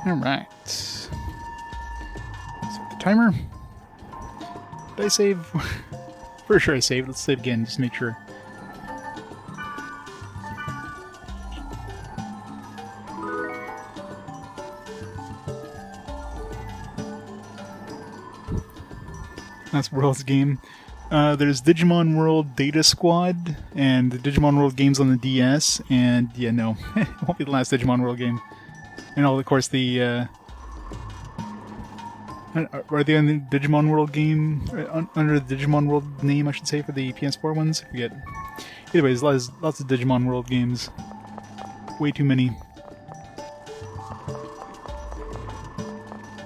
Alright. Set the timer. Did I save? Pretty sure I saved. Let's save again, just make sure. That's World's game. There's Digimon World Data Squad and the Digimon World games on the DS, and yeah, no, it won't be the last Digimon World game. And of course the are they on the Digimon World game under the Digimon World name, I should say, for the PS4 ones? I forget. Anyways, lots of Digimon World games. Way too many.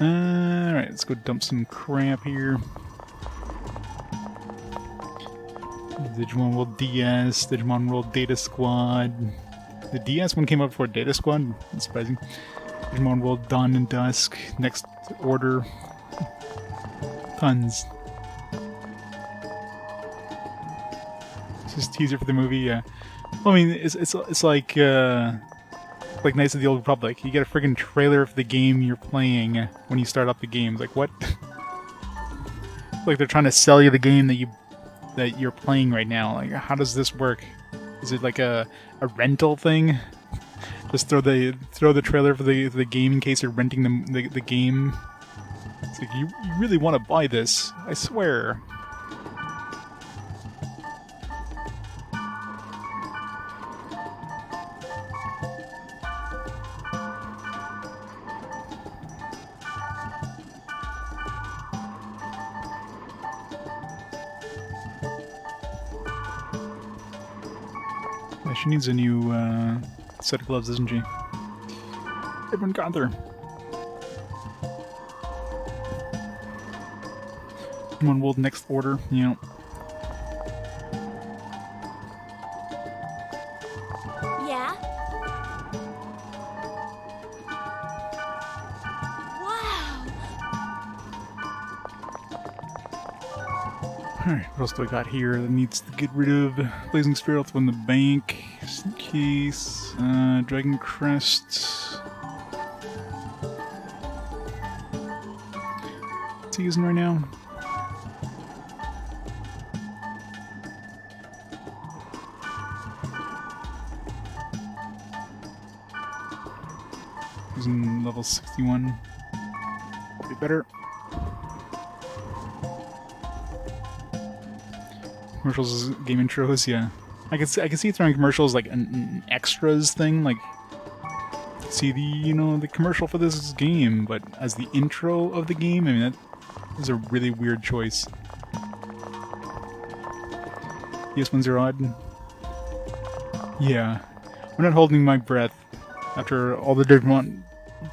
Alright, let's go dump some crap here. Digimon World DS, Digimon World Data Squad. The DS one came out before Data Squad. That's surprising. Digimon World Dawn and Dusk. Next Order. Tons. It's just a teaser for the movie. Yeah. Well, I mean, it's like Knights of the Old Republic. You get a friggin' trailer for the game you're playing when you start up the game. It's like, what? Like they're trying to sell you the game that you're playing right now. Like, how does this work? Is it like a rental thing? Just throw the trailer for the game in case you're renting the game. It's like, you really want to buy this, I swear. Yeah, she needs a new set of gloves, doesn't she? Everyone got her. One World Next Order, you know. Yeah? Wow! Alright, what else do I got here that needs to get rid of? Blazing Spirit from the bank. Just in case. Dragon Crest. What's he using right now? Using level 61. Be better. Commercials, game intros, yeah. I can see throwing commercials like an extras thing, like see the commercial for this game, but as the intro of the game, I mean that is a really weird choice. Yes, ones are odd. Yeah, I'm not holding my breath after all the Digimon.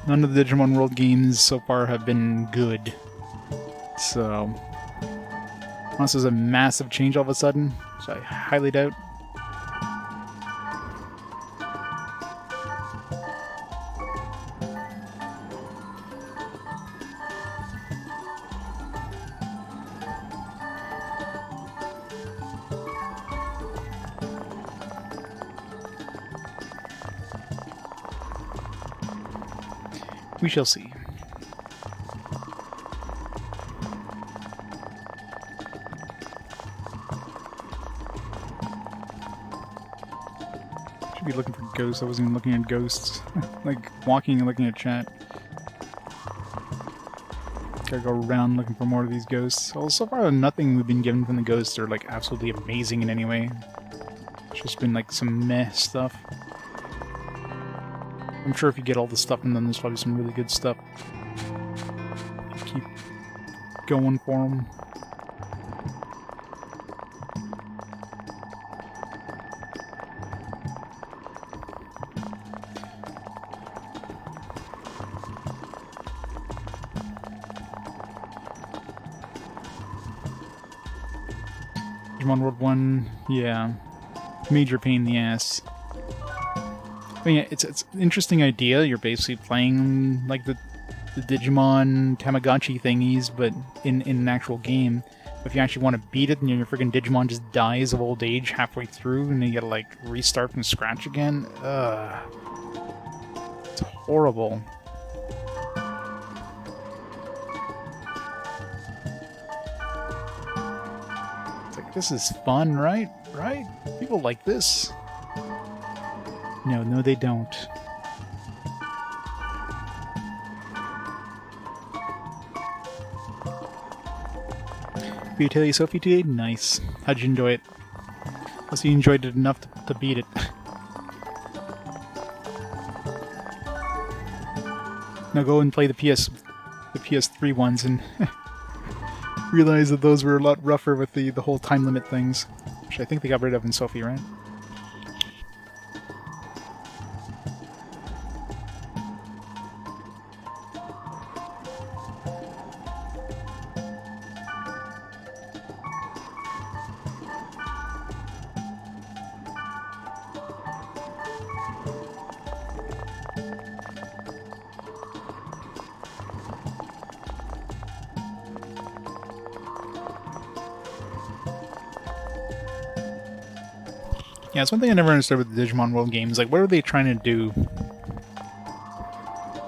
None of the Digimon World games so far have been good. So, unless there's a massive change all of a sudden, which I highly doubt. We shall see. Should be looking for ghosts. I wasn't even looking at ghosts. Like walking and looking at chat. Gotta go around looking for more of these ghosts. Well, so far nothing we've been given from the ghosts are like absolutely amazing in any way. It's just been like some meh stuff. I'm sure if you get all the stuff from them, there's probably some really good stuff. Keep going for them. Digimon World 1, yeah. Major pain in the ass. But yeah, it's an interesting idea. You're basically playing like the Digimon Tamagotchi thingies, but in an actual game. If you actually want to beat it and your freaking Digimon just dies of old age halfway through and you gotta like restart from scratch again, it's horrible. This is fun, right? Right? People like this. No, no, they don't. Vitalia Sophie today? Nice. How'd you enjoy it? Unless you enjoyed it enough to beat it. Now go and play the PS3 ones and realize that those were a lot rougher with the whole time limit things. Which I think they got rid of in Sophie, right? Yeah, it's one thing I never understood with the Digimon World games. Like, what are they trying to do?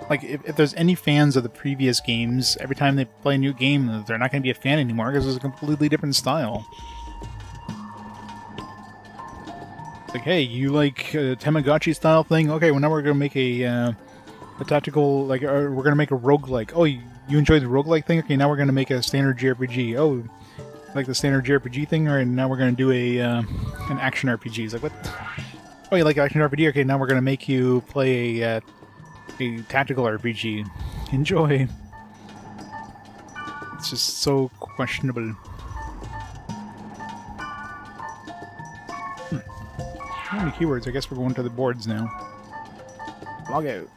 Like, if there's any fans of the previous games, every time they play a new game, they're not going to be a fan anymore because it's a completely different style. Like, hey, you like a Tamagotchi style thing? Okay, well now we're going to make a tactical, like, we're going to make a roguelike. Oh, you enjoyed the roguelike thing? Okay, now we're going to make a standard JRPG. Oh, like the standard JRPG thing, or now we're going to do a an action RPG. It's like, what? Oh, you like action RPG? Okay, now we're going to make you play a tactical RPG. Enjoy. It's just so questionable. How many keywords? I guess we're going to the boards now. Log out.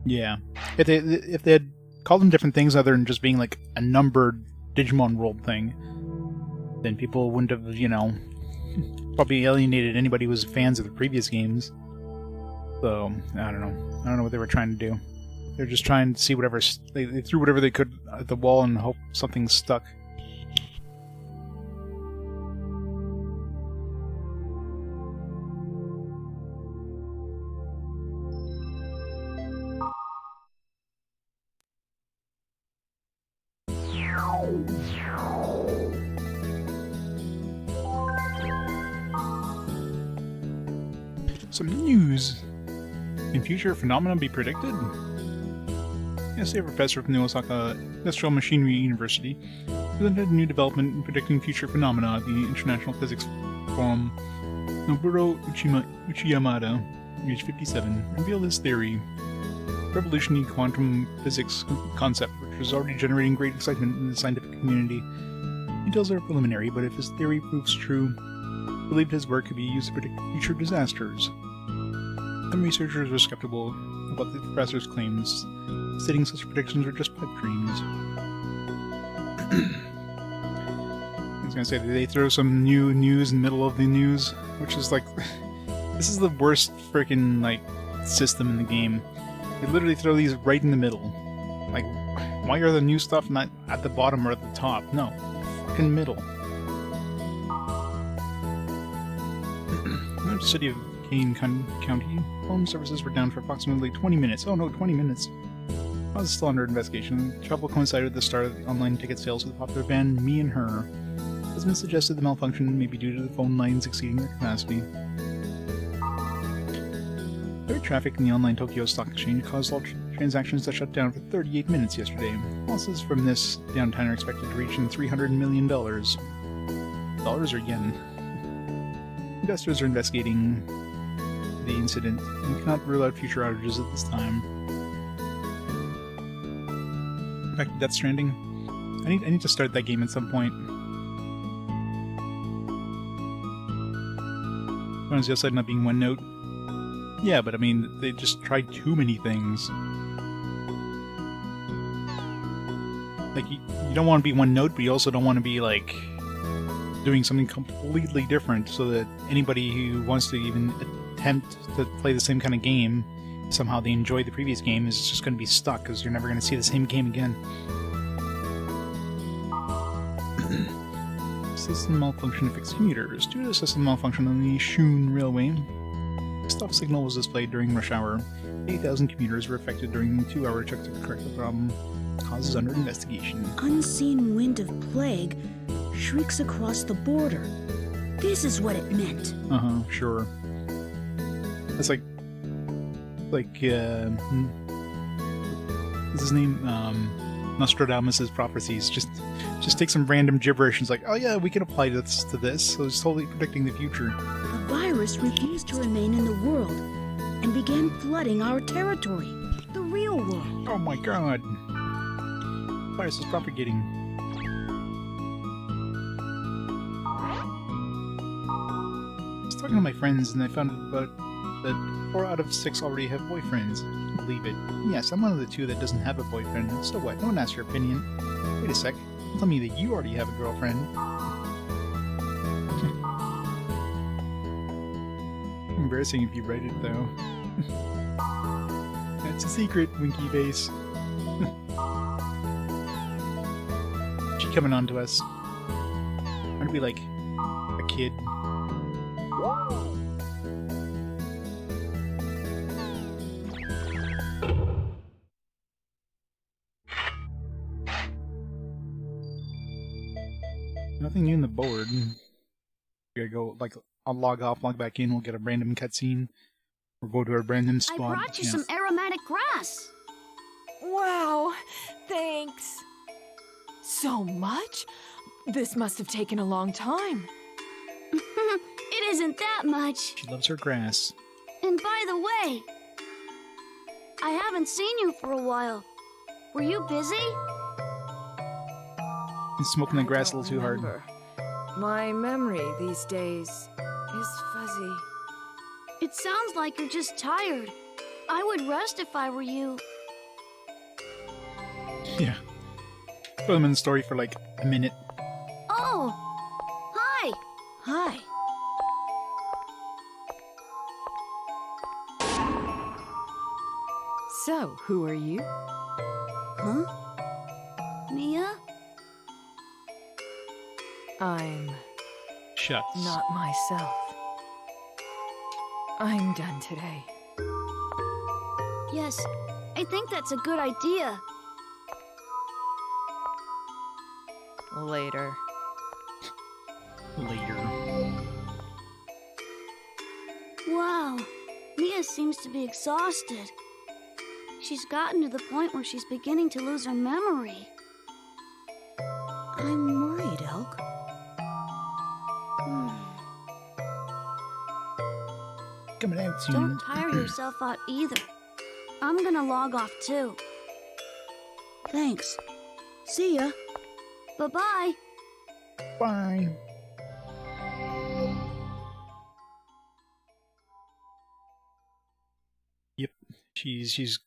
Yeah. If they had called them different things other than just being like a numbered Digimon World thing, then people wouldn't have, you know, probably alienated anybody who was fans of the previous games. So, I don't know. I don't know what they were trying to do. They're just trying to see whatever... They threw whatever they could at the wall and hope something stuck. Some news. Can future phenomena be predicted? Yesterday, a professor from the Osaka Industrial Machinery University presented a new development in predicting future phenomena at the International Physics Forum. Nobuo Uchiyamada, age 57, revealed his theory, revolutionary quantum physics concept, which was already generating great excitement in the scientific community. Details are preliminary, but if his theory proves true, he believed his work could be used to predict future disasters. Some researchers were skeptical about the professor's claims, stating such predictions were just pipe dreams. I was gonna say, did they throw some new news in the middle of the news? Which is like, this is the worst freaking like system in the game. They literally throw these right in the middle. Like, why are the new stuff not at the bottom or at the top? No, fucking middle. In the city of Kane County, phone services were down for approximately 20 minutes. Oh no, 20 minutes. I was still under investigation. Trouble coincided with the start of the online ticket sales for the popular band Me and Her. It has been suggested the malfunction may be due to the phone lines exceeding their capacity. Heavy traffic in the online Tokyo Stock Exchange caused all transactions to shut down for 38 minutes yesterday. Losses from this downtime are expected to reach $300 million. Dollars or yen? Investors are investigating the incident and cannot rule out future outages at this time. Back to Death Stranding. I need to start that game at some point. When was the outside not being one note? Yeah, but I mean, they just tried too many things. Like, you don't want to be one note, but you also don't want to be, like, doing something completely different so that anybody who wants to even attempt to play the same kind of game, somehow they enjoy the previous game, is just going to be stuck because you're never going to see the same game again. System malfunction affects commuters. Due to system malfunction on the Shun Railway, a stop signal was displayed during rush hour. 8,000 commuters were affected during the 2-hour check to correct the problem. Cause is under investigation. Unseen wind of plague shrieks across the border. This is what it meant. Sure. That's like, what's his name? Nostradamus' prophecies. Just take some random gibberish and it's like, oh yeah, we can apply this to this. So it's totally predicting the future. The virus refused to remain in the world and began flooding our territory, the real world. Oh my god. The virus is propagating. I was talking to my friends and I found out that 4 out of 6 already have boyfriends. Believe it. Yes, I'm one of the 2 that doesn't have a boyfriend. So what? No one asked your opinion. Wait a sec. Tell me that you already have a girlfriend. Embarrassing if you write it, though. That's a secret, Winky Face. She coming on to us. Aren't we like a kid? Nothing new in the board. We gotta go, like, I'll log off, log back in, we'll get a random cutscene. Or go to a random spot. I brought you some aromatic grass. Wow, thanks. So much? This must have taken a long time. It isn't that much. She loves her grass. And by the way, I haven't seen you for a while. Were you busy? He's smoking the grass a little too hard. My memory these days is fuzzy. It sounds like you're just tired. I would rest if I were you. Yeah. Throw them in the story for like a minute. Oh! Hi! Hi. So, who are you? Huh? Mia? I'm Shucks. not myself. I'm done today. Yes, I think that's a good idea. Later. Later. Wow, Mia seems to be exhausted. She's gotten to the point where she's beginning to lose her memory. I'm worried, Elk. Coming out soon. Don't tire yourself out either. I'm gonna log off too. Thanks. See ya. Bye-bye. Bye. Yep. She's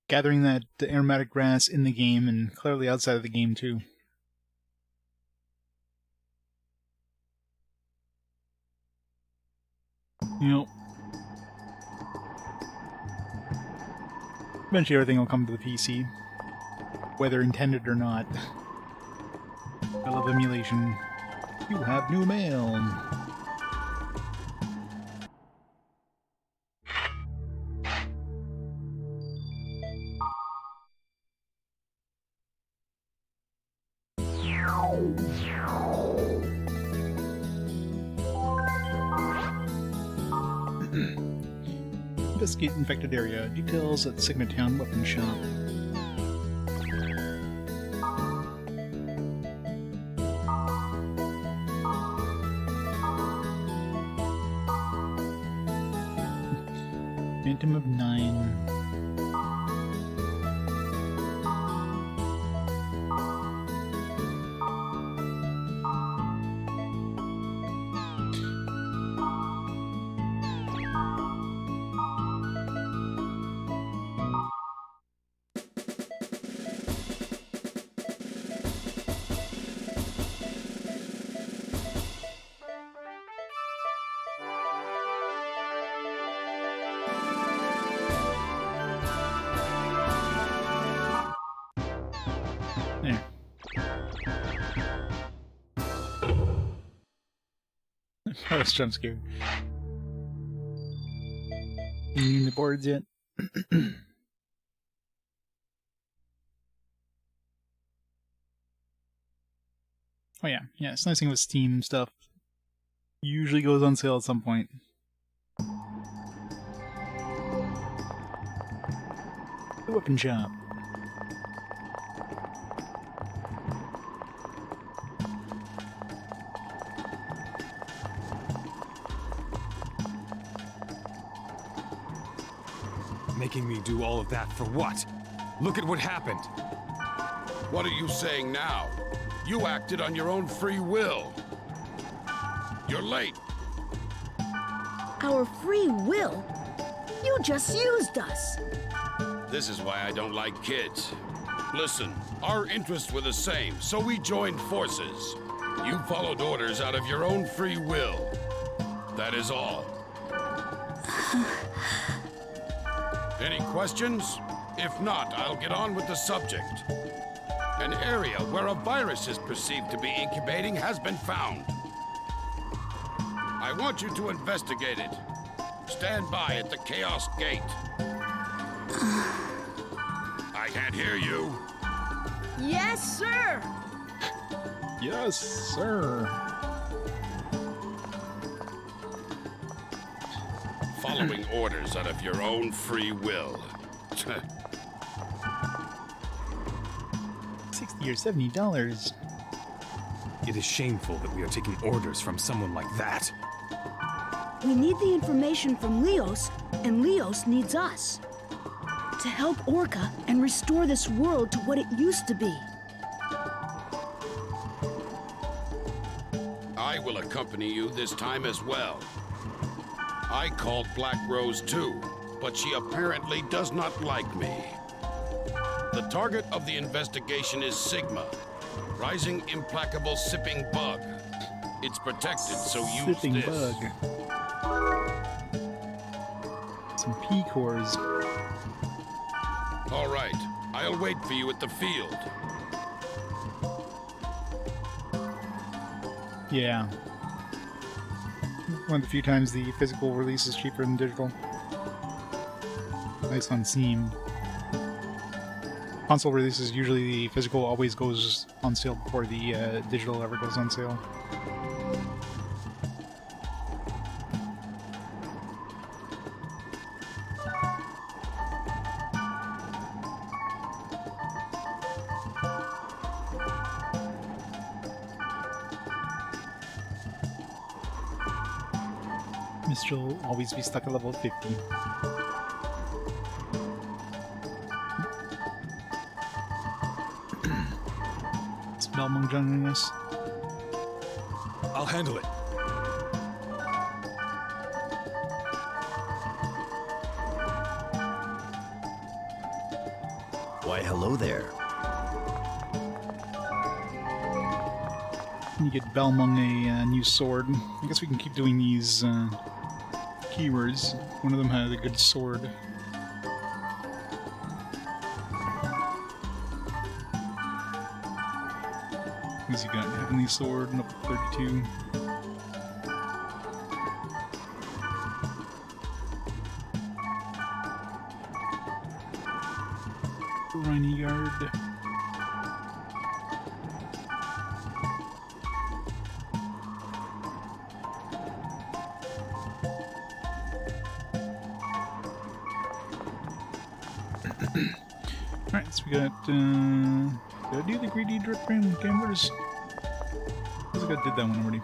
gathering that aromatic grass in the game and clearly outside of the game too. You know, eventually everything will come to the PC, whether intended or not. I love emulation. You have new mail. Investigate infected area. Details at Sigma Town Weapon Shop. Phantom of 9. There. I was jump scared. You need the boards yet? Oh yeah, yeah. It's nice thing with Steam stuff. Usually goes on sale at some point. The weapon shop. Making me do all of that for what? Look at what happened. What are you saying now? You acted on your own free will. You're late. Our free will? You just used us. This is why I don't like kids. Listen, our interests were the same, so we joined forces. You followed orders out of your own free will. That is all. Any questions? If not, I'll get on with the subject. An area where a virus is perceived to be incubating has been found. I want you to investigate it. Stand by at the Chaos Gate. I can't hear you. Yes, sir. Yes, sir. Following orders out of your own free will. $60 or $70. It is shameful that we are taking orders from someone like that. We need the information from Leos, and Leos needs us. To help Orca and restore this world to what it used to be. I will accompany you this time as well. I called Black Rose too, but she apparently does not like me. The target of the investigation is Sigma, rising implacable sipping bug. It's protected, so use Sipping this. bug. Some P-cores. All right, I'll wait for you at the field. Yeah. One of the few times the physical release is cheaper than digital. Nice on Steam. Console releases, usually the physical always goes on sale before the digital ever goes on sale. Mistral will always be stuck at level 50. Is Belmont joining us? I'll handle it. Why, hello there. You get Belmont a new sword. I guess we can keep doing these keywords. One of them had a good sword. Who's he got? Heavenly Sword, and up to 32. Reinegard. Alright, so we got, did I do the greedy drip ram gamblers? I think I did that one already.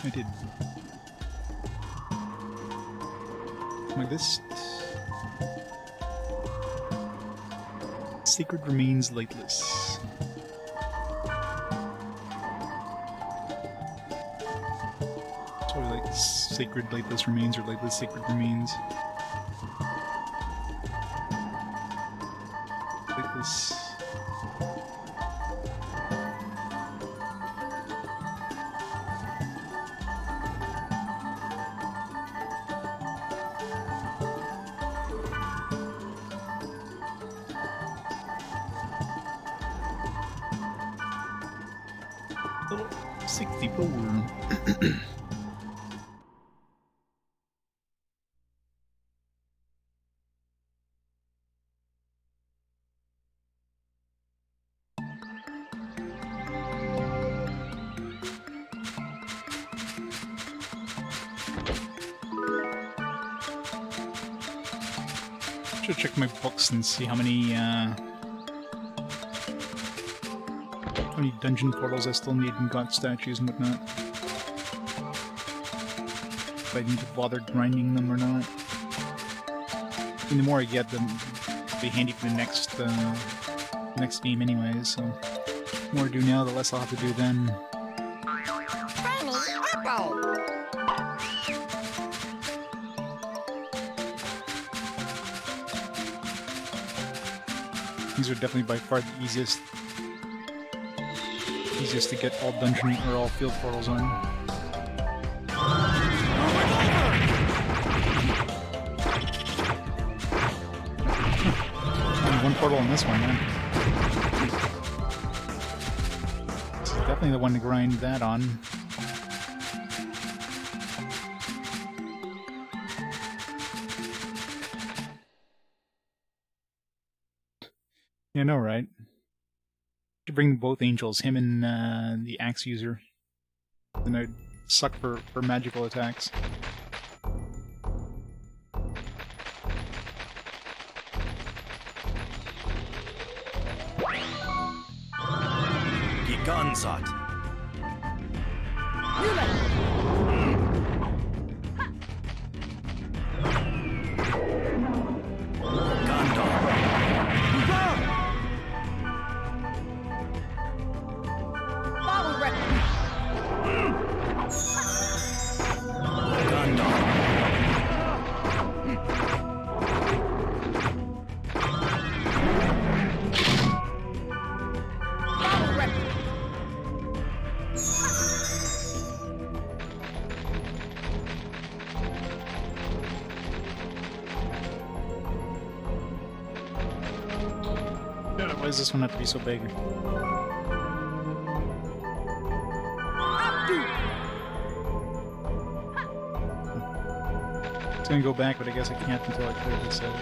I did. My list. Sacred Remains Lightless. So I like Sacred Lightless Remains or Lightless Sacred Remains. Lightless. Oh, 64. Should check my books and see how many dungeon portals I still need and god statues and whatnot. If I need to bother grinding them or not. I mean, the more I get, the be handy for the next game anyways, so the more I do now, the less I'll have to do then. These are definitely by far the easiest to get all dungeon or all field portals on. Only one portal on this one, man. This is definitely the one to grind that on. Yeah, I know, right? Should bring both angels, him and the axe user. Then I'd suck for magical attacks. Gigansat. Why does this one have to be so big? It's gonna go back, but I guess I can't until I clear this out.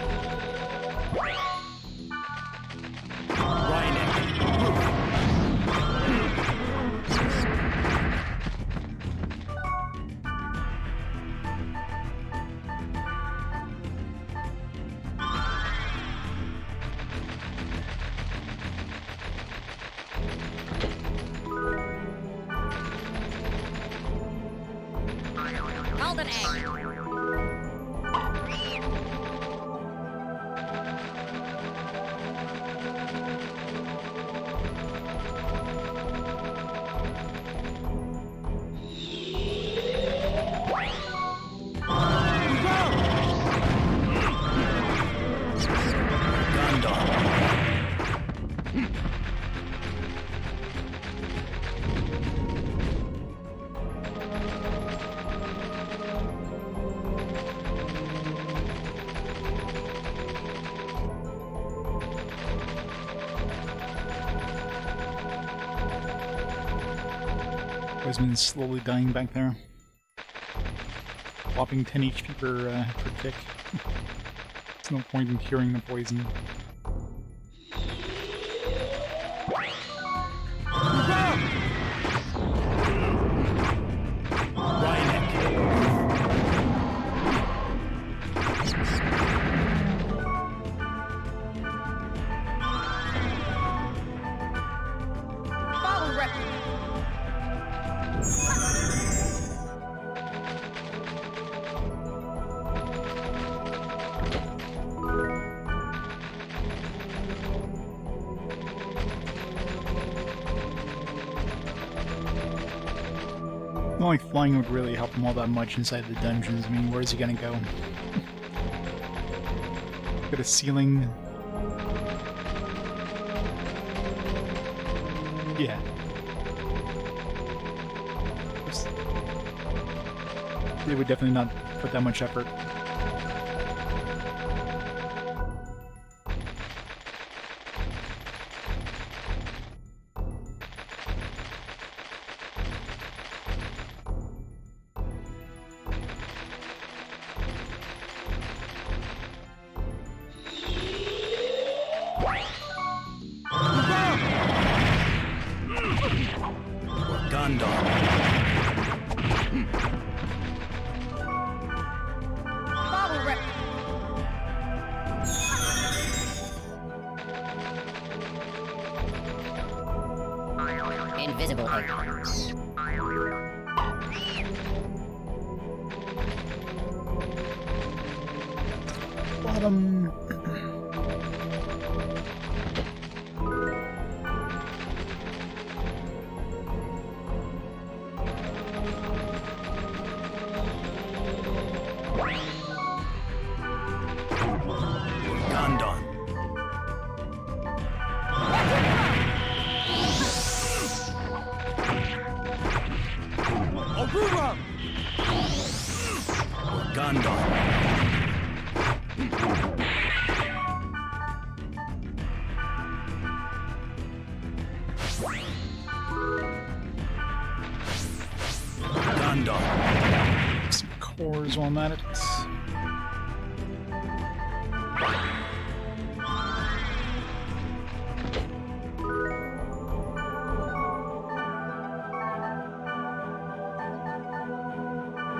Golden egg. Poison's slowly dying back there. Whopping 10 HP per tick. There's no point in curing the poison. Not like flying would really help him all that much inside the dungeons. I mean, where's he gonna go? Got a ceiling. Yeah. They would definitely not put that much effort. Bottle rep. X. Bottom. Gandon. Aurora! Gandon. Gandon. Some cores while I'm at it.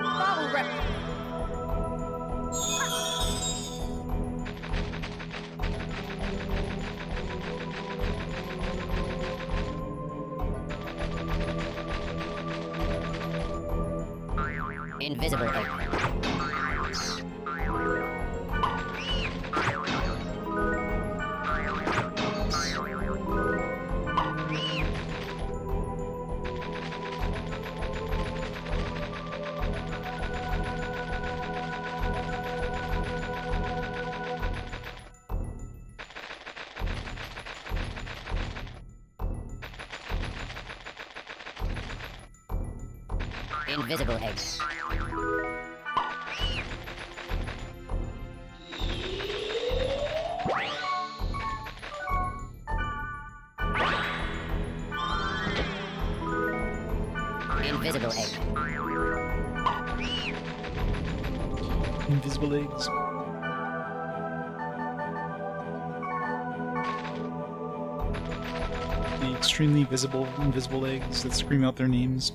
Bottle rep. Invisible egg. Invisible eggs. Invisible egg. Invisible eggs. The extremely visible invisible eggs that scream out their names.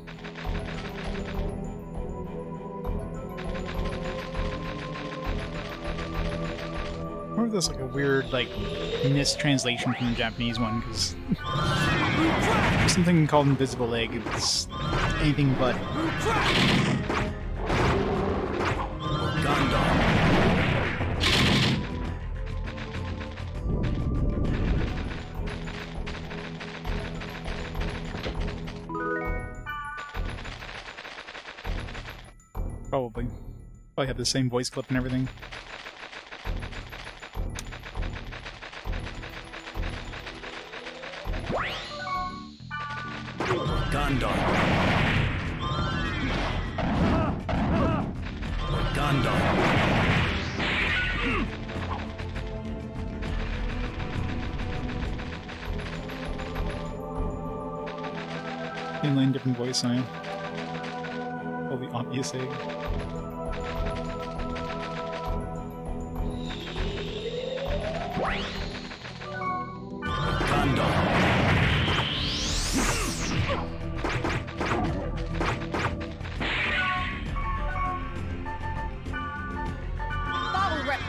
I wonder if that's like a weird, like, mistranslation from the Japanese one, because there's something called invisible egg. It's anything but. Probably. Probably have the same voice clip and everything. Gandon. Gandon. Inline different voice sign. Oh, the obvious egg. Gandon. Bottle rep.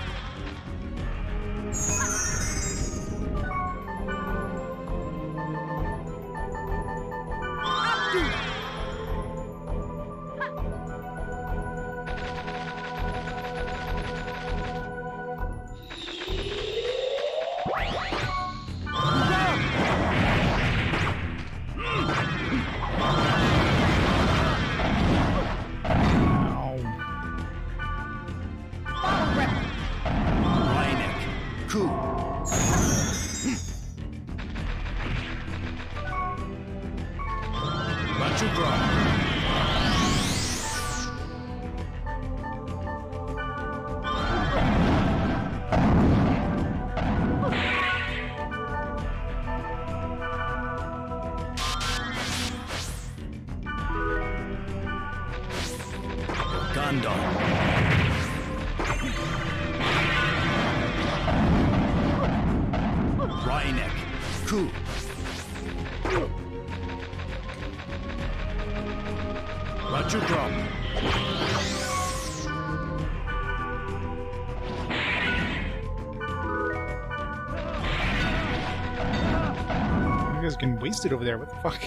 You guys are getting wasted over there. What the fuck?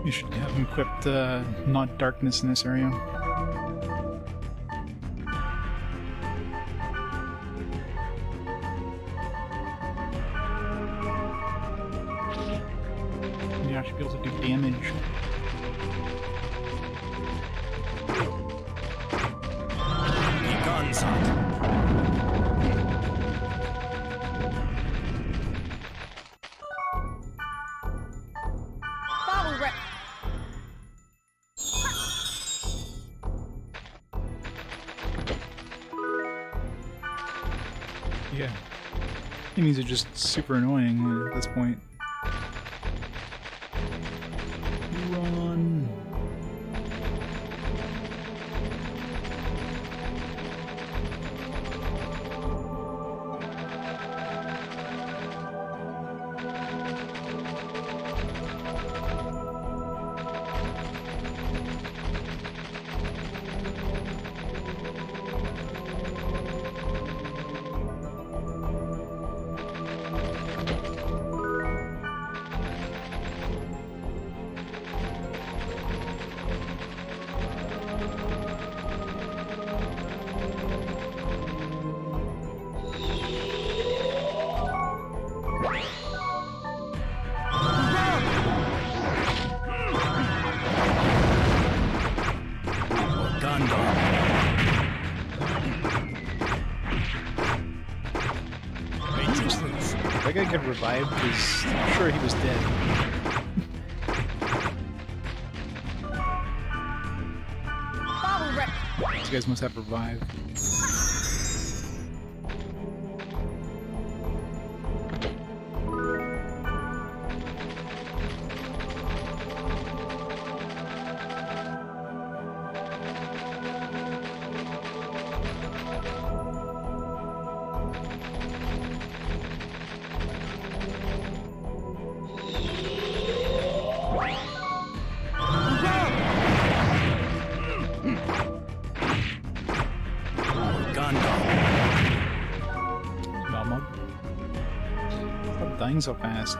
You should have him equipped not darkness in this area. Yeah, I should be able to do damage. Bottle rep. Yeah. Enemies are just super annoying at this point. Run. That guy get revived because I'm sure he was dead. Bottle rep. These guys must have revived. Stop dying so fast.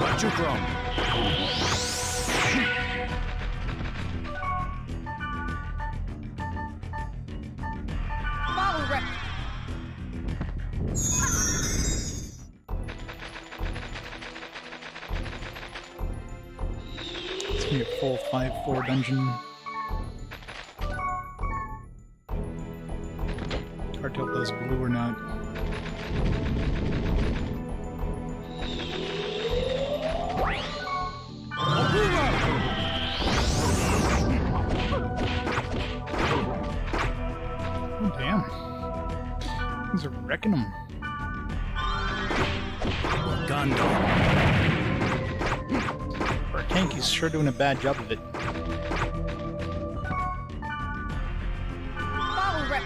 Watch your drum. Bottle rep. It's gonna be a full 5-4 dungeon. Hard to tell if those blue or not. Oh, damn. These are wrecking them. For a tank, he's sure doing a bad job of it. Bottle rep.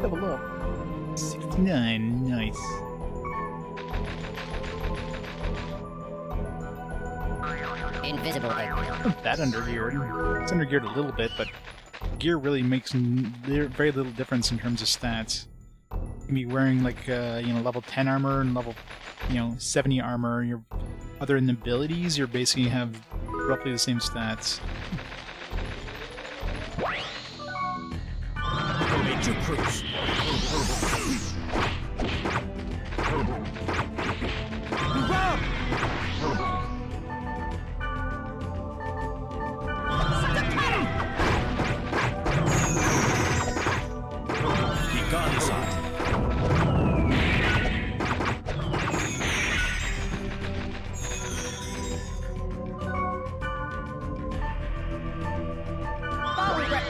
Level up. 69, nice. Invisible egg. Not that undergeared. It's undergeared a little bit, but gear really makes very little difference in terms of stats. You can be wearing like level 10 armor and level 70 armor. Your other than abilities, you basically have roughly the same stats. Major cruise. Bottle rep.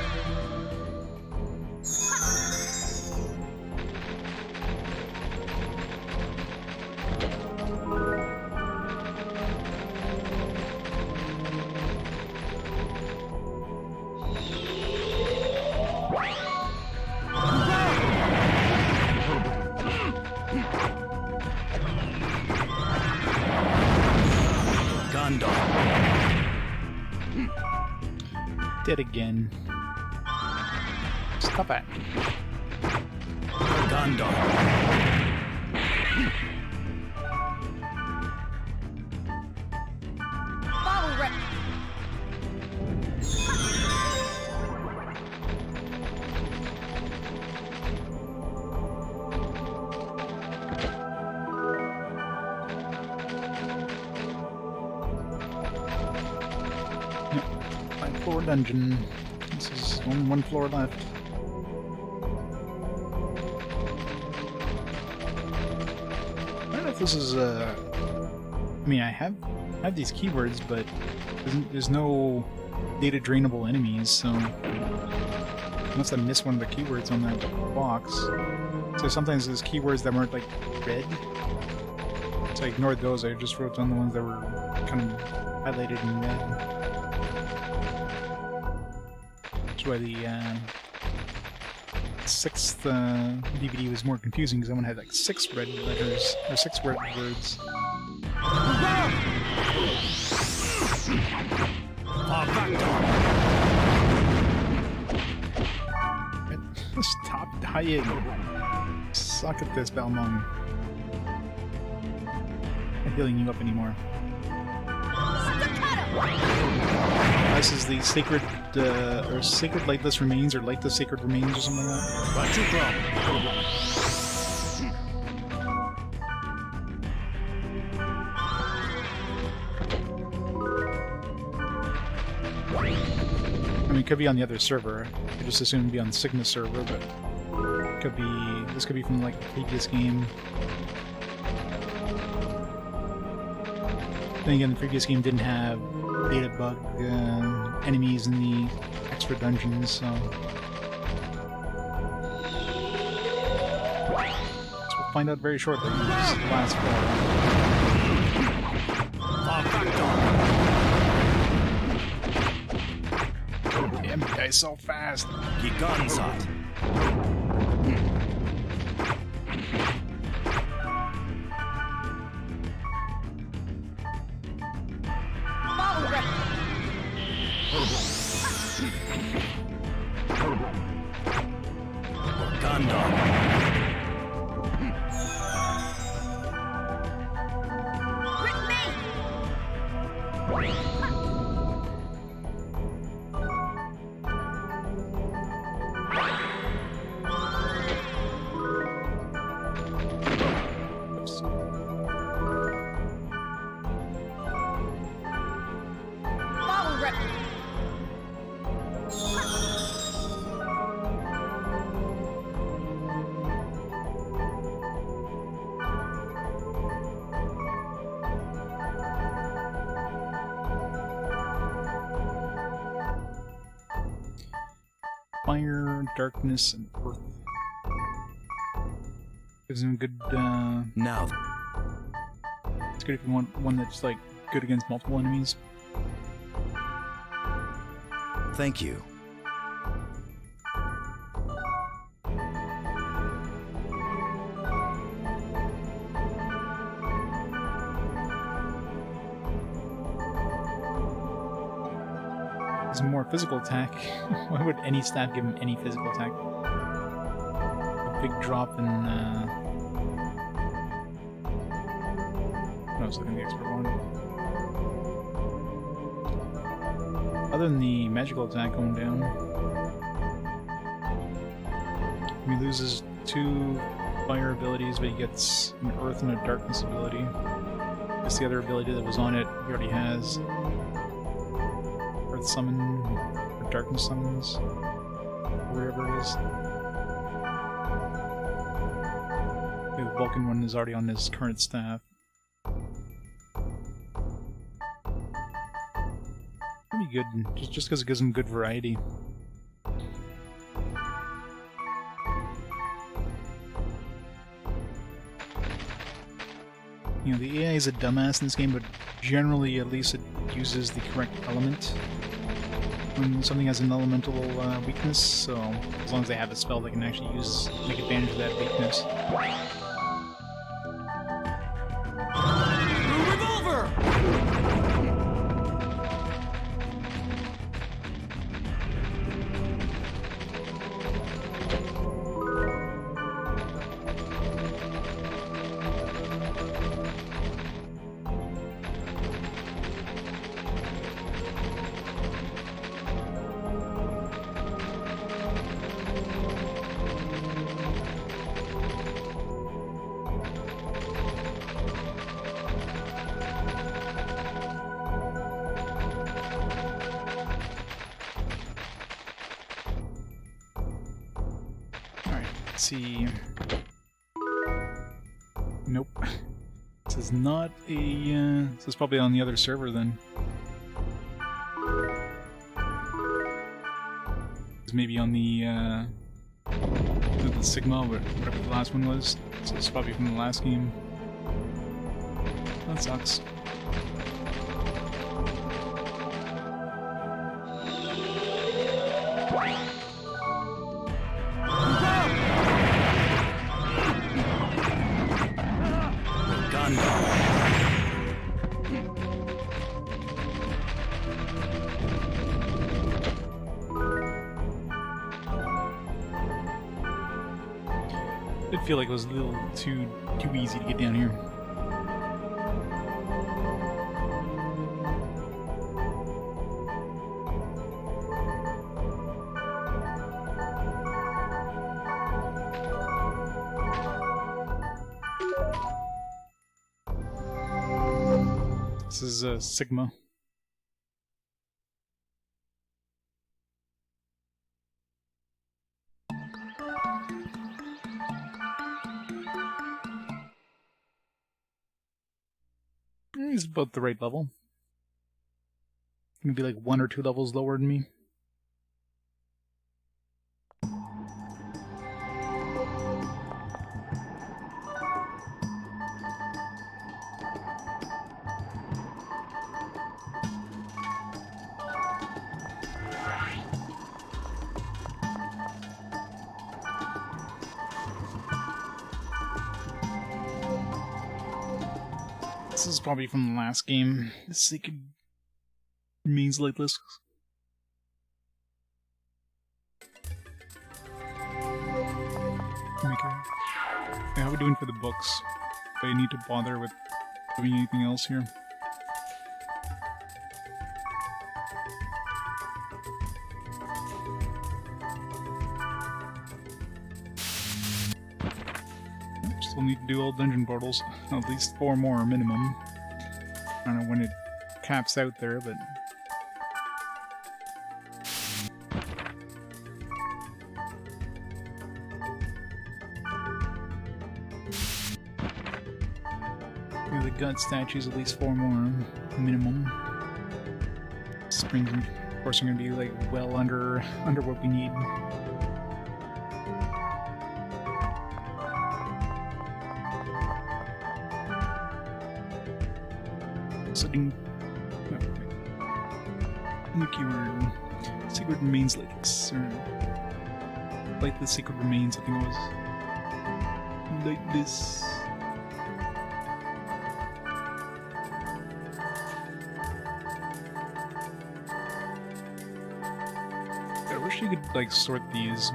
Dead again. Stop it. Gundam. Bottle rip. Floor dungeon. This is only one floor left. I don't know if this is I mean, I have these keywords, but there's no data drainable enemies, so unless I miss one of the keywords on that box. So sometimes there's keywords that weren't like red. So I ignored those. I just wrote down the ones that were kind of highlighted in red. That's why the sixth DVD was more confusing, because that one had like 6 red letters, or 6 red words. Stop dying! Suck at this, Balmung. I'm not healing you up anymore. This is the sacred, or sacred lightless remains, or light the sacred remains, or something like that. I mean, it could be on the other server. I just assumed it'd be on Sigma's server, but it could be. This could be from like the previous game. Then again, the previous game didn't have data bug enemies in the extra dungeons, so we'll find out very shortly. This is the last floor. Damn, you guys so fast. Gigansat. Fire, darkness, and earth. Gives him good, Now. It's good if you want one that's, like, good against multiple enemies. Thank you. It's a more physical attack. Why would any staff give him any physical attack? A big drop in, I was looking at the expert one. Other than the magical attack going down, he loses 2 fire abilities, but he gets an earth and a darkness ability. That's the other ability that was on it, he already has. Earth summon, or darkness summons, wherever it is. The Vulcan one is already on his current staff. Pretty good, just because it gives him good variety. You know, the AI is a dumbass in this game, but generally, at least, it uses the correct element when something has an elemental weakness, so as long as they have a spell, they can actually make advantage of that weakness. Revolver! Let's see. Nope. This is not a. This is probably on the other server then. It's maybe on the Sigma, whatever the last one was. So it's probably from the last game. That sucks. I feel like it was a little too easy to get down here. This is Sigma. He's about the right level. Maybe like 1 or 2 levels lower than me. This is probably from the last game. The secret remains lightless. How are we doing for the books? Do I need to bother with doing anything else here? Still need to do all dungeon portals. At least 4 more minimum. I don't know when it caps out there, but... Yeah, the gut statues, at least 4 more minimum. Springs, of course, are going to be like well under what we need. Sitting. No, new keyword. Secret remains lightless. Or lightless secret remains, I think it was. Lightless. I wish you could like sort these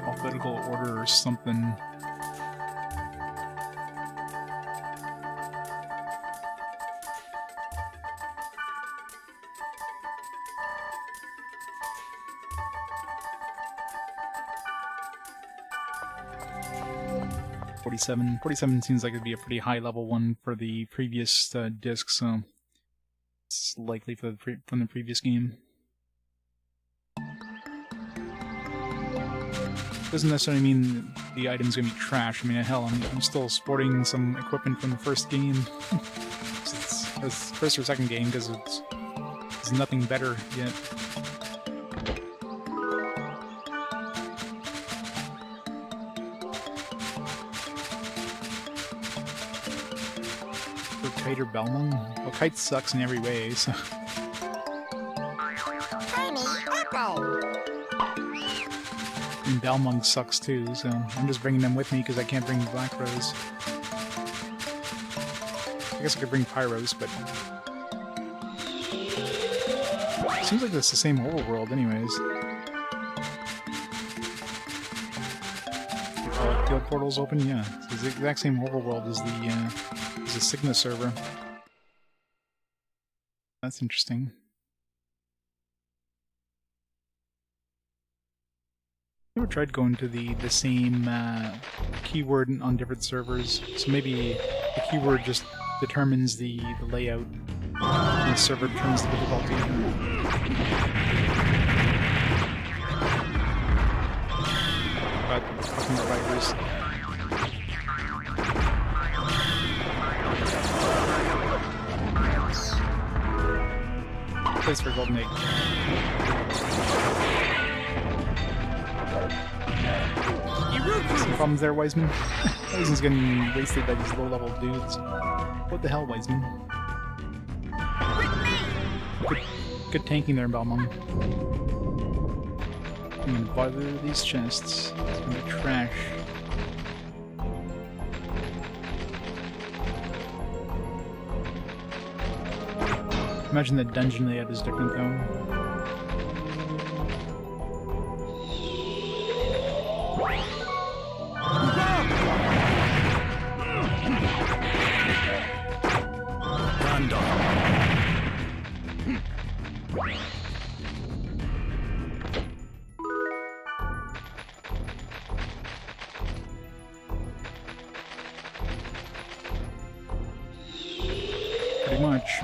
alphabetical order or something. Forty-seven seems like it'd be a pretty high level one for the previous disc, so it's likely for from the previous game. Doesn't necessarily mean the item's gonna be trash. I mean, hell, I'm still sporting some equipment from the first game. It's first or second game, because it's nothing better yet. Kite or Belmong? Well, Kite sucks in every way, so... And Belmong sucks too, so I'm just bringing them with me because I can't bring Black Rose. I guess I could bring Pyros, but... Seems like it's the same overworld anyways. Field portals open? Yeah. It's the exact same overworld as the Sigma server. That's interesting. Never tried going to the same keyword on different servers, so maybe the keyword just determines the layout, and the server determines the difficulty. But some survivors. Place for golden egg. Some problems there, Wiseman. Wiseman's getting wasted by these low-level dudes. What the hell, Wiseman? Good tanking there, Balmung. I'm gonna bother these chests. It's gonna be trash. Imagine the dungeon layout is different though. Pretty much.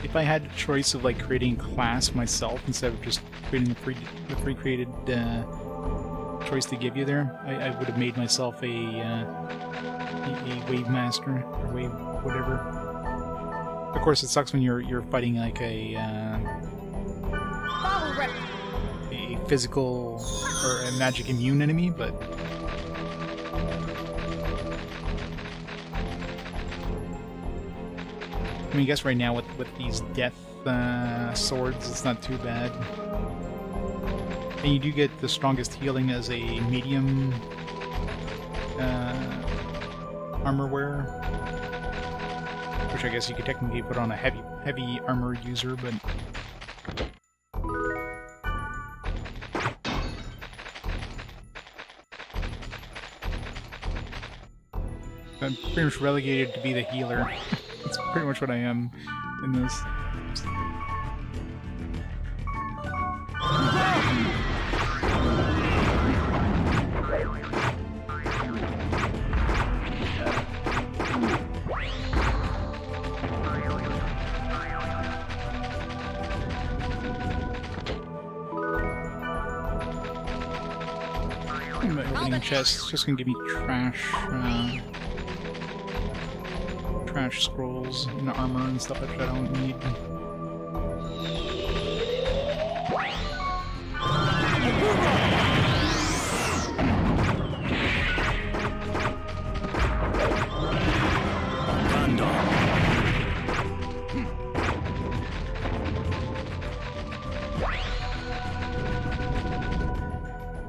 If I had a choice of like creating a class myself instead of just creating the pre-created choice to give you there, I would have made myself a wave master or wave whatever. Of course, it sucks when you're fighting like a physical or a magic immune enemy, but. I mean, I guess right now with these death swords, it's not too bad. And you do get the strongest healing as a medium armor wearer, which I guess you could technically put on a heavy armor user, but. I'm pretty much relegated to be the healer. That's pretty much what I am in this. Opening chests, it's just gonna give me trash. Trash scrolls and armor and stuff that I don't need.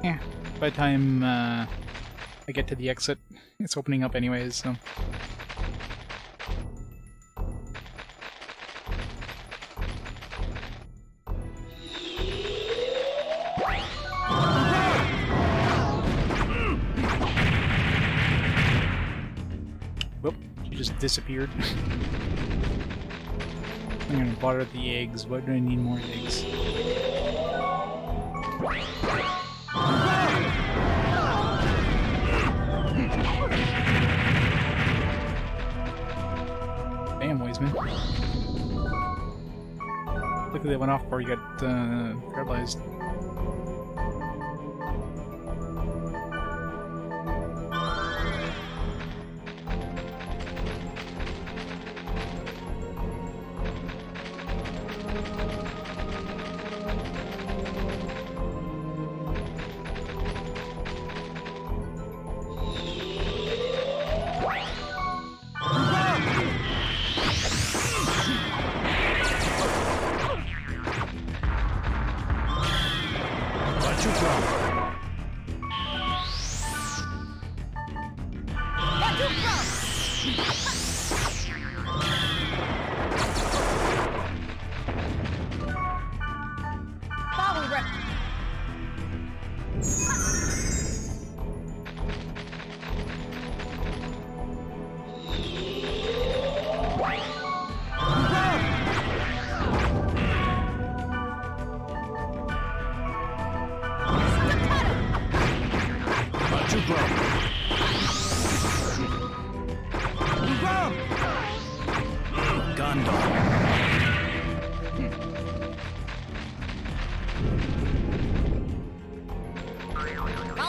Yeah, by the time I get to the exit, it's opening up anyways, so. Disappeared. I'm gonna water the eggs. Why do I need more eggs? Damn, Wiseman. Look, they went off before you got paralyzed.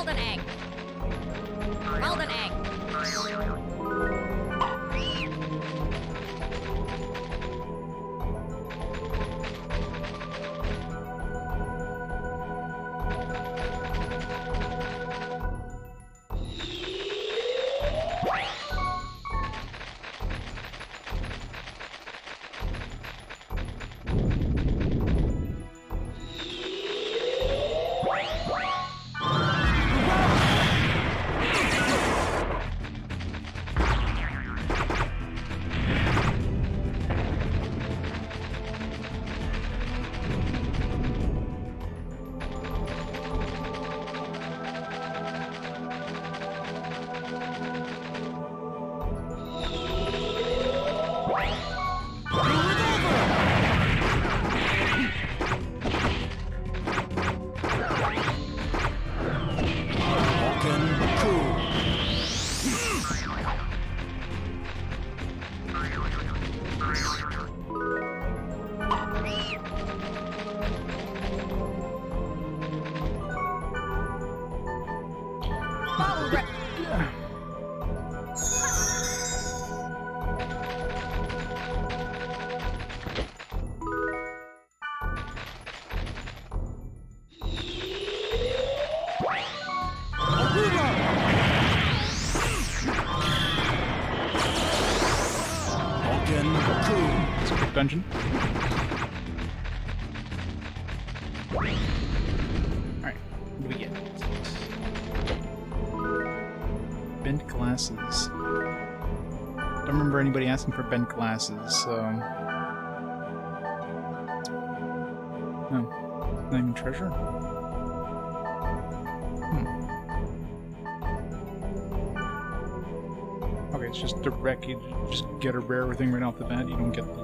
Golden egg. Golden egg. It's a quick dungeon. Alright, what do we get? Bent glasses. Don't remember anybody asking for bent glasses, so... No. Not even treasure? Okay, it's just direct, you just get a rare thing right off the bat, you don't get the,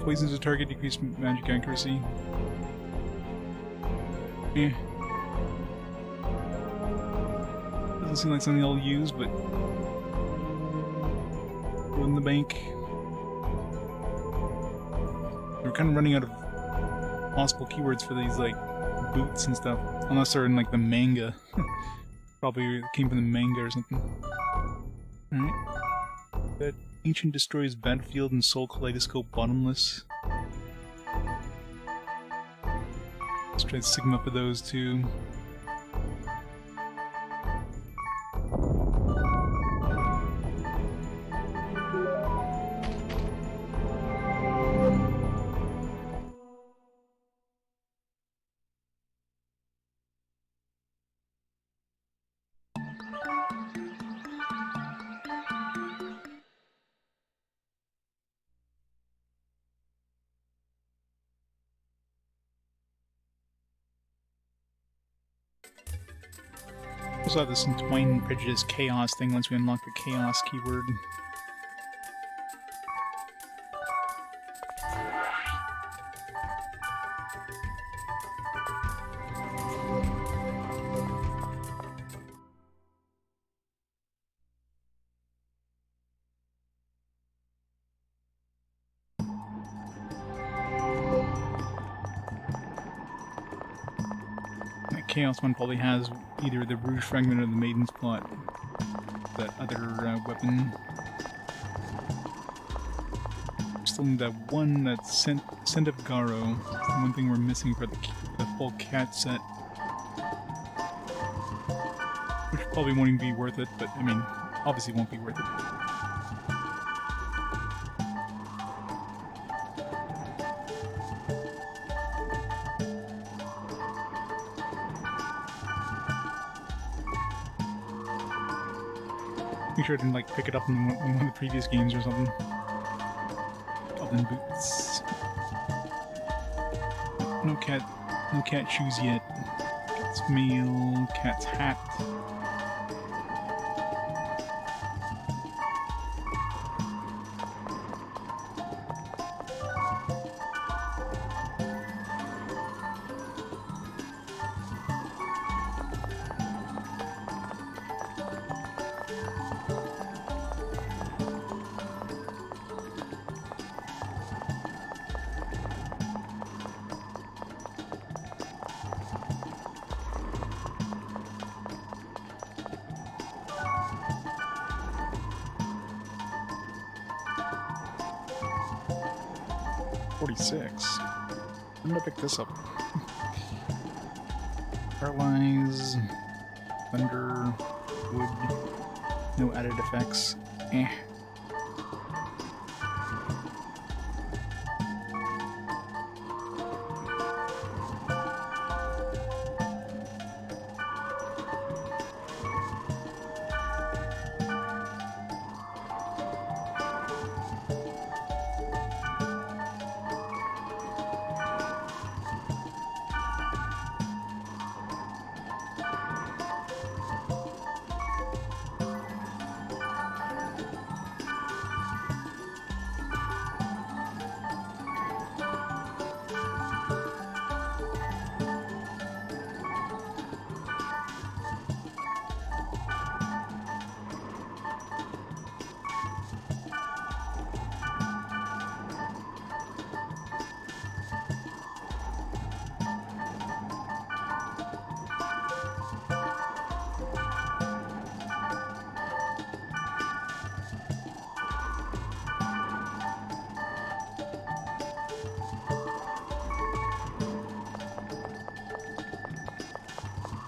poisons a target, decrease magic accuracy. Yeah. Doesn't seem like something I'll use, but... Go in the bank. We're kind of running out of possible keywords for these, like, boots and stuff. Unless they're in, like, the manga. Probably came from the manga or something. Alright. That Ancient destroys Battlefield and Soul Kaleidoscope bottomless. Let's try to Sigma for those two. Also have this Entwine Prejudice Chaos thing once we unlock the Chaos keyword. Chaos one probably has either the Rouge Fragment or the Maiden's Plot. That other weapon. Still need that one, that Scent of Garo. It's the one thing we're missing for the full cat set. Which probably won't even be worth it, but I mean, obviously won't be worth it. Make sure I didn't like pick it up in one of the previous games or something. Goblin boots. No cat shoes yet. Cat's meal, cat's hat. 46. When did I pick this up? Paralyze, thunder, wood, no added effects. Eh.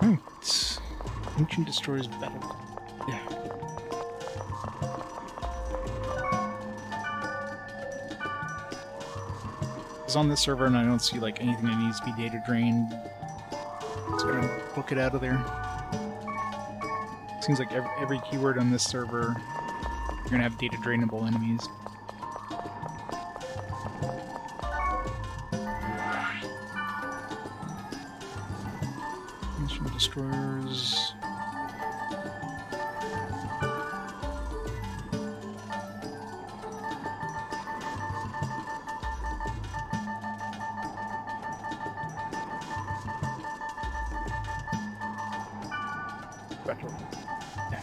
Right. Ancient Destroyer's Battle. Yeah. It's on this server and I don't see like anything that needs to be data drained. So I'm gonna book it out of there. Seems like every keyword on this server, you're gonna have data drainable enemies. Ancient Destroyers. Retro. Yeah.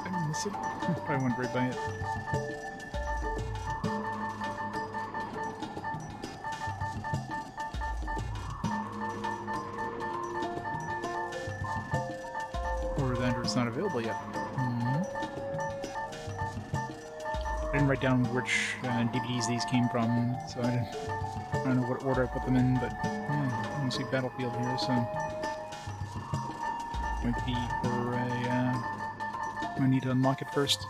Did I miss it? Probably went right by it. Or that it's not available yet. I didn't write down which DVDs these came from, so I don't know what order I put them in, but yeah, I don't see Battlefield here, so might be for a I need to unlock it first.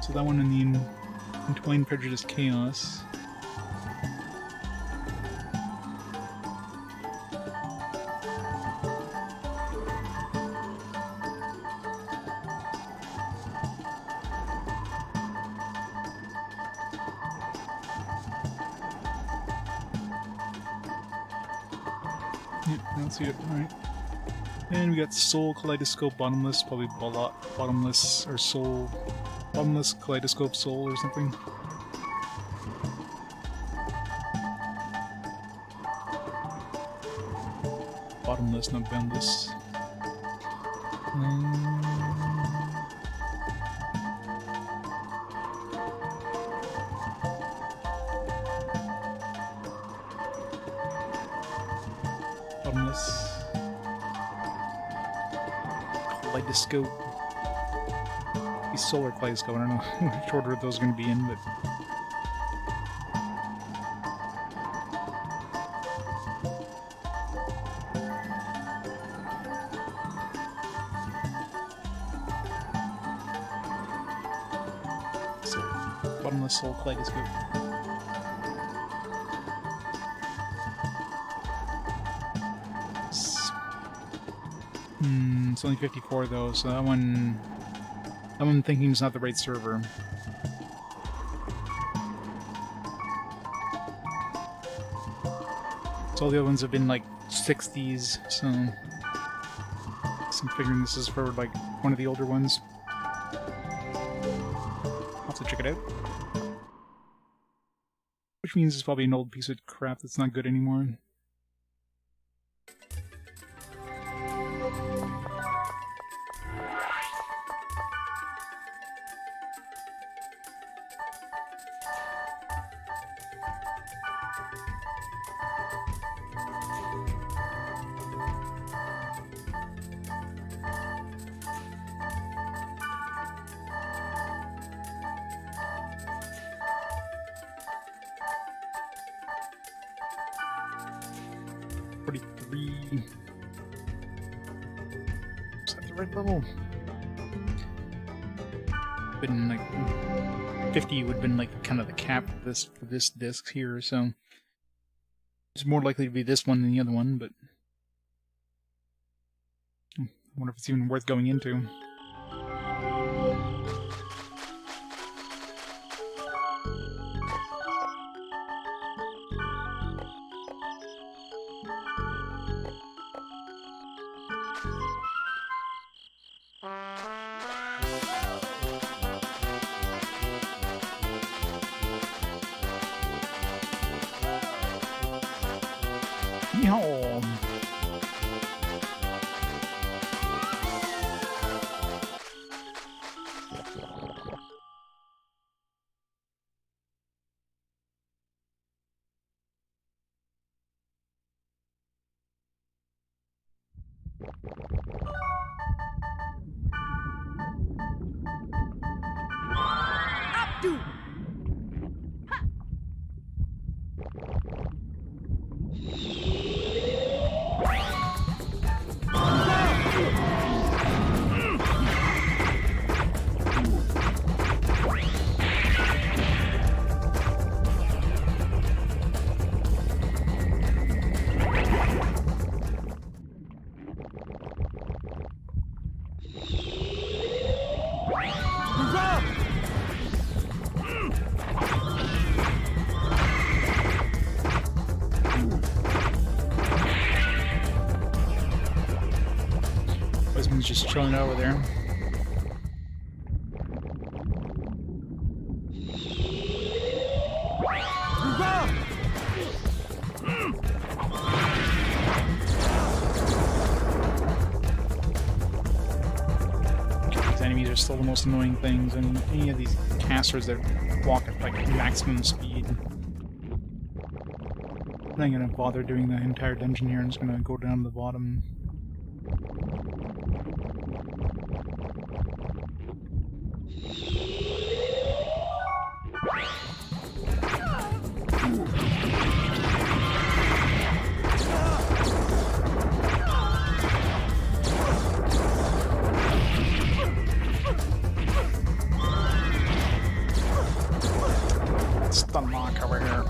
So that one in the Entwined Prejudice Chaos. Yep, I don't see it. Alright. And we got Soul Kaleidoscope Bottomless, probably Bottomless or Soul. Bottomless Kaleidoscope Soul or something. Bottomless, not boundless. Bottomless. Kaleidoscope. Be Solar Kaleidoscope. I don't know which order those are going to be in, but. So, Bottomless Soul Kaleidoscope. It's only 54 though, so that one I'm thinking is not the right server. So all the other ones have been like 60s, so I'm figuring this is for like one of the older ones. I'll have to check it out. Which means it's probably an old piece of crap that's not good anymore. 43. Is that the right level? Been like 50 would have been like kind of the cap for this disc here, so it's more likely to be this one than the other one, but I wonder if it's even worth going into. Yeehaw! Husband's just chilling over there. These enemies are still the most annoying things, and any of these casters that walk at like maximum speed. I'm not gonna bother doing the entire dungeon here. I'm just gonna go down to the bottom. Stun lock over here.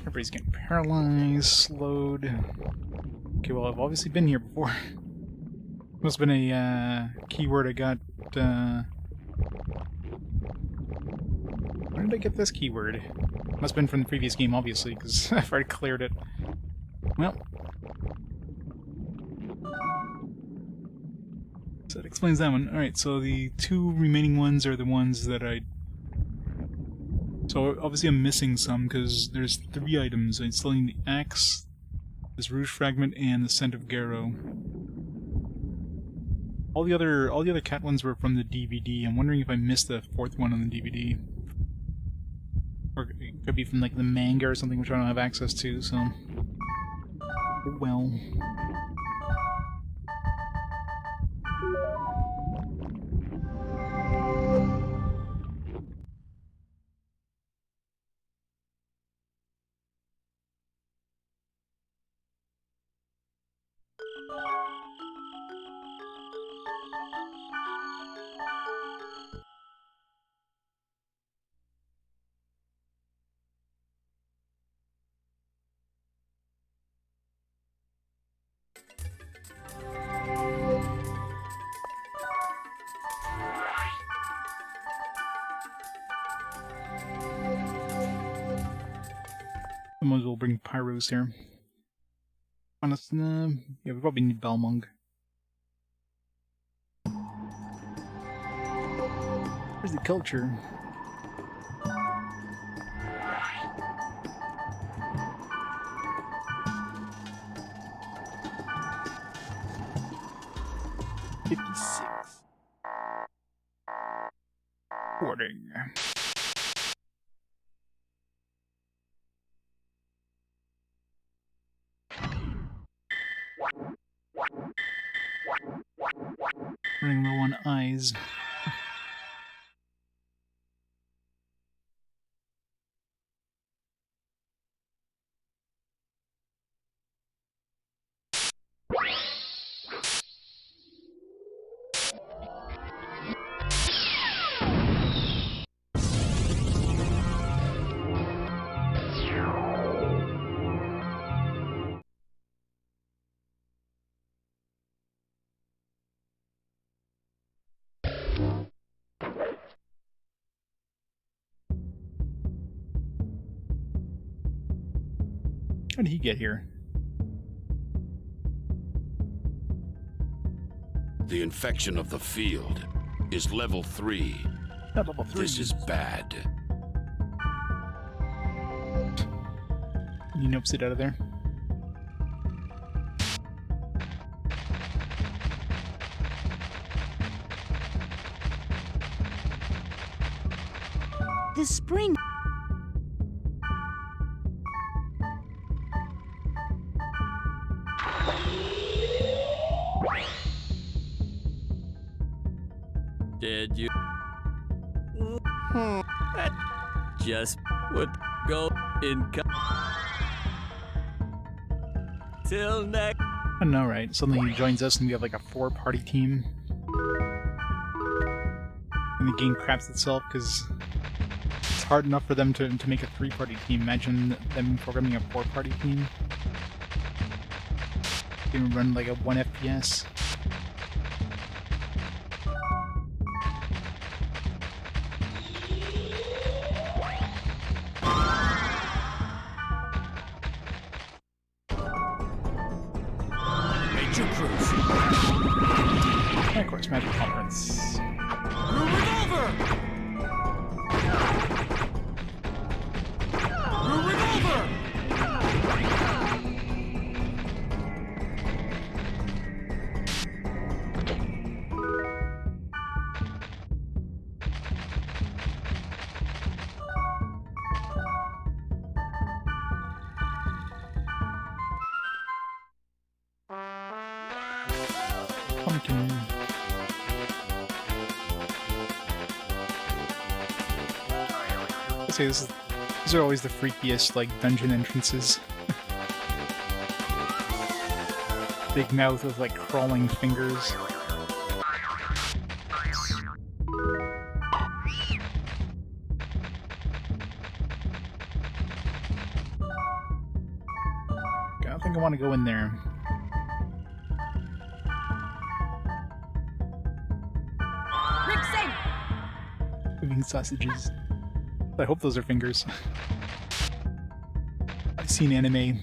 Everybody's getting paralyzed, slowed. Okay, well, I've obviously been here before. Must have been a keyword I got. Where did I get this keyword? Must have been from the previous game, obviously, because I've already cleared it. Well. So that explains that one. Alright, so the two remaining ones are the ones that I... So obviously I'm missing some, because there's 3 items. I still need the axe, this rouge fragment, and the scent of Garrow. All the other cat ones were from the DVD. I'm wondering if I missed the 4th one on the DVD. Or it could be from like the manga or something which I don't have access to, so... Oh well. I might as well bring Pyros here. Honestly, yeah, we probably need Balmung. Where's the culture? Boarding. Running low on eyes. How did he get here? The infection of the field is level 3. Not level 3. This is bad. You nopes it out of there. This spring. Did you? That just would go in. Till next. I know, right? Suddenly he joins us and we have like a 4-party team. And the game craps itself because it's hard enough for them to make a 3-party team. Imagine them programming a 4-party team. They would run like a 1 FPS. And of course, Magic Conference. Pumpkin. I'd say these are always the freakiest, like, dungeon entrances. Big mouth with, like, crawling fingers. I don't think I want to go in there. Moving sausages. I hope those are fingers. I've seen anime.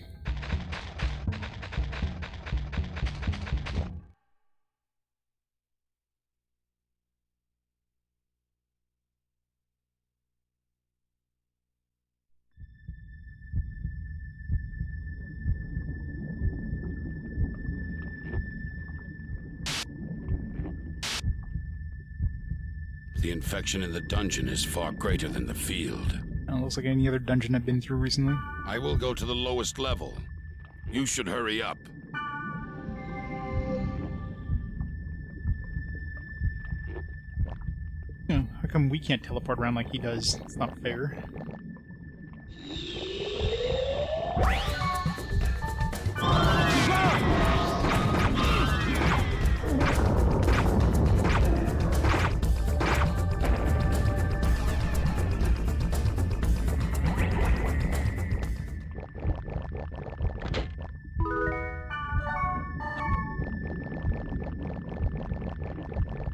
the infection in the dungeon is far greater than the field. Looks like any other dungeon I've been through recently. I will go to the lowest level. You should hurry up. How come we can't teleport around like he does? It's not fair.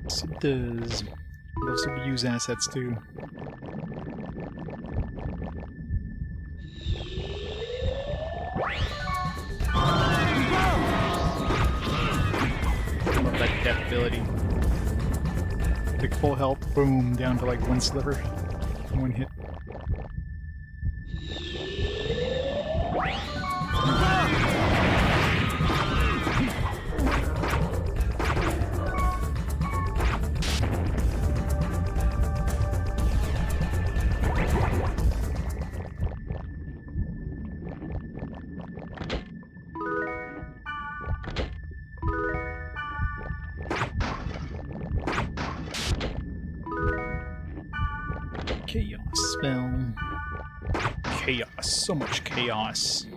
Yes, it does. Those will use assets too. Love that death ability. Take full health, boom, down to like one sliver, one hit. Chaos spell. Chaos. So much chaos. It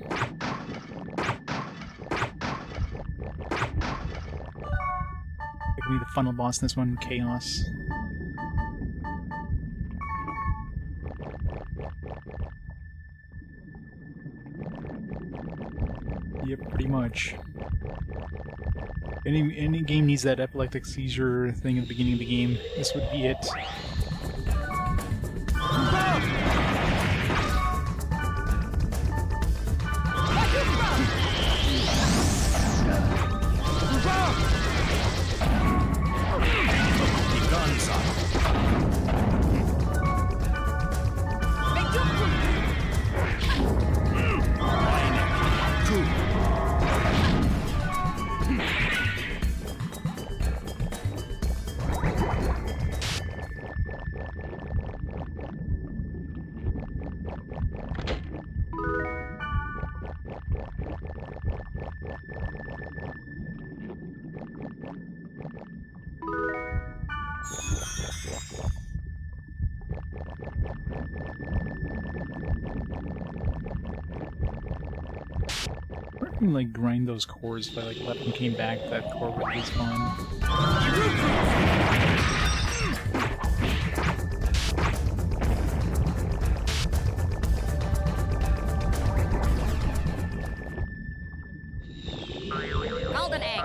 can be the final boss in this one, Chaos. Yep, pretty much. Any game needs that epileptic seizure thing at the beginning of the game. This would be it. I can like grind those cores if I like left and came back. That core would be fun. Golden egg.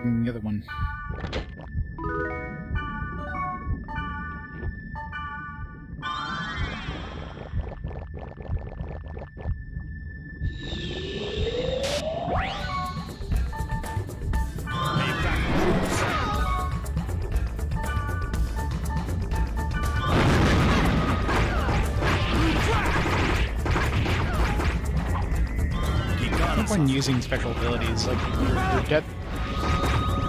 targeting the other one. When using special abilities, like your death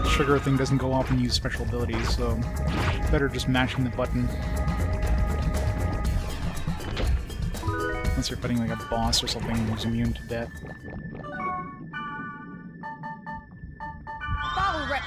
sugar thing doesn't go off when you use special abilities, so better just mashing the button. Unless you're fighting like a boss or something who's immune to death. Follow Rick.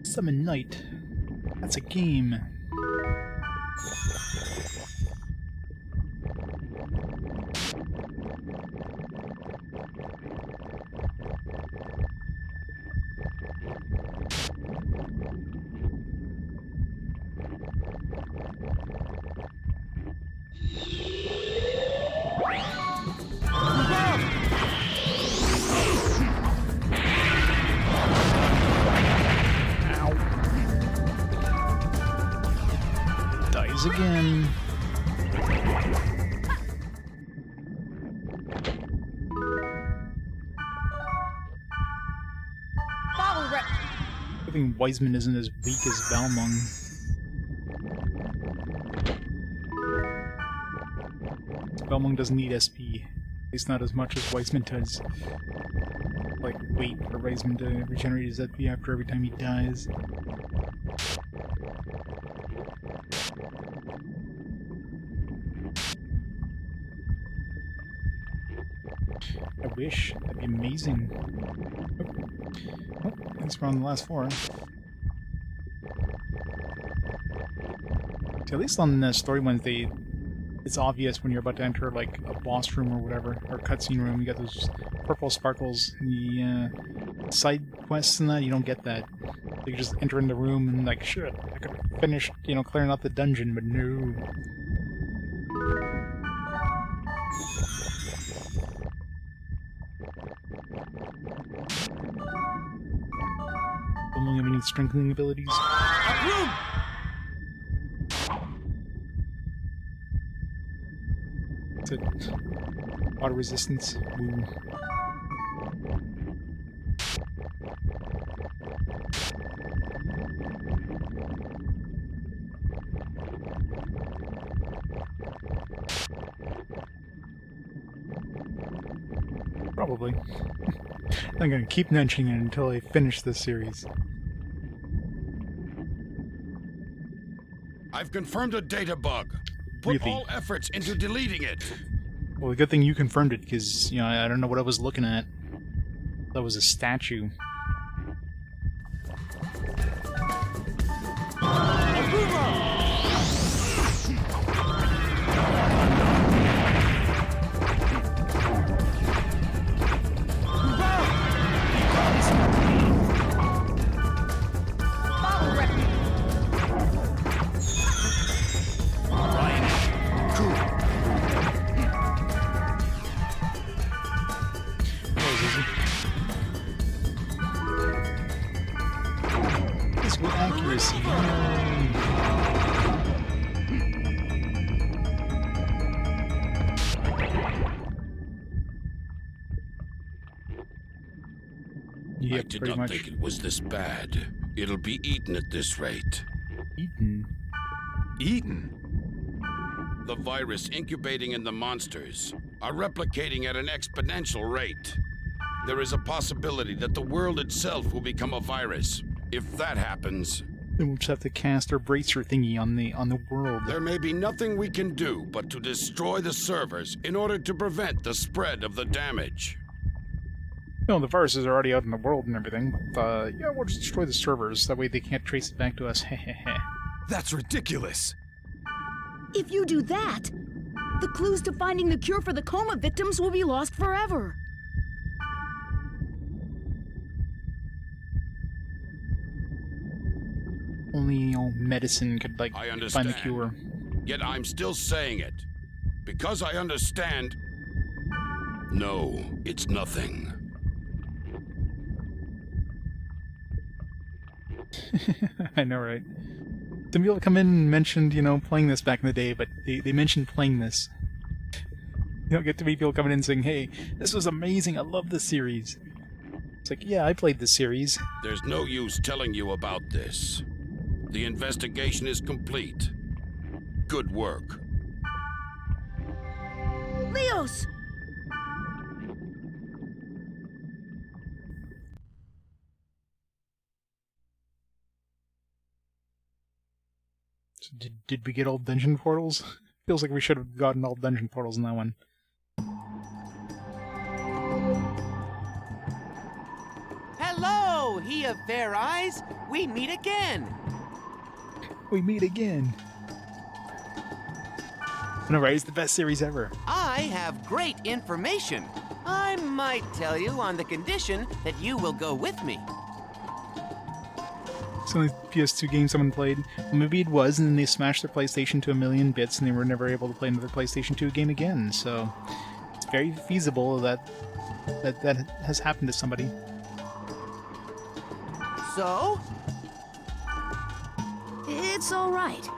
Summon Knight. That's a game. Again. Follow Rick. I think Wiseman isn't as weak as Balmung. Balmung doesn't need SP. At least not as much as Wiseman does. Like, wait for Wiseman to regenerate his SP after every time he dies. I wish. That'd be amazing. Oh, thanks for on the last floor. See, at least on the story ones, it's obvious when you're about to enter like a boss room or whatever, or cutscene room. You got those purple sparkles. The side quests and that, you don't get that. You just enter in the room and like, shit, I could have finished, you know, clearing out the dungeon, but no. Don't have any strengthening abilities. It's a auto resistance. Woo. Probably. I'm gonna keep mentioning it until I finish this series. I've confirmed a data bug. Put Really? all efforts into deleting it. Well, the good thing you confirmed it, because, you know, I don't know what I was looking at. That was a statue. Follow Rick. This with accuracy. I Yep, did pretty not much. think it was this bad. It'll be eaten at this rate. Eaten. Eaten? The virus incubating in the monsters are replicating at an exponential rate. There is a possibility that the world itself will become a virus. If that happens, Then we'll just have to cast our bracer thingy on the world. There may be nothing we can do but to destroy the servers in order to prevent the spread of the damage. No, the viruses are already out in the world and everything, but yeah, we'll just destroy the servers. That way they can't trace it back to us. Hehehe. That's ridiculous! If you do that, the clues to finding the cure for the coma victims will be lost forever. Only medicine could, like, I find understand. the cure. Yet I'm still saying it. Because I understand. No, it's nothing. I know, right? Some people come in and mentioned, playing this back in the day, but they mentioned playing this. You don't get to meet people coming in saying, hey, this was amazing, I love this series. It's like, yeah, I played this series. There's no use telling you about this. The investigation is complete. Good work. Leos! So did we get all dungeon portals? Feels like we should have gotten all dungeon portals in that one. Hello, he of fair eyes. We meet again. We meet again. No, right? It's the best series ever. I have great information. I might tell you on the condition that you will go with me. It's the only PS2 game someone played. Well, maybe it was, and then they smashed their PlayStation to 1,000,000 bits, and they were never able to play another PlayStation 2 game again. So it's very feasible that has happened to somebody. So? It's all right.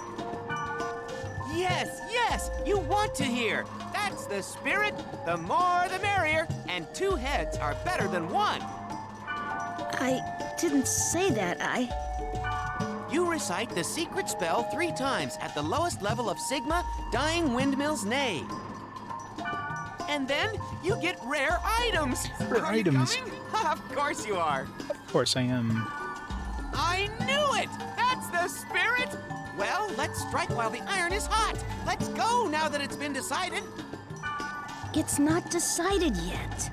Yes, yes, you want to hear. That's the spirit. The more the merrier. And two heads are better than one. I didn't say that, You recite the secret spell 3 times at the lowest level of Sigma, dying windmill's neigh. And then you get rare items. Rare Are items? you coming? Of course you are. Of course I am. I knew it! That's the spirit! Well, let's strike while the iron is hot. Let's go now that it's been decided. It's not decided yet.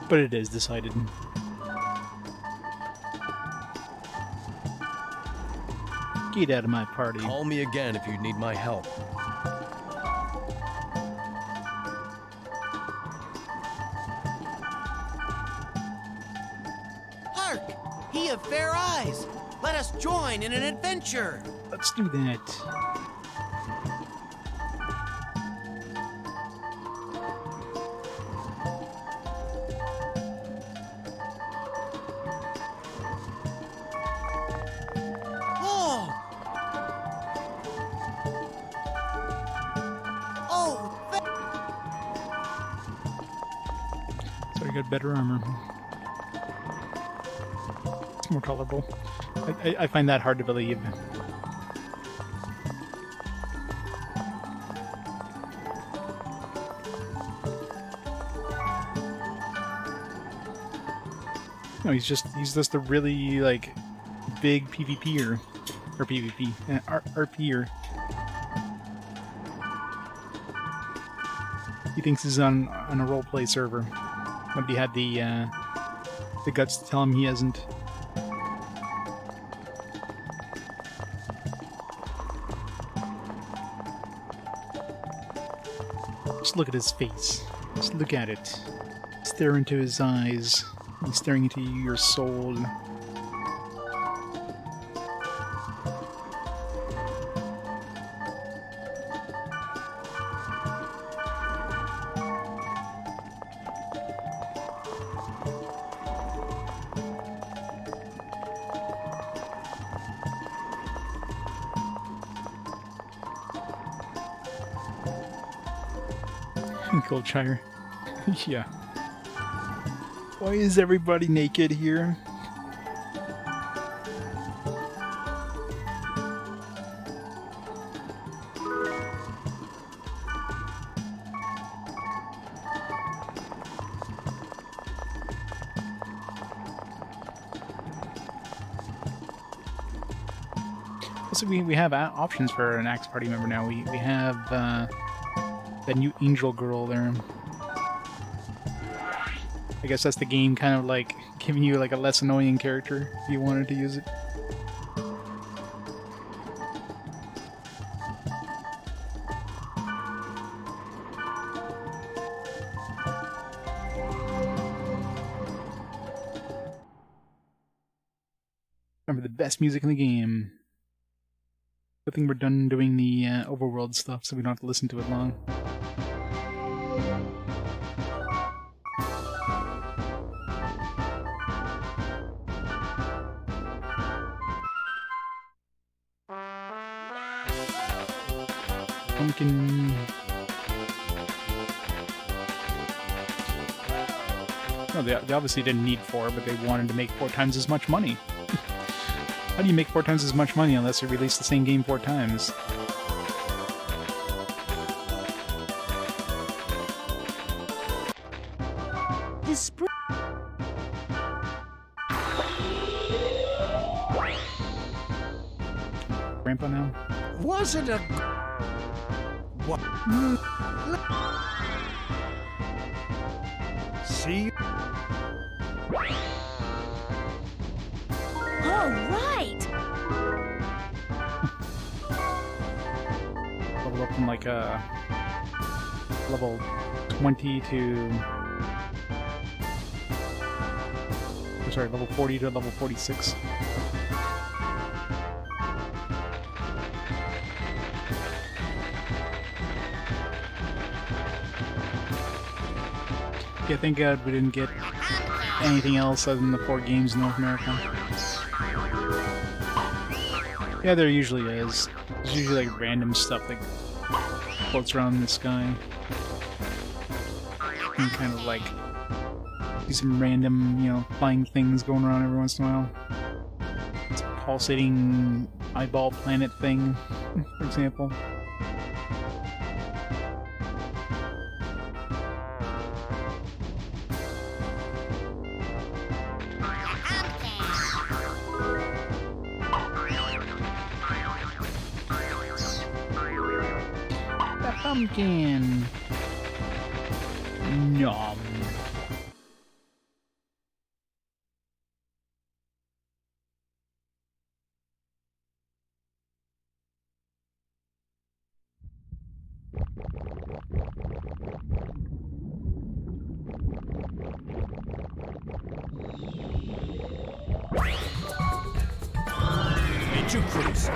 But it is decided. Get out of my party. Call me again if you need my help. Hark! He of fair eyes! Let us join in an adventure! Let's do that. Oh! Oh, So I got better armor. It's more colorful. I find that hard to believe. No, he's just a really, like, big PvPer. Or PvP. RPer. He thinks he's on a roleplay server. Nobody had the guts to tell him he hasn't. Just look at his face. Just look at it. Stare into his eyes. He's staring into your soul. Goldshire. Yeah. Why is everybody naked here? Also, we have options for an Axe Party member now. We have that new Angel Girl there. I guess that's the game kind of like giving you like a less annoying character if you wanted to use it. Remember the best music in the game. Good thing we're done doing the overworld stuff so we don't have to listen to it long. Pumpkin. No, they obviously didn't need 4, but they wanted to make 4 times as much money. How do you make 4 times as much money unless you release the same game 4 times? This spring. Grandpa now? Was it a... What? See? All right. Level up from like level 20 to... oh, sorry, level 40 to level 46. Yeah, thank God we didn't get anything else other than the 4 games in North America. Yeah, there usually is. There's usually like random stuff that floats around in the sky. And kind of like see some random, you know, flying things going around every once in a while. It's a pulsating eyeball planet thing, for example. Pumpkin. Nom. Need you, Cruz.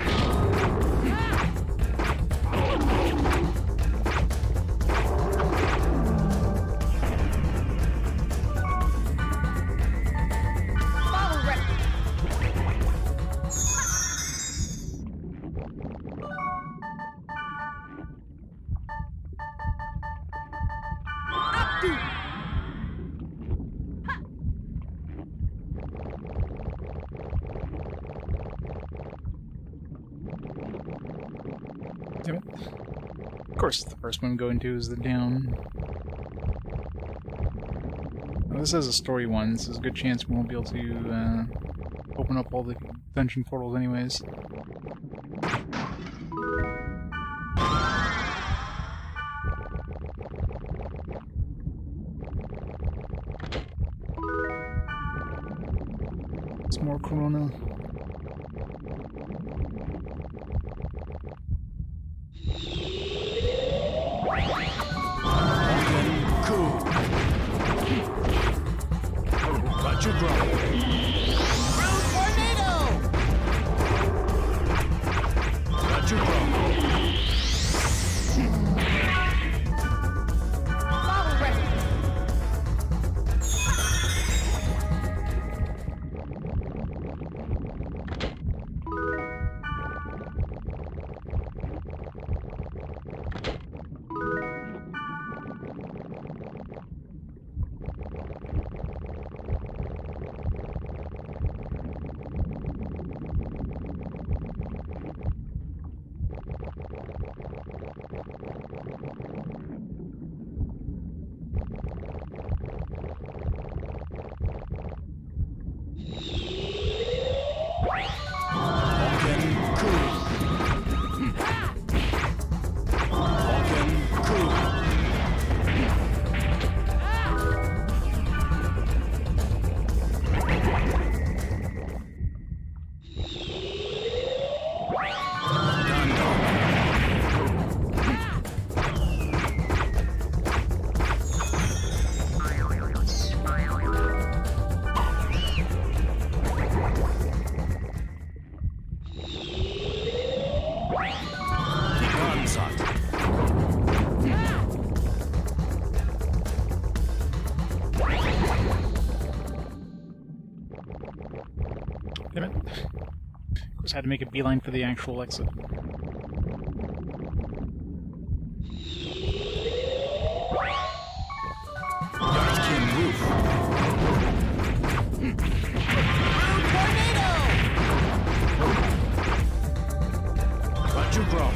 Damn it. Of course, the first one I'm going to is the down. Well, this is a story one, so there's a good chance we won't be able to open up all the dungeon portals anyways. It's more Corona. Cool. Got you, bro. Tornado! Got you, bro. Damn it. Of course, I had to make a beeline for the actual exit. Yarskin roof. Roger, bro.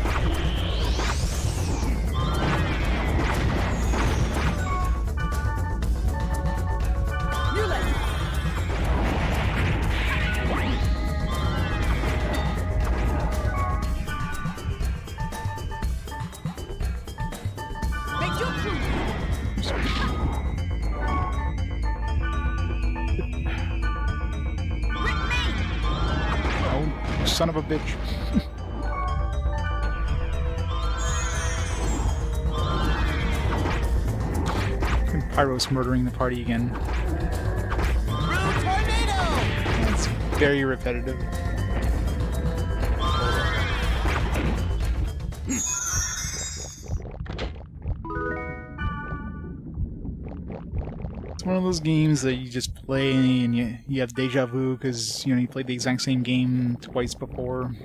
Oh, son of a bitch. Pyro's murdering the party again. It's very repetitive. It's one of those games that you just play and you have deja vu because you played the exact same game twice before.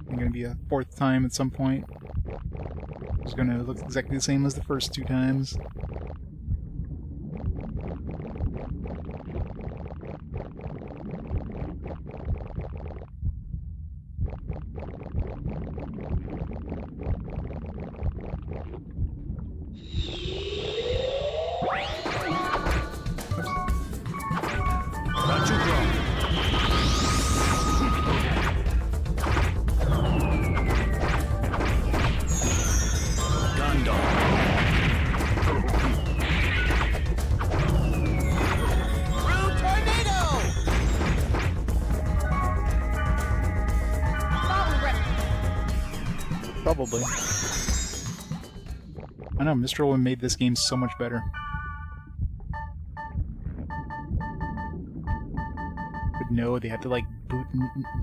It's gonna be a fourth time at some point. It's gonna look exactly the same as the first two times. Roger, bro. Gundam. Probably. I know, Mistral made this game so much better. But no, they had to like boot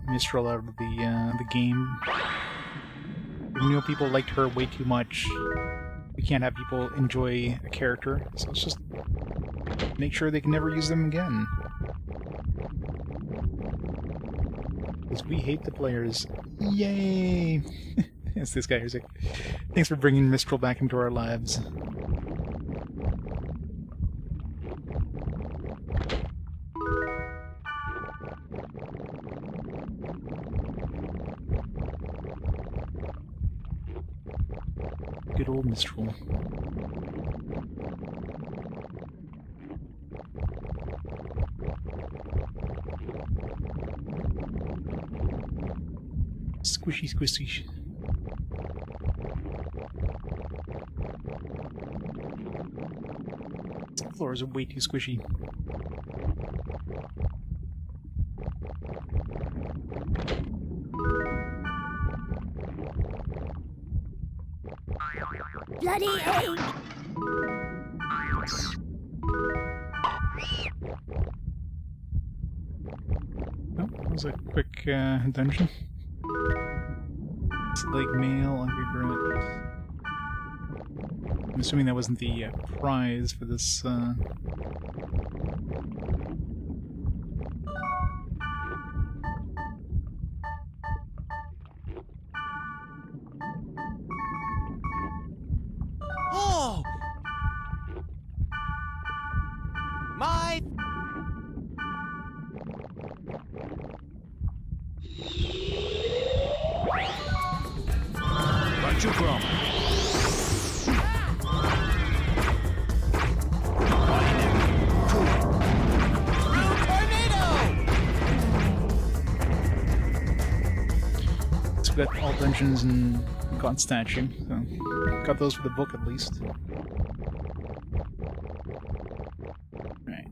Mistral out of the game. People liked her way too much. We can't have people enjoy a character, so let's just make sure they can never use them again. Because we hate the players. Yay! It's this guy who's like, thanks for bringing Mistral back into our lives. Good old Mistral. Squishy, squishy. The floors are way too squishy. Bloody egg! Oh, that was a quick dungeon. Leg mail, Hungry Brit. I'm assuming that wasn't the prize for this. Oh! My... Roger, bro. So we got all dungeons and got statue, so got those for the book at least. Right.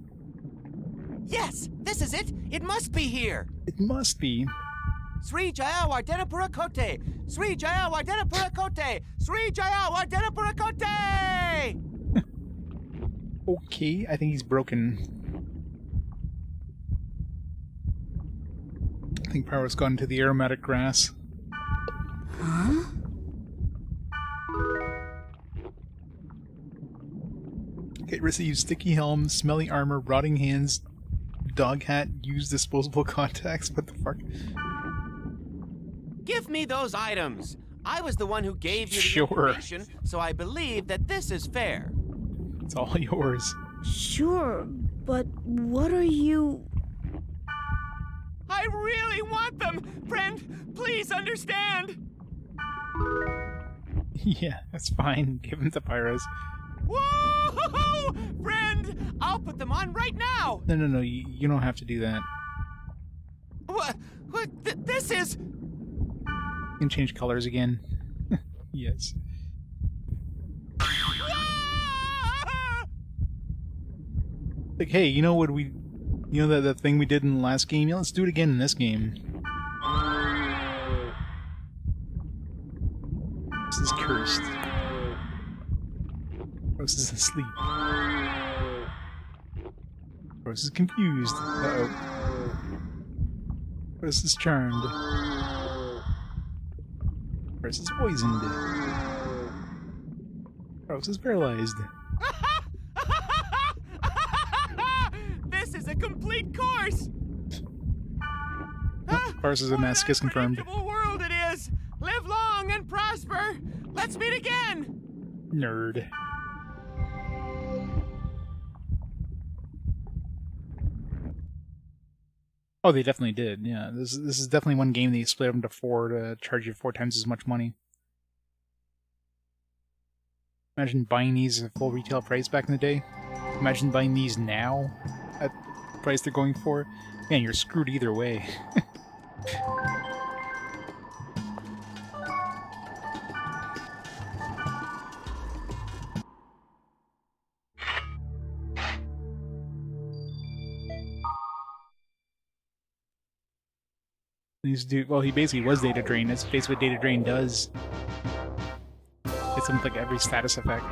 Yes! This is it! It must be here! It must be. Sri Jaya Wardena Purakote! Sri Jaya Wardena Purakote! Sri Jaya Wardena Purakote! Okay, I think he's broken. I think Pyro's gone into the aromatic grass. Huh? Get rid of you sticky helm, smelly armor, rotting hands, dog hat, use disposable contacts. What the fuck? Give me those items. I was the one who gave you the Sure. information, so I believe that this is fair. It's all yours. Sure, but what are you... I really want them! Friend, please understand! Yeah, that's fine. Give him to Pyros. Whoa! Friend, I'll put them on right now! No, you don't have to do that. What? This is... You can change colors again. Yes. Like, hey, you know what we... You know that thing we did in the last game? Yeah, let's do it again in this game. This is cursed. Rose is asleep. Rose is confused. Uh-oh. Rose is charmed. Rose is poisoned. Rose is paralyzed. This is a complete course! Rose is a masochist confirmed. What a world it is! Live long and prosper! Let's meet again! Nerd. Oh, they definitely did. Yeah, this is definitely one game they split up into 4 to charge you 4 times as much money. Imagine buying these at full retail price back in the day. Imagine buying these now at the price they're going for. Man, you're screwed either way. Well, he basically was Data Drain. That's basically what Data Drain does. It's something like every status effect.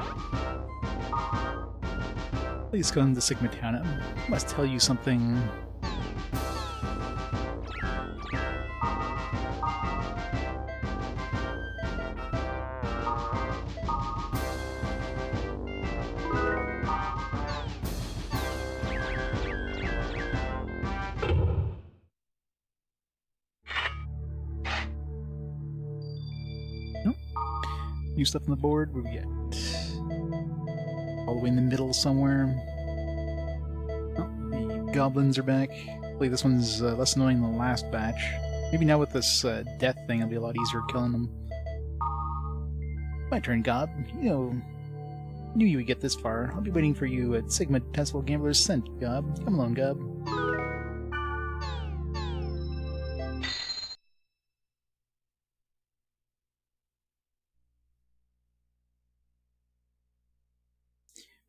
Please come to Sigma Town. I must tell you something. New stuff on the board. What do we get? All the way in the middle somewhere. Oh, the goblins are back. Hopefully this one's less annoying than the last batch. Maybe now with this death thing, it'll be a lot easier killing them. My turn, Gob. You know, knew you would get this far. I'll be waiting for you at Sigma Testicle Gambler's Scent, Gob. Come along, Gob.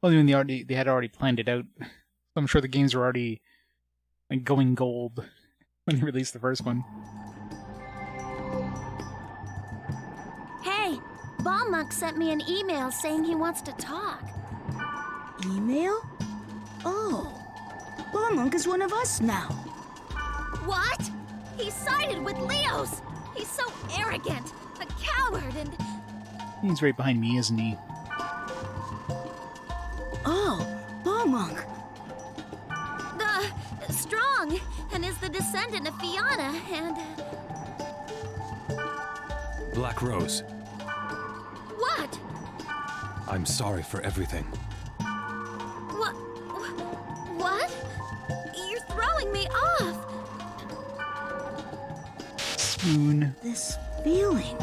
Well, I mean, they had already planned it out. I'm sure the games were already like going gold when they released the first one. Hey, Balmuk sent me an email saying he wants to talk. Email? Oh, Balmuk is one of us now. What? He sided with Leos! He's so arrogant, a coward, and... He's right behind me, isn't he? Oh, Balmuk. Strong, and is the descendant of Fiona, and... Black Rose, What? I'm sorry for everything. What? What? You're throwing me off! Spoon. This feeling.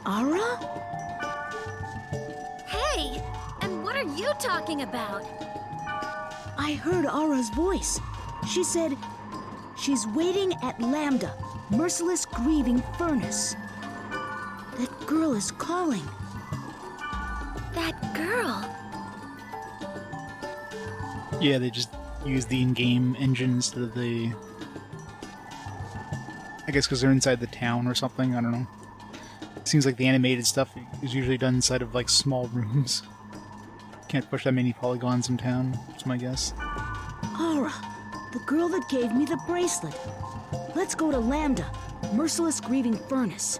Ara? Hey! And what are you talking about? I heard Ara's voice. She said she's waiting at Lambda, Merciless Grieving Furnace. That girl is calling. That girl? Yeah, they just use the in-game engine instead of the... I guess because they're inside the town or something, I don't know. It seems like the animated stuff is usually done inside of, like, small rooms. Can't push that many polygons in town, that's my guess. Ara, the girl that gave me the bracelet. Let's go to Lambda, Merciless Grieving Furnace.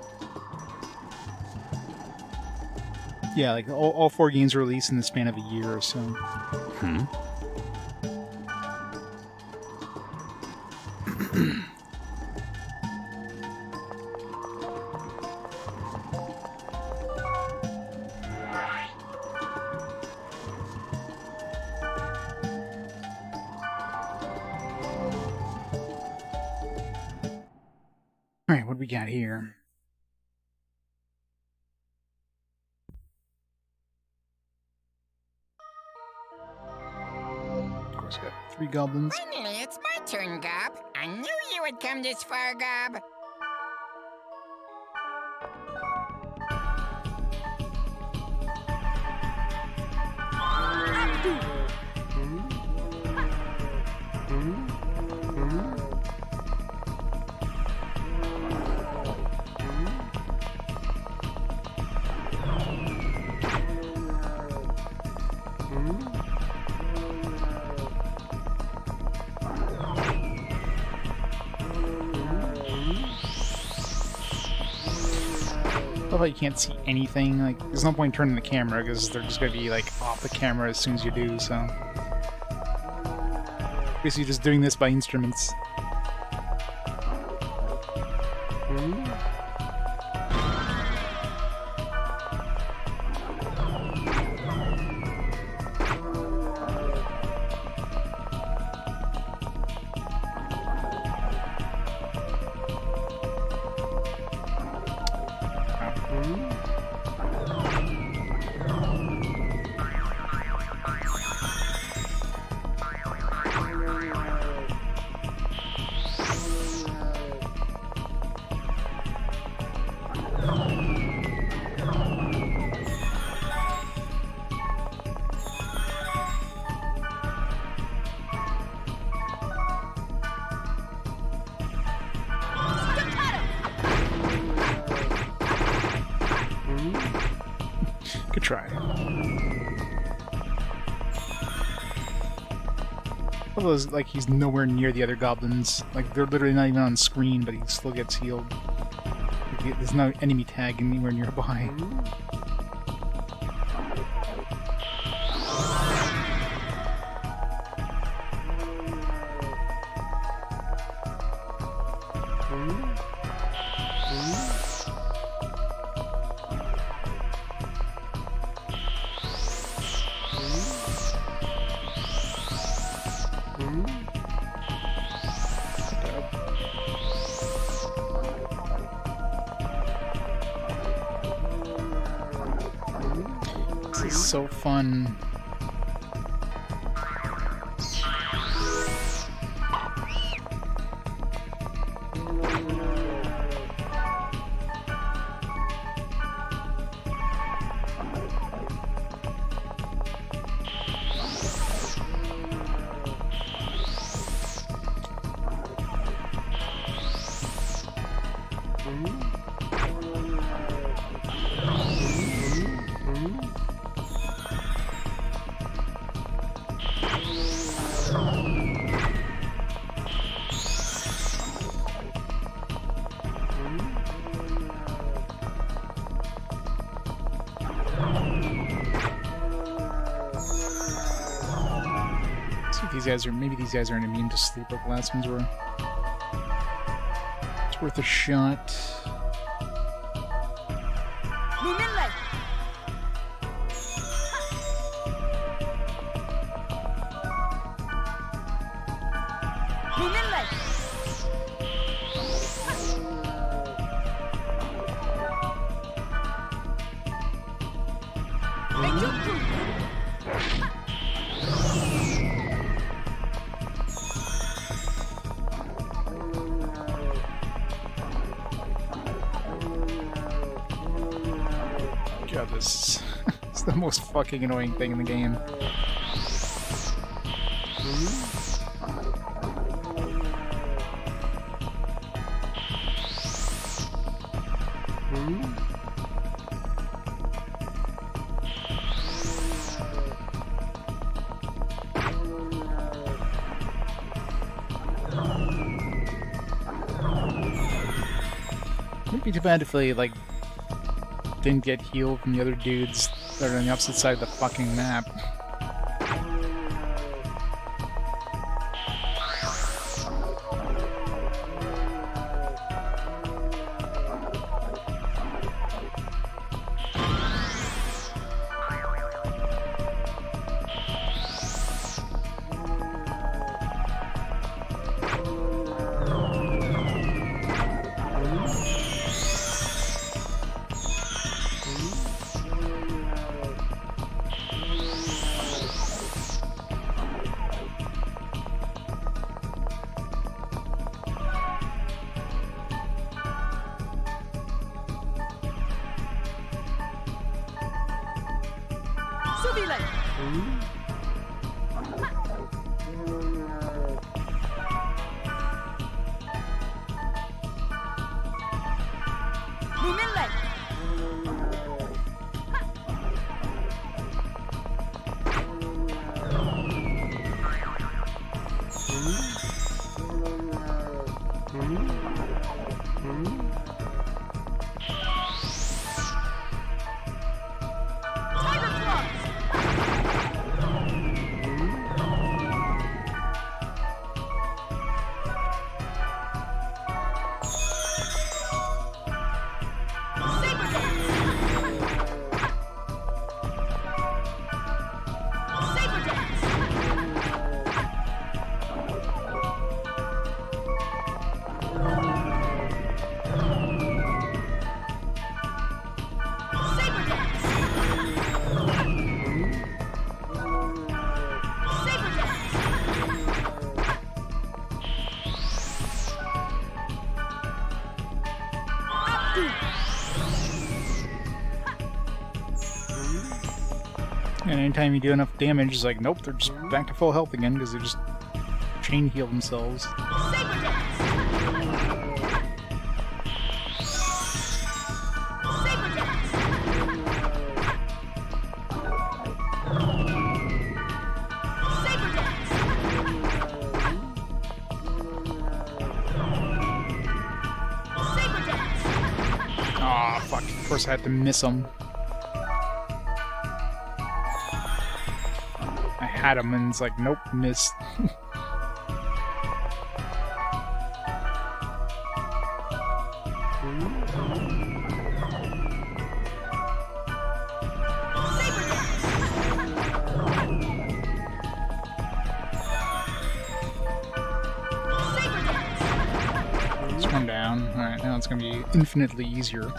Yeah, like, all 4 games were released in the span of a year or so. Alright, what do we got here? Of course, got 3 goblins. Finally, it's my turn, Gob. I knew you would come this far, Gob. I love how you can't see anything. Like, there's no point turning the camera because they're just gonna be like off the camera as soon as you do. So, basically, just doing this by instruments. Good try. Although, like, he's nowhere near the other goblins. Like, they're literally not even on screen, but he still gets healed. Like, there's no enemy tag anywhere nearby. This is so fun. These guys are, maybe these guys aren't immune to sleep like the last ones were. It's worth a shot. God, this is the most fucking annoying thing in the game. It'd be too bad if they, like, didn't get healed from the other dudes that are on the opposite side of the fucking map. And anytime you do enough damage, it's like, nope, they're just back to full health again because they just chain heal themselves. Aw, fuck. Of course I had to miss them. I had him and it's like, nope, missed. It's one down. Alright, now it's gonna be infinitely easier.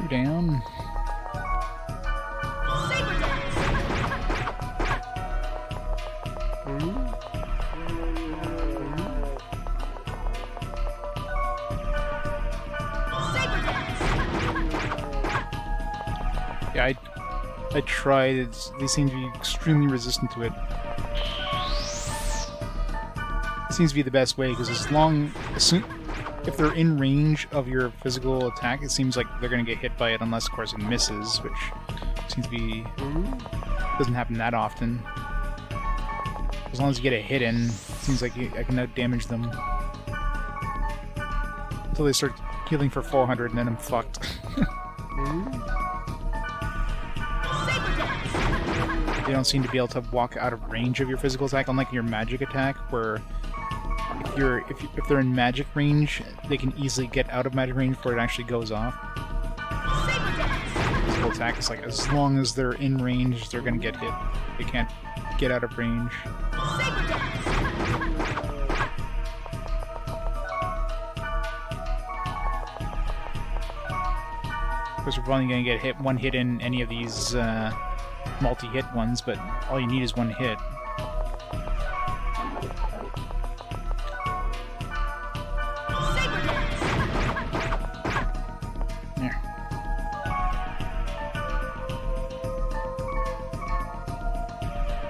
Down. Yeah, I tried. They seem to be extremely resistant to it. It seems to be the best way because if they're in range of your physical attack, it seems like they're going to get hit by it unless, of course, it misses, which seems to be... doesn't happen that often. As long as you get a hit in, it seems like I can out-damage them. Until they start healing for 400 and then I'm fucked. They don't seem to be able to walk out of range of your physical attack, unlike your magic attack, where if they're in magic range, they can easily get out of magic range before it actually goes off. Physical attack is like, as long as they're in range, they're gonna get hit. They can't get out of range. Of course, we're probably gonna get hit one hit in any of these multi-hit ones, but all you need is one hit. There.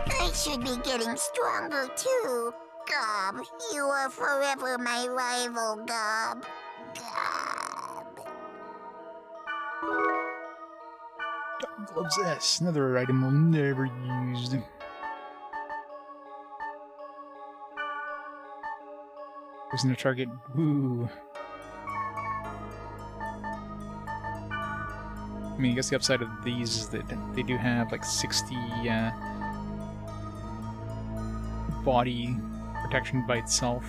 I should be getting stronger too. Gob, you are forever my rival, Gob. Gob. Gloves S, another item we'll never use. Isn't a target? Woo. mean, I guess the upside of these is that they do have like 60 body protection by itself.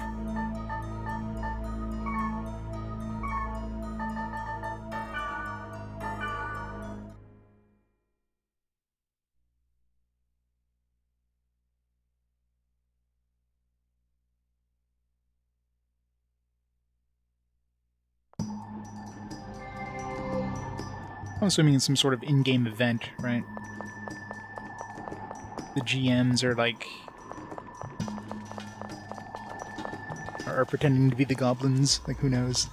I'm assuming it's some sort of in-game event, right? The GMs are like... are pretending to be the goblins, like who knows?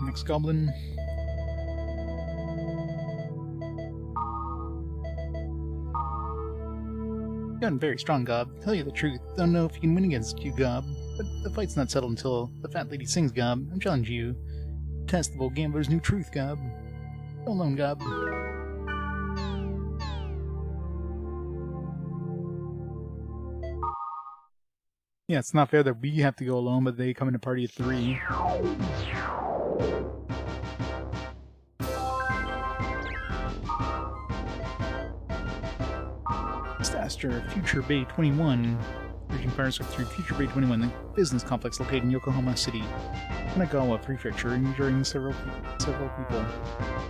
Next goblin. Gotten very strong, Gob. Tell you the truth, don't know if you can win against you, Gob. But the fight's not settled until the fat lady sings, Gob. I'm challenging you. Testable gambler's new truth, Gob. Go alone, Gob. Yeah, it's not fair that we have to go alone, but they come in a party of 3. Disaster, Future Bay 21. Reaching fire swept through Future Bay 21, the business complex located in Yokohama City, Kanagawa Prefecture, injuring several people.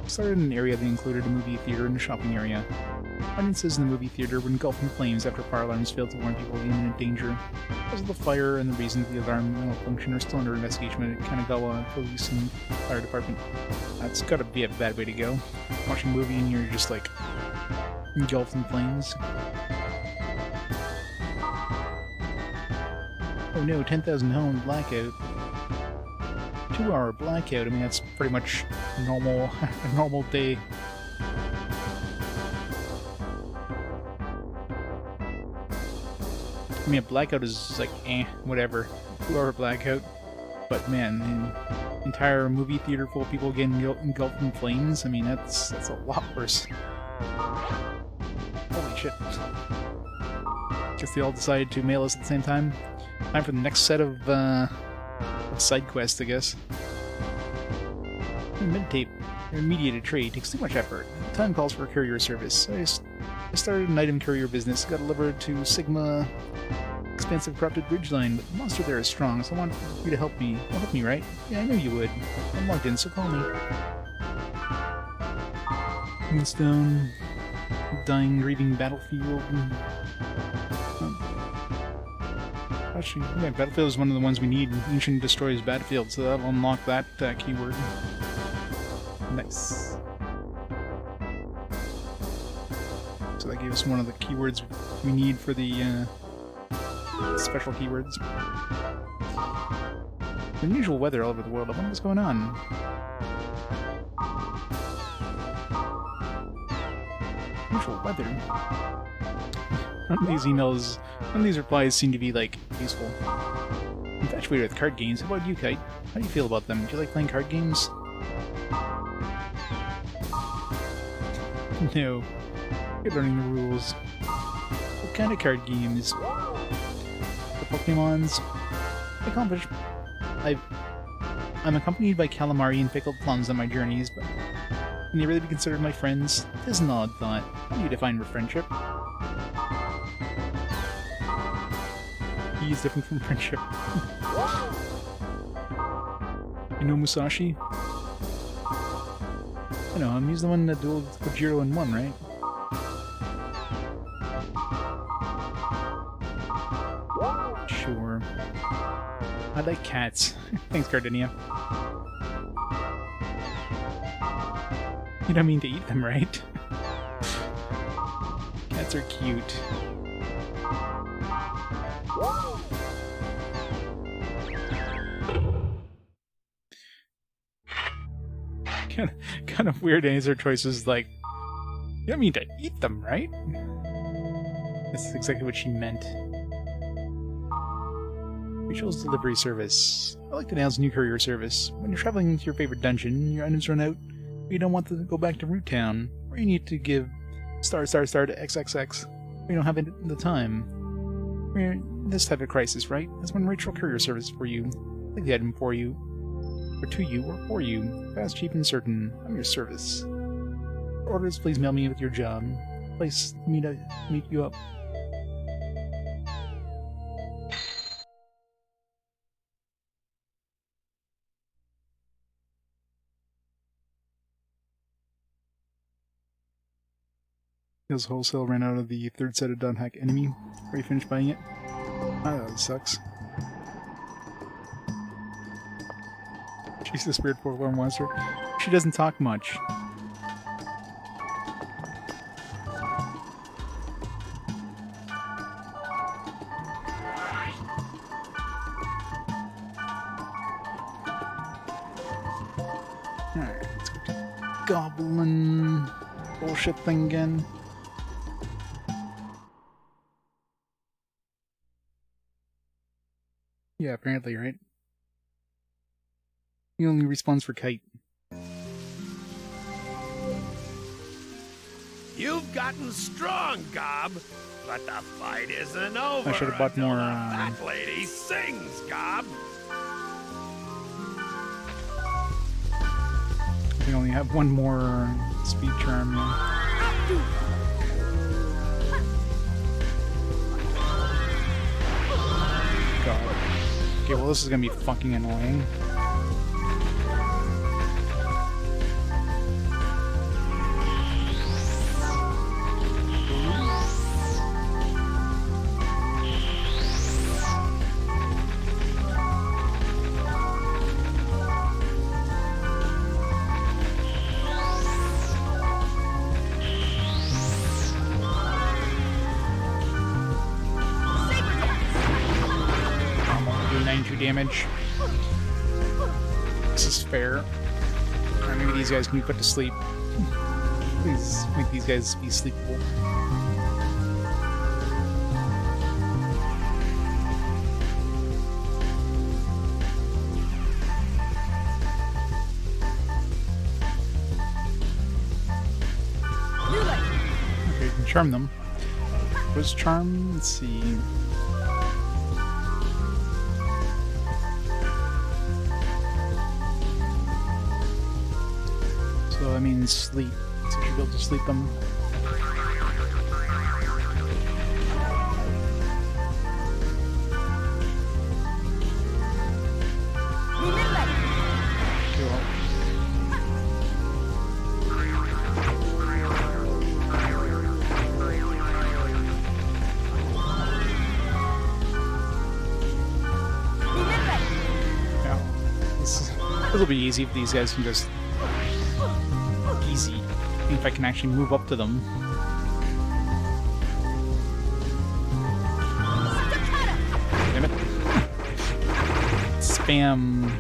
Started in an area that included a movie theater and a shopping area. Audiences in the movie theater were engulfed in flames after fire alarms failed to warn people of imminent danger. Because of the fire and the reason for the alarm malfunction are still under investigation by Kanagawa Police and Fire Department. That's gotta be a bad way to go. Watching a movie and you're just like engulfed in flames. Oh no, 10,000 home blackout. 2-hour blackout. I mean, that's pretty much normal, a normal day. I mean, a blackout is like, whatever. 2-hour blackout. But man, an entire movie theater full of people getting engulfed in flames, I mean, that's a lot worse. Holy shit. Guess they all decided to mail us at the same time. Time for the next set of side quests, I guess. Meditate or mediate a trade takes too much effort. Time calls for a courier service. I started an item courier business. Got delivered to Sigma expensive corrupted ridgeline, but the monster there is strong, so I want you to help me. You'll help me, right? Yeah, I know you would. I'm logged in, so call me. Moonstone, dying, grieving battlefield. Actually, yeah, Battlefield is one of the ones we need. Ancient Destroys Battlefield, so that'll unlock that keyword. Nice. So that gave us one of the keywords we need for the special keywords. Unusual weather all over the world. I wonder what's going on. Unusual weather. None of these emails, none of these replies seem to be, like, useful. Infatuated with card games. How about you, Kite? How do you feel about them? Do you like playing card games? No. You're learning the rules. What kind of card games? The Pokemons? Accomplished. I'm accompanied by calamari and pickled plums on my journeys, but can they really be considered my friends? It is an odd thought. How do you define friendship? He is different from friendship. You know Musashi? I know him. He's the one that dueled Kojiro in 1, right? Sure. I like cats. Thanks, Gardenia. You don't mean to eat them, right? Cats are cute. Kind of weird answer choices, like You don't mean to eat them, right? That's exactly what she meant. Rachel's delivery service. I like to announce new courier service. When you're traveling to your favorite dungeon, your items run out, or you don't want to go back to Root Town, or you need to give star to XXX, or you don't have the time. We're in this type of crisis, right? That's when Rachel courier service for you. Take the item for you, or to you, or for you. Fast, cheap, and certain. I'm your service. For orders, please mail me with your job. Place meet you up. His wholesale ran out of the third set of Hack enemy. Are you finished buying it? Ah, that sucks. She's the spirit forlorn monster. She doesn't talk much. Alright, let's go to Goblin bullshit thing again. Yeah, apparently, right? He only respawns for Kite. You've gotten strong, Gob, but the fight isn't over. I should have bought more. That lady sings, Gob. I think I only have one more speed charm. Yeah. God. Okay, well this is gonna be fucking annoying. Damage. This is fair. Alright, maybe these guys can be put to sleep. Please make these guys be sleepable. Okay, you can charm them. What's charm? Let's see. So that means sleep. So you should be able to sleep them. Cool. Yeah. This will be easy if these guys can just easy. If I can actually move up to them. Damn it. Spam.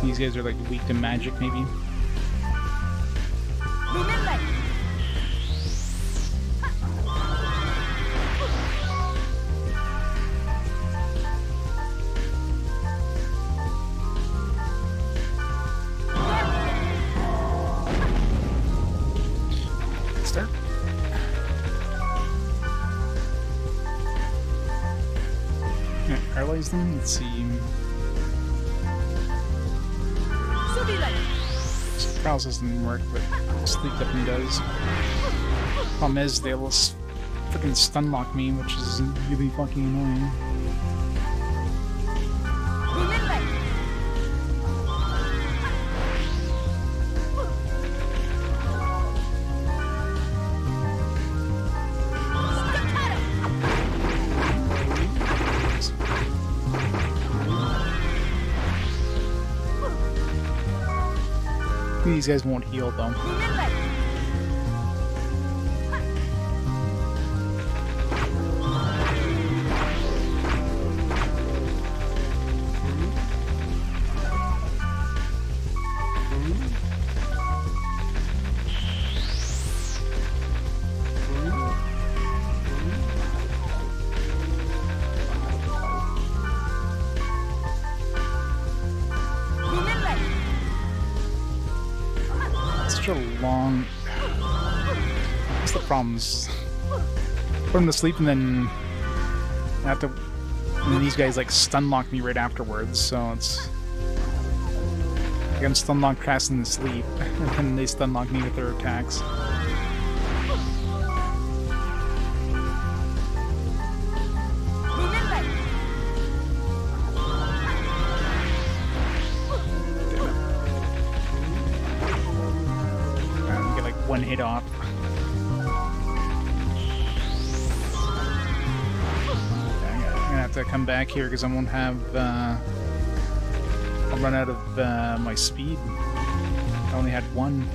These guys are like weak to magic, maybe. Paralyze them? Let's see. Paralysis doesn't work, but sleep definitely does. Problem is, they will freaking stun lock me, which is really fucking annoying. These guys won't heal though. such a long... What's the problems? Put him to sleep and then I have to... And then these guys like stun lock me right afterwards, so it's... Like I'm stun locked fast in the sleep, and then they stun lock me with their attacks. One hit off. I'm gonna have to come back here because I won't have. I'll run out of my speed. I only had one.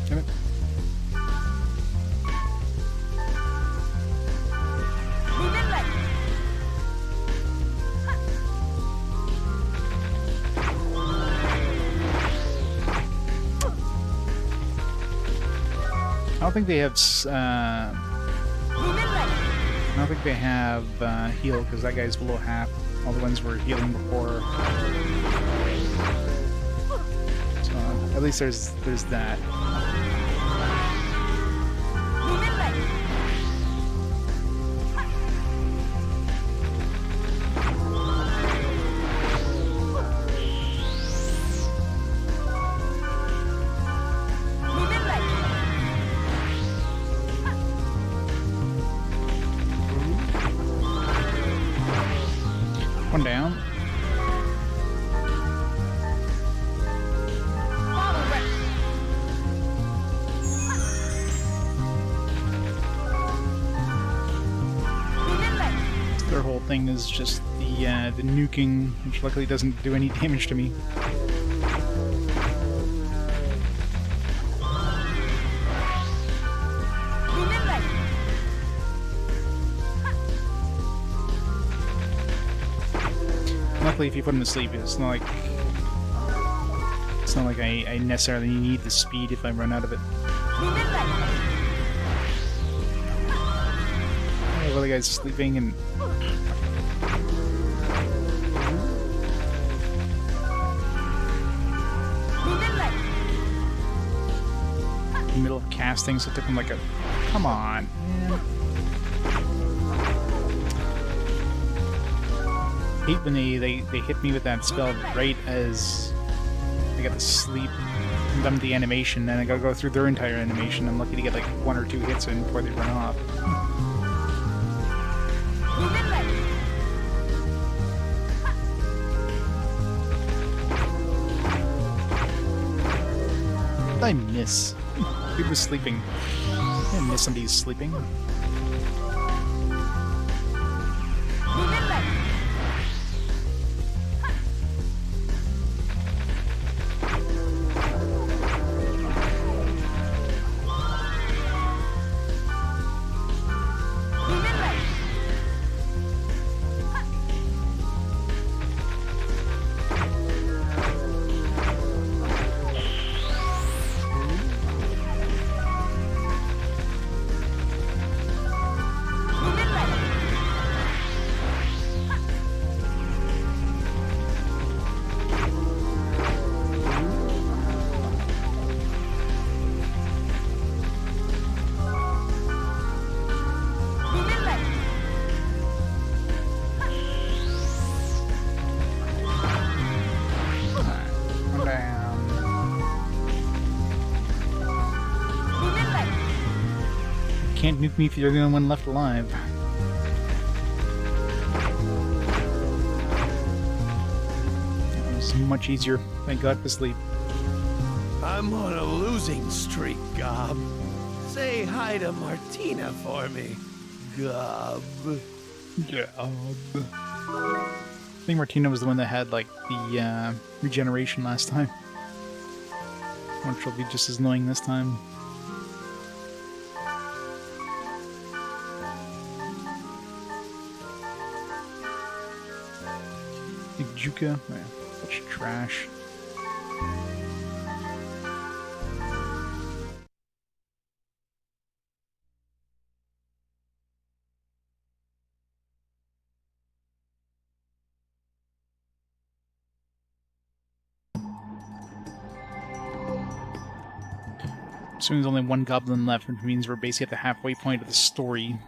Damn it. I don't think they have. I don't think they have heal because that guy's below half. All the ones were healing before. So at least there's that. One down. Their whole thing is just the nuking, which luckily doesn't do any damage to me. Luckily, if you put him to sleep, it's not like I necessarily need the speed if I run out of it. Oh, the guy's sleeping and. In the middle of casting, so it took him like a. Come on, man. I hate when they hit me with that spell right as I get to sleep and done the animation, and I gotta go through their entire animation. I'm lucky to get like 1 or 2 hits in before they run off. What did I miss? He was sleeping. I didn't miss somebody sleeping. Can't nuke me if you're the only one left alive. That was much easier. Thank God for sleep. I'm on a losing streak, Gob. Say hi to Martina for me, Gob. Gob. I think Martina was the one that had like the regeneration last time. I wonder if she'll be just as annoying this time. Juka, man, such trash. So there's only one goblin left, which means we're basically at the halfway point of the story.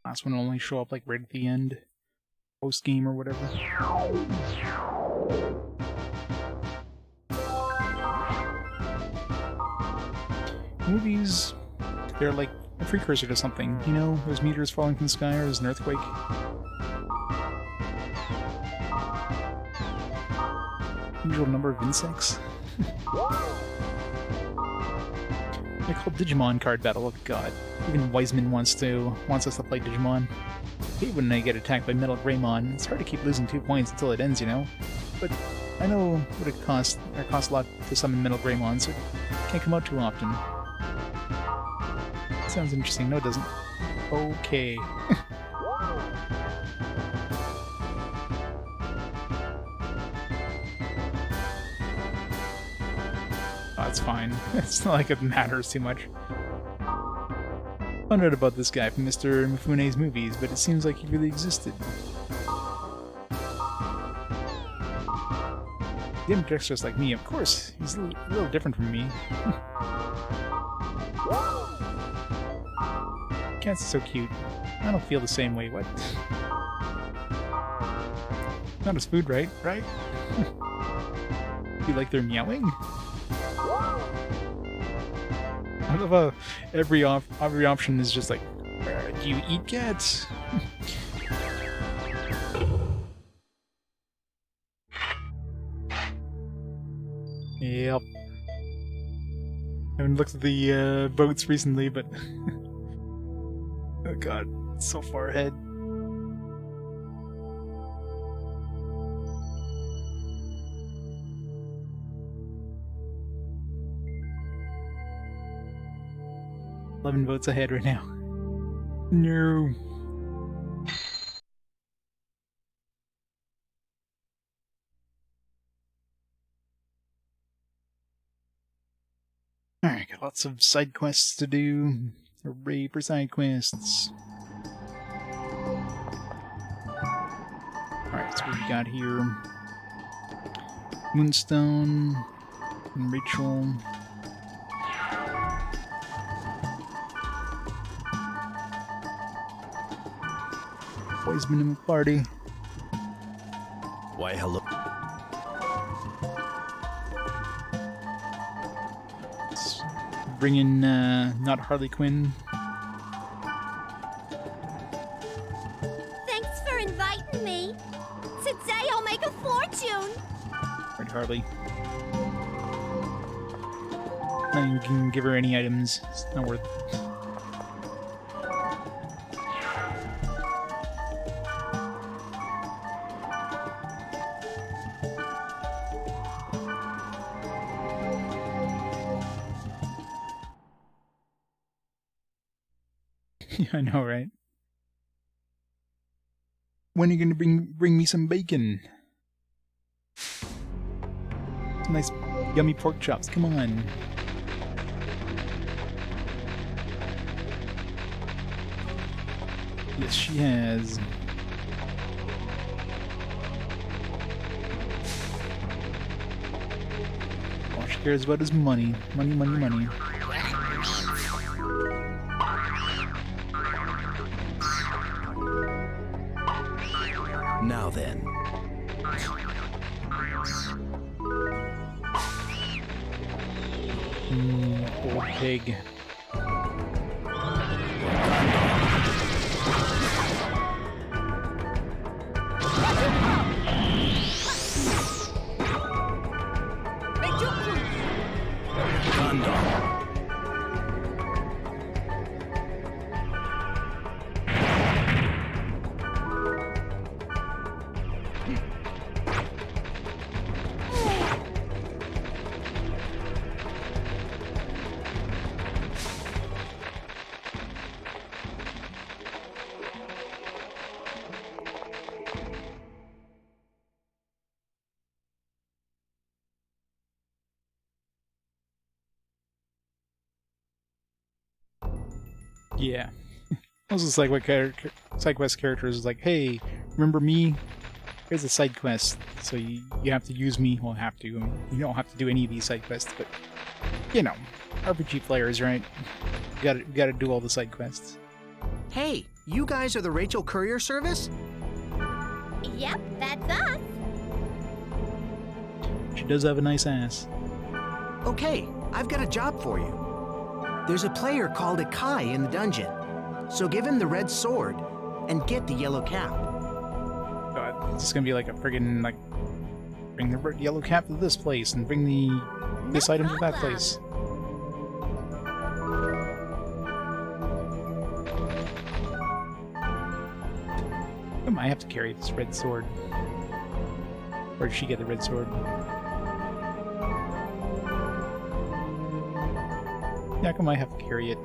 Last one will only show up like right at the end, post game or whatever. Movies, they're like a precursor to something. You know, there's meteors falling from the sky, or there's an earthquake. Usual number of insects. They call Digimon card battle. Oh god. Even Wiseman wants us to play Digimon. I hate when I get attacked by Metal Greymon. It's hard to keep losing 2 points until it ends, you know? But I know what it costs. It costs a lot to summon Metal Greymon, so it can't come out too often. Sounds interesting. No, it doesn't. Okay. That's fine. It's not like it matters too much. Found out about this guy from Mr. Mifune's movies, but it seems like he really existed. The object's just like me, of course. He's a little different from me. Cats are so cute. I don't feel the same way. What? Not his food, right? Right? You like their meowing? I love how every option is just like, do you eat cats? Yep. I haven't looked at the boats recently, but oh god, it's so far ahead. $11 votes ahead right now. No. Alright, got lots of side quests to do. Hooray for side quests. Alright, so what we got here? Moonstone, and Rachel. Boys minimum party. Why, hello. Let's bring in, not Harley Quinn. Thanks for inviting me. Today I'll make a fortune. Right, Harley. Not even can give her any items. It's not worth it. Yeah, I know, right? When are you gonna bring me some bacon? Some nice yummy pork chops, come on. Yes, she has. All she cares about is money. Money, money, money. Now then. Old pig. Yeah. Most of the side quest characters is like, hey, remember me? Here's a side quest. So you have to use me. Well, have to. I mean, you don't have to do any of these side quests, but you know, RPG players, right? You gotta do all the side quests. Hey, you guys are the Rachel Courier Service? Yep, that's us. She does have a nice ass. Okay, I've got a job for you. There's a player called a Kite in the dungeon. So give him the red sword and get the yellow cap. God, it's just gonna be like a friggin' like bring the yellow cap to this place and bring this item to that place. I might have to carry this red sword. Where did she get the red sword? Yeah, I might have to carry it.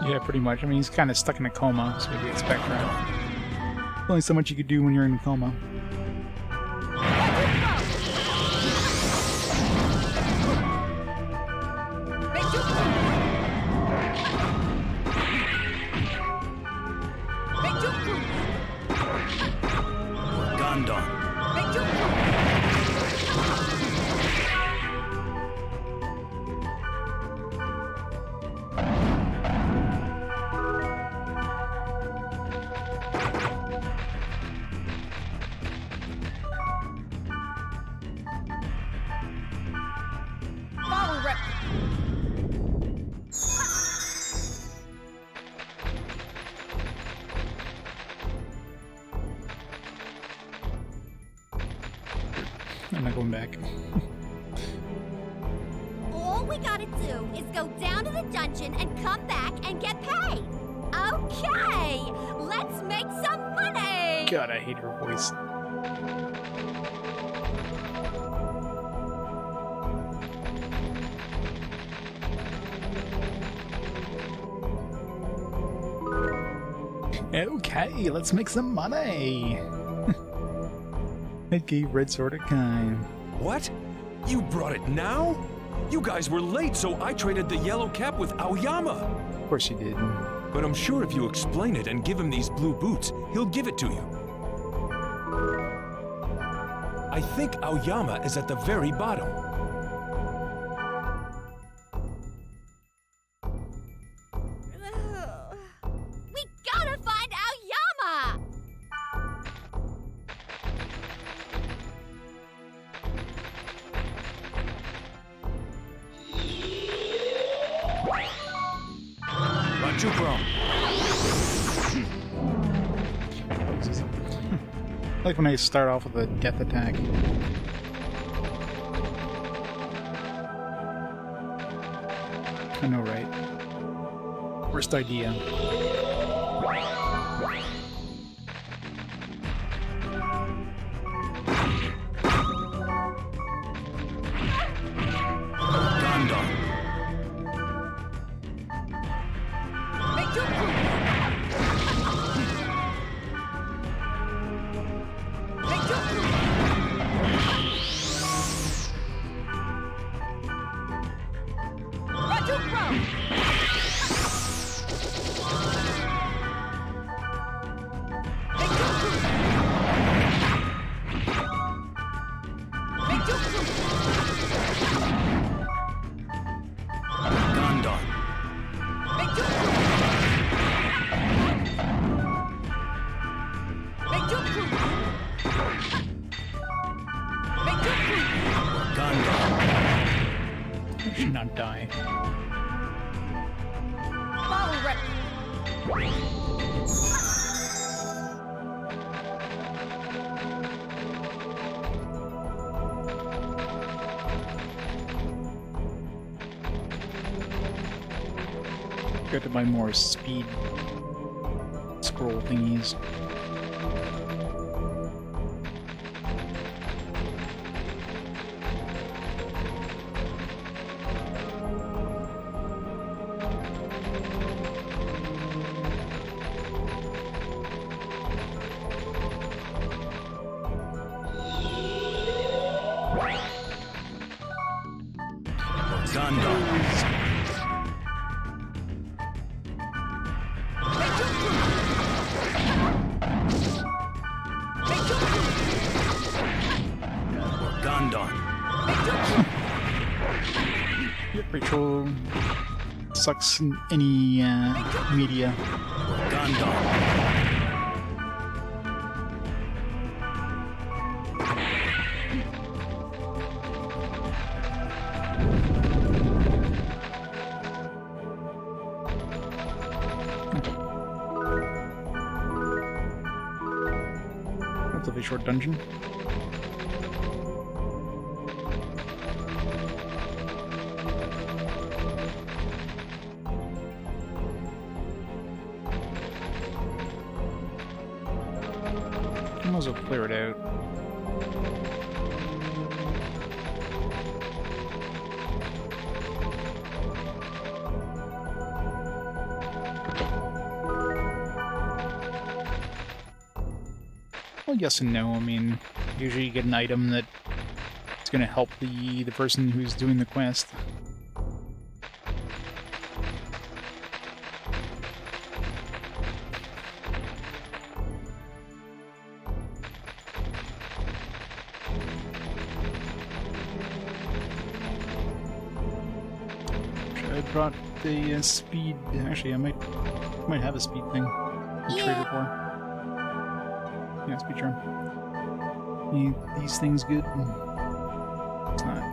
Yeah, pretty much. I mean, he's kind of stuck in a coma, so what do you expect, right? There's only so much you could do when you're in a coma. I'm not going back. All we gotta do is go down to the dungeon and come back and get paid. Okay, let's make some money. God, I hate her voice. Okay, let's make some money. I gave red sword a kind. What? You brought it now? You guys were late, so I traded the yellow cap with Aoyama. Of course you did. But I'm sure if you explain it and give him these blue boots, he'll give it to you. I think Aoyama is at the very bottom. We gotta find Aoyama! I like when I start off with a death attack. I know, right? Worst idea. Should not die. Got to buy more speed scroll thingies. Rachel sucks in any media. Relatively short dungeon. Might as well clear it out. Well, yes and no. I mean, usually you get an item that is going to help the person who's doing the quest. I brought the speed. Actually, I might have a speed thing. Trade it for. Yeah, speed charm. These things good? It's not.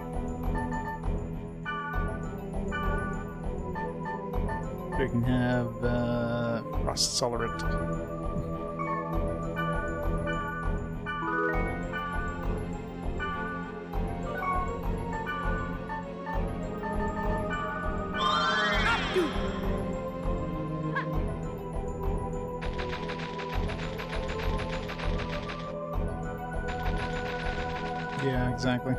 We can have frost tolerant. Yeah, exactly.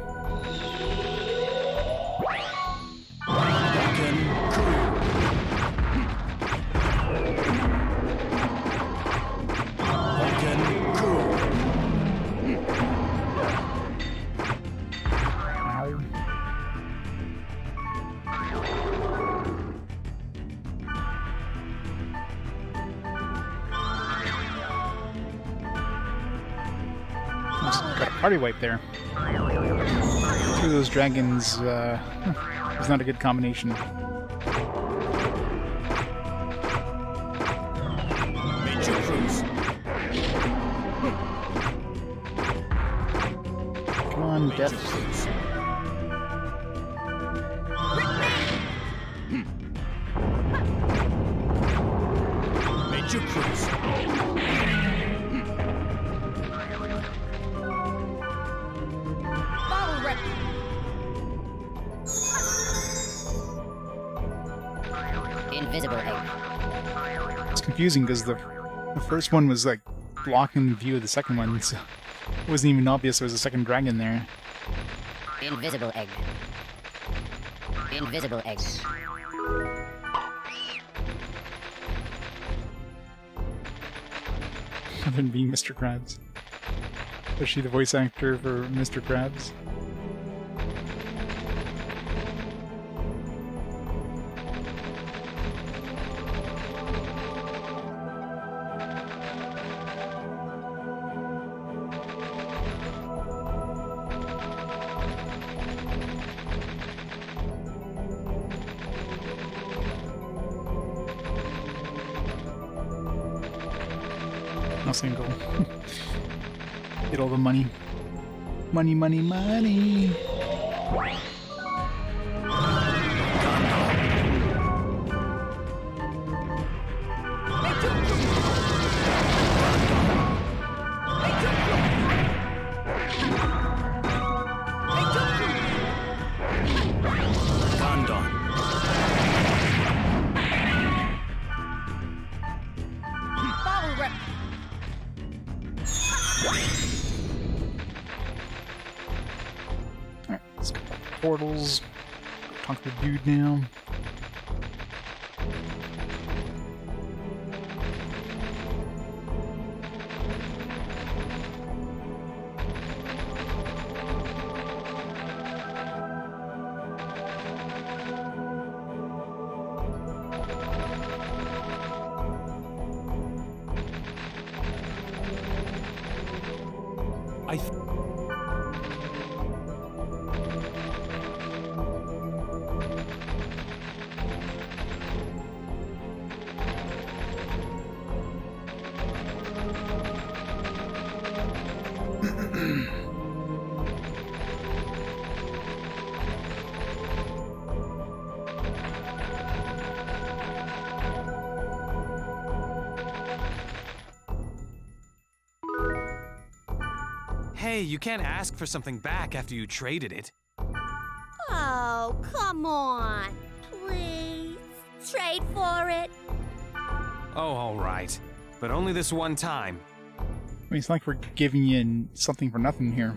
Got a party wipe there. Two of those dragons was not a good combination. Major cruise. Come on, death. Major cruise. Invisible egg. It's confusing because the first one was like blocking the view of the second one, so it wasn't even obvious there was a second dragon there. Invisible egg. Invisible egg. Other than being Mr. Krabs. Especially the voice actor for Mr. Krabs. No single. Get all the money. Money, money, money! portals. Talk to the dude now. Hey, you can't ask for something back after you traded it. Oh, come on. Please. Trade for it. Oh, all right. But only this one time. I mean, it's not like we're giving you something for nothing here.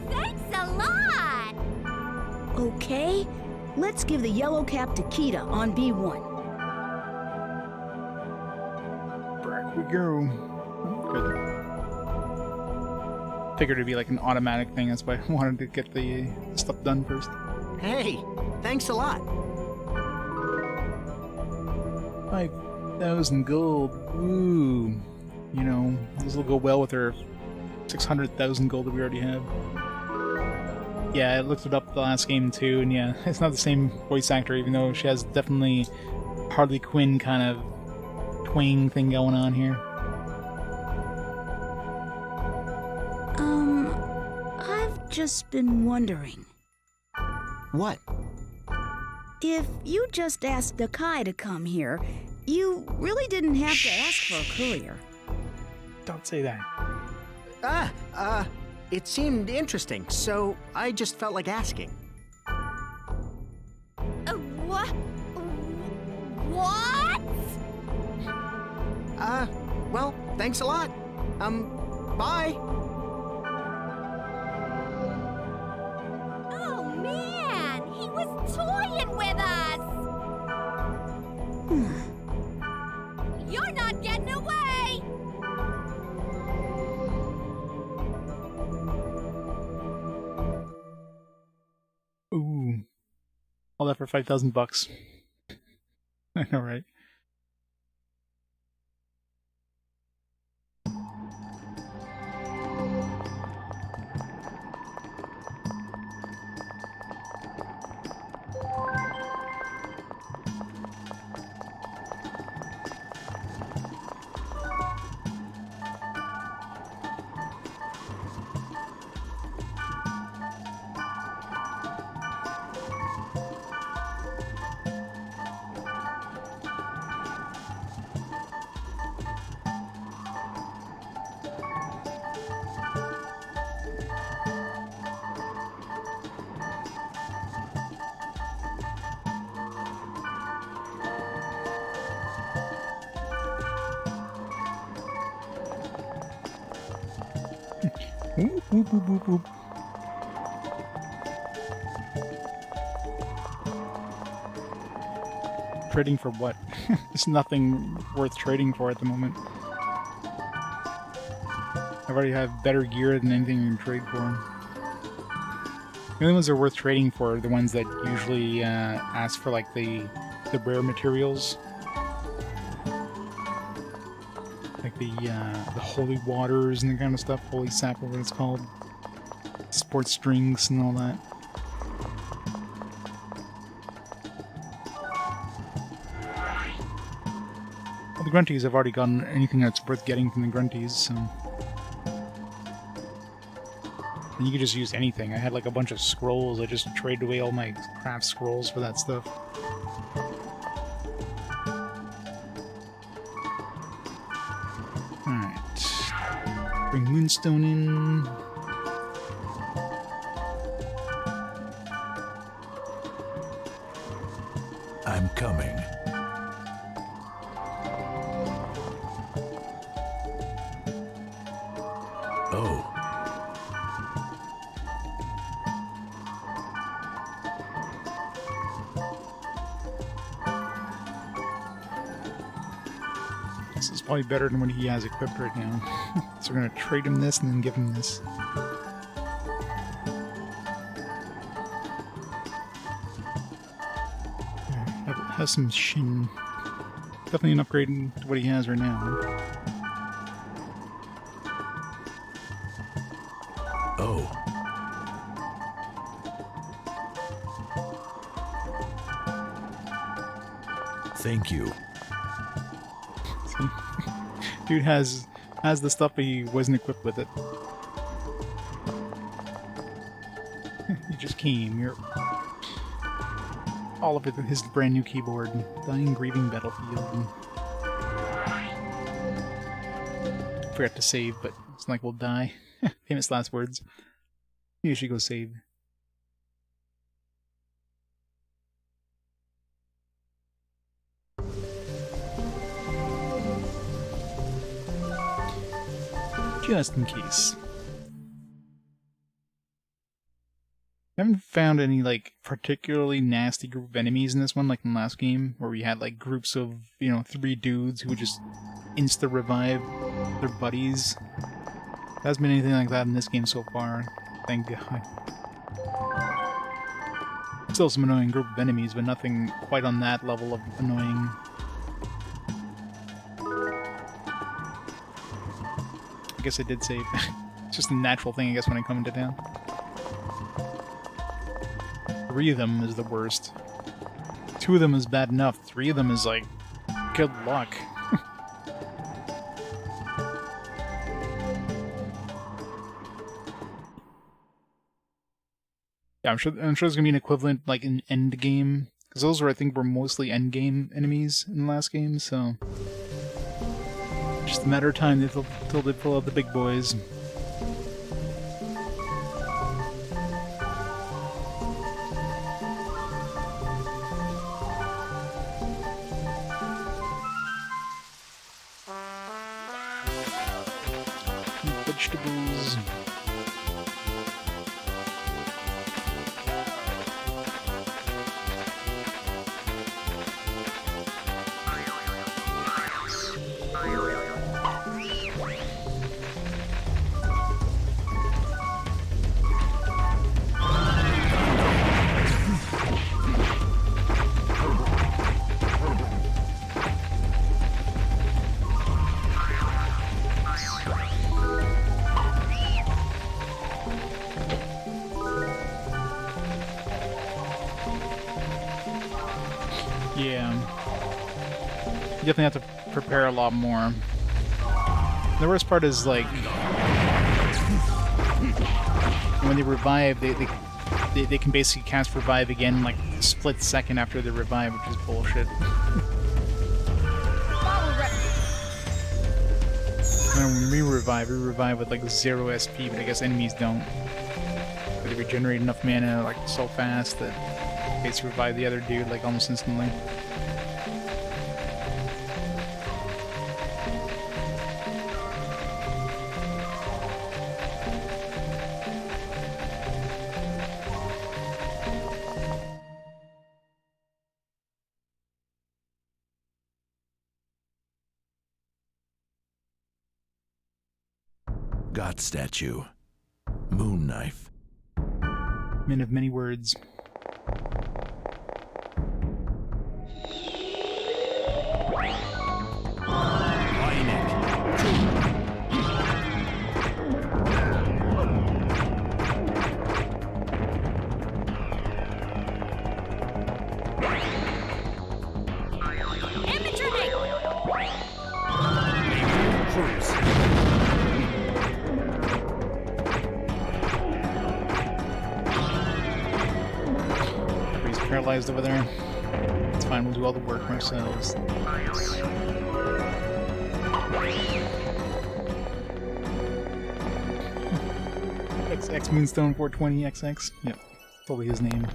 Thanks a lot. Okay, let's give the yellow cap to Kita on B1. Back we go. Good. Figured it'd be like an automatic thing, that's why I wanted to get the stuff done first. Hey, thanks a lot. 5,000 gold. Ooh. You know, this will go well with our 600,000 gold that we already have. Yeah, I looked it up the last game too, and yeah, it's not the same voice actor, even though she has definitely Harley Quinn kind of twang thing going on here. I've just been wondering. What? If you just asked the Kai to come here, you really didn't have to ask for a courier. Don't say that. It seemed interesting, so I just felt like asking. What? What? Well, thanks a lot. Bye. Oh, man. He was toying with us. You're not getting away. Ooh. All that for 5,000 bucks. I know, right? Whoop, whoop, whoop, whoop, whoop. Trading for what? There's nothing worth trading for at the moment. I already have better gear than anything you can trade for. The only ones that are worth trading for are the ones that usually ask for like the rare materials. Like the holy waters and that kind of stuff, holy sap or what it's called. Sports drinks and all that. Well, the grunties, I've already gotten anything that's worth getting from the grunties, so... And you could just use anything. I had like a bunch of scrolls, I just traded away all my craft scrolls for that stuff. Alright. Bring Moonstone in. I'm coming. Oh. is probably better than what he has equipped right now. So we're gonna trade him this and then give him this. Have some shin. Definitely an upgrade to what he has right now. Oh. Thank you. See? Dude has the stuff, but he wasn't equipped with it. You just came. You're all of it with his brand new keyboard. Dying, grieving battlefield. Forgot to save, but it's not like we'll die. Famous last words. You should go save. Just in case. I haven't found any, like, particularly nasty group of enemies in this one, like in the last game, where we had, like, groups of, 3 dudes who would just insta-revive their buddies. There hasn't been anything like that in this game so far, thank God. Still some annoying group of enemies, but nothing quite on that level of annoying. I guess I did save. It's just a natural thing, I guess, when I come into town. 3 of them is the worst. 2 of them is bad enough. 3 of them is like, good luck. Yeah, I'm sure there's gonna be an equivalent, like, in end game, because those I think were mostly end game enemies in the last game. So just a matter of time until they pull out the big boys. Vegetables. Yeah. You definitely have to prepare a lot more. The worst part is, like, when they revive, they can basically cast revive again, like, a split second after they revive, which is bullshit. When we revive with, like, 0 SP, but I guess enemies don't. They regenerate enough mana, like, so fast that they basically revive the other dude, like, almost instantly. God statue. Moon knife. Men of many words. Paralyzed over there. It's fine, we'll do all the work ourselves. XX Moonstone 420 XX. Yep, totally his name.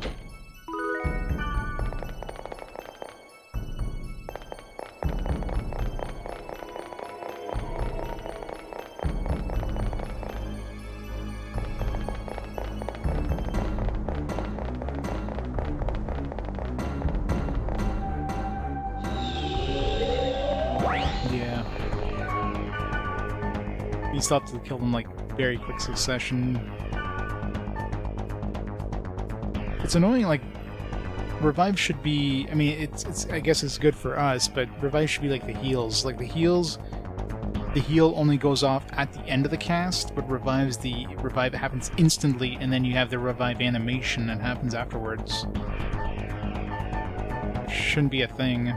Yeah. still have to kill them like very quick succession. It's annoying, like, revive should be, I mean, it's I guess it's good for us, but revive should be like the heals. Like, the heal only goes off at the end of the cast, but revive happens instantly, and then you have the revive animation that happens afterwards. Shouldn't be a thing.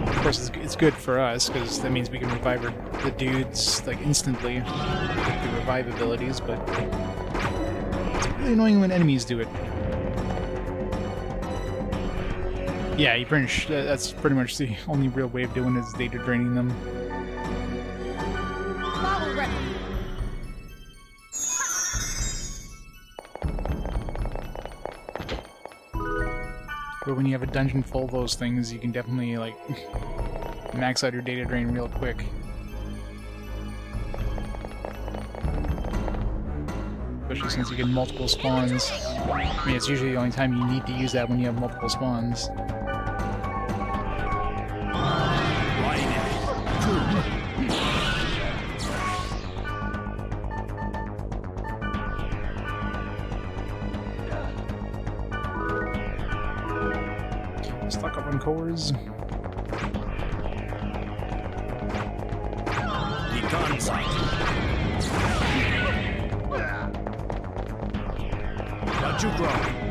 Of course, it's good for us, because that means we can revive the dudes, like, instantly with the revive abilities, but it's really annoying when enemies do it. Yeah, that's pretty much the only real way of doing it, is data draining them. But when you have a dungeon full of those things, you can definitely, like, max out your data drain real quick. Especially since you get multiple spawns. I mean, it's usually the only time you need to use that, when you have multiple spawns. Stock up on cores. Beacon sight. Got you growing.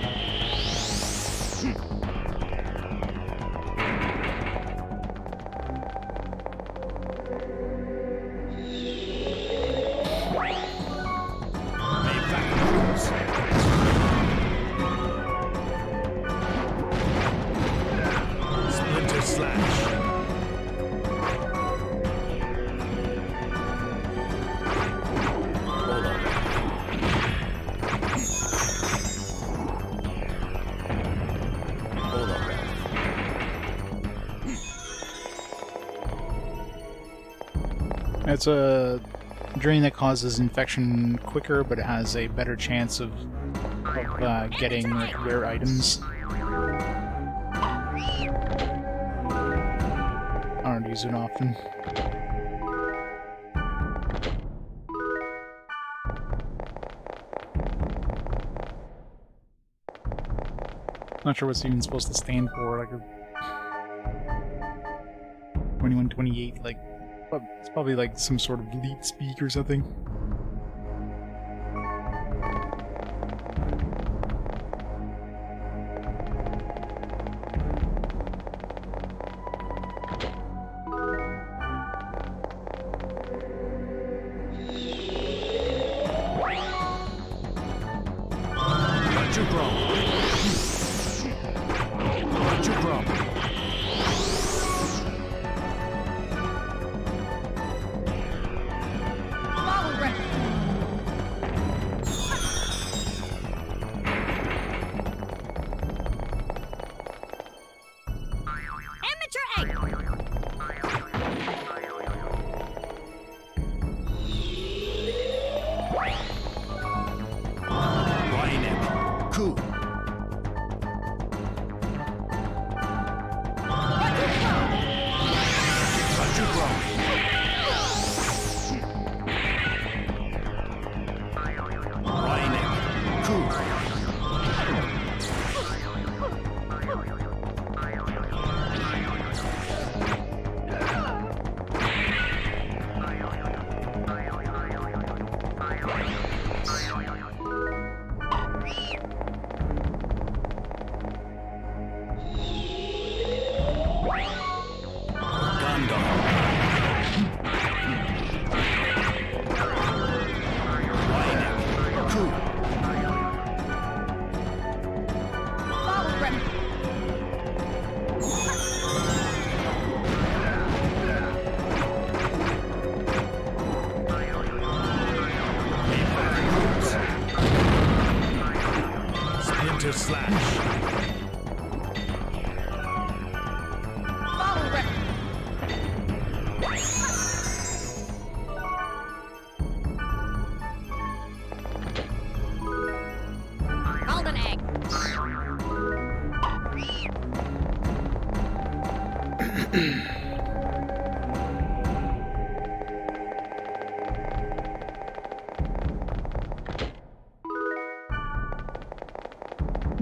It's a drain that causes infection quicker, but it has a better chance of getting like, rare items. I don't use it often. Not sure what's even supposed to stand for, like a 2128, like it's probably like some sort of lead speak or something.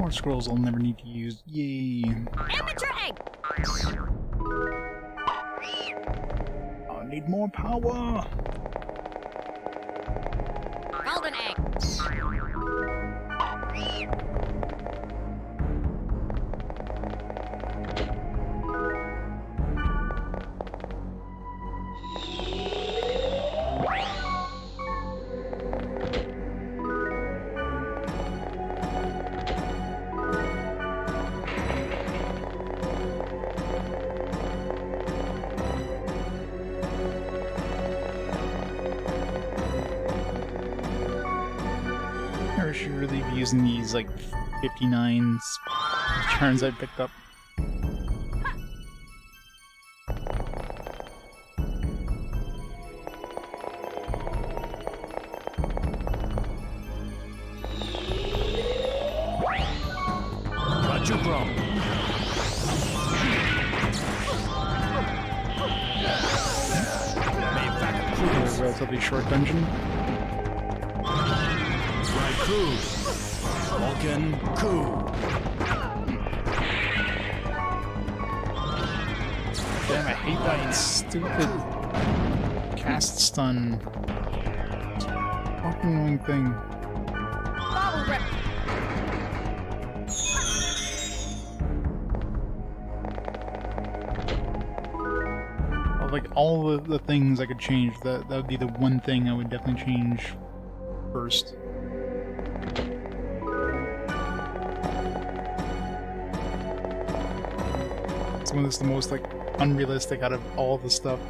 More scrolls I'll never need to use. Yay. Amateur egg! I need more power. Golden egg! I should really be using these like 59 turns I picked up. A relatively short dungeon. Vulcan coup. Damn, I hate that stupid cast stun. Fucking annoying thing. Bobble rip! Like all the things I could change, that would be the one thing I would definitely change first. Some of this is the most like unrealistic out of all the stuff.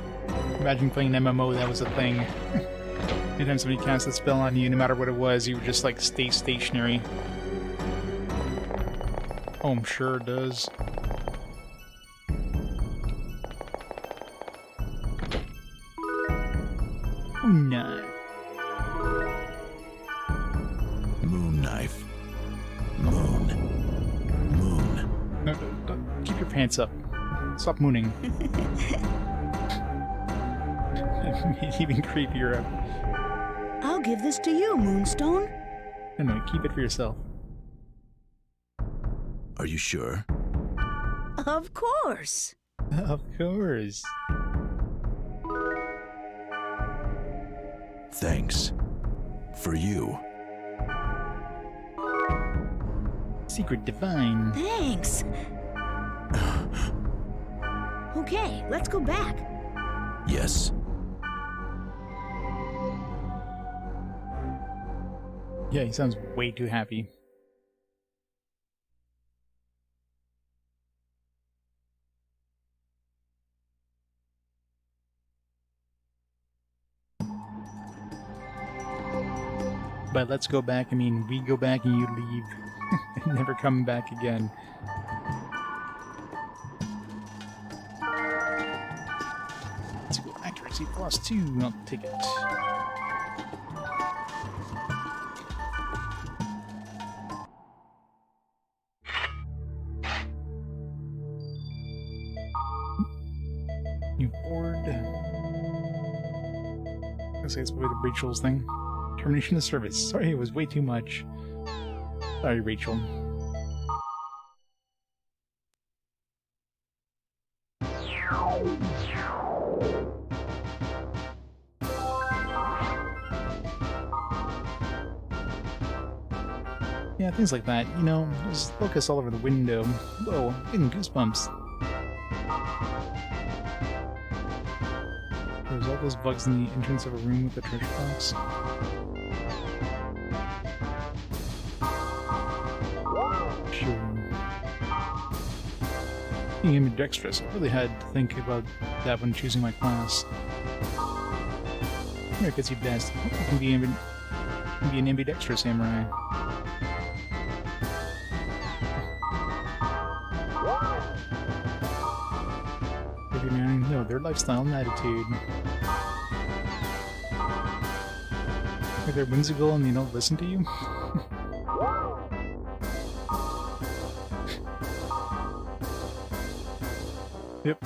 Imagine playing an MMO that was a thing. Anytime somebody cast a spell on you, no matter what it was, you would just like stay stationary. Oh, I'm sure it does. Oh no. Moon knife. Moon. No, keep your pants up. Stop mooning. It made it even creepier. I'll give this to you, Moonstone. No, keep it for yourself. Are you sure? Of course. Of course. Thanks. For you. Secret divine. Thanks. Okay, let's go back. Yes. Yeah, he sounds way too happy. By let's go back, I mean we go back and you leave. And never come back again. Physical accuracy +2, I'll take it. New board. I say it's probably the Rachel's thing. Termination of service. Sorry, it was way too much. Sorry, Rachel. Yeah, things like that. You know, there's locusts all over the window. Whoa, I'm getting goosebumps. There's all those bugs in the entrance of a room with a treasure box. Sure. Being ambidextrous, I really had to think about that when choosing my class. Where fits you best? I can be an ambidextrous samurai. Maybe man, no, their lifestyle and attitude. If they're whimsical and they don't listen to you. Yep.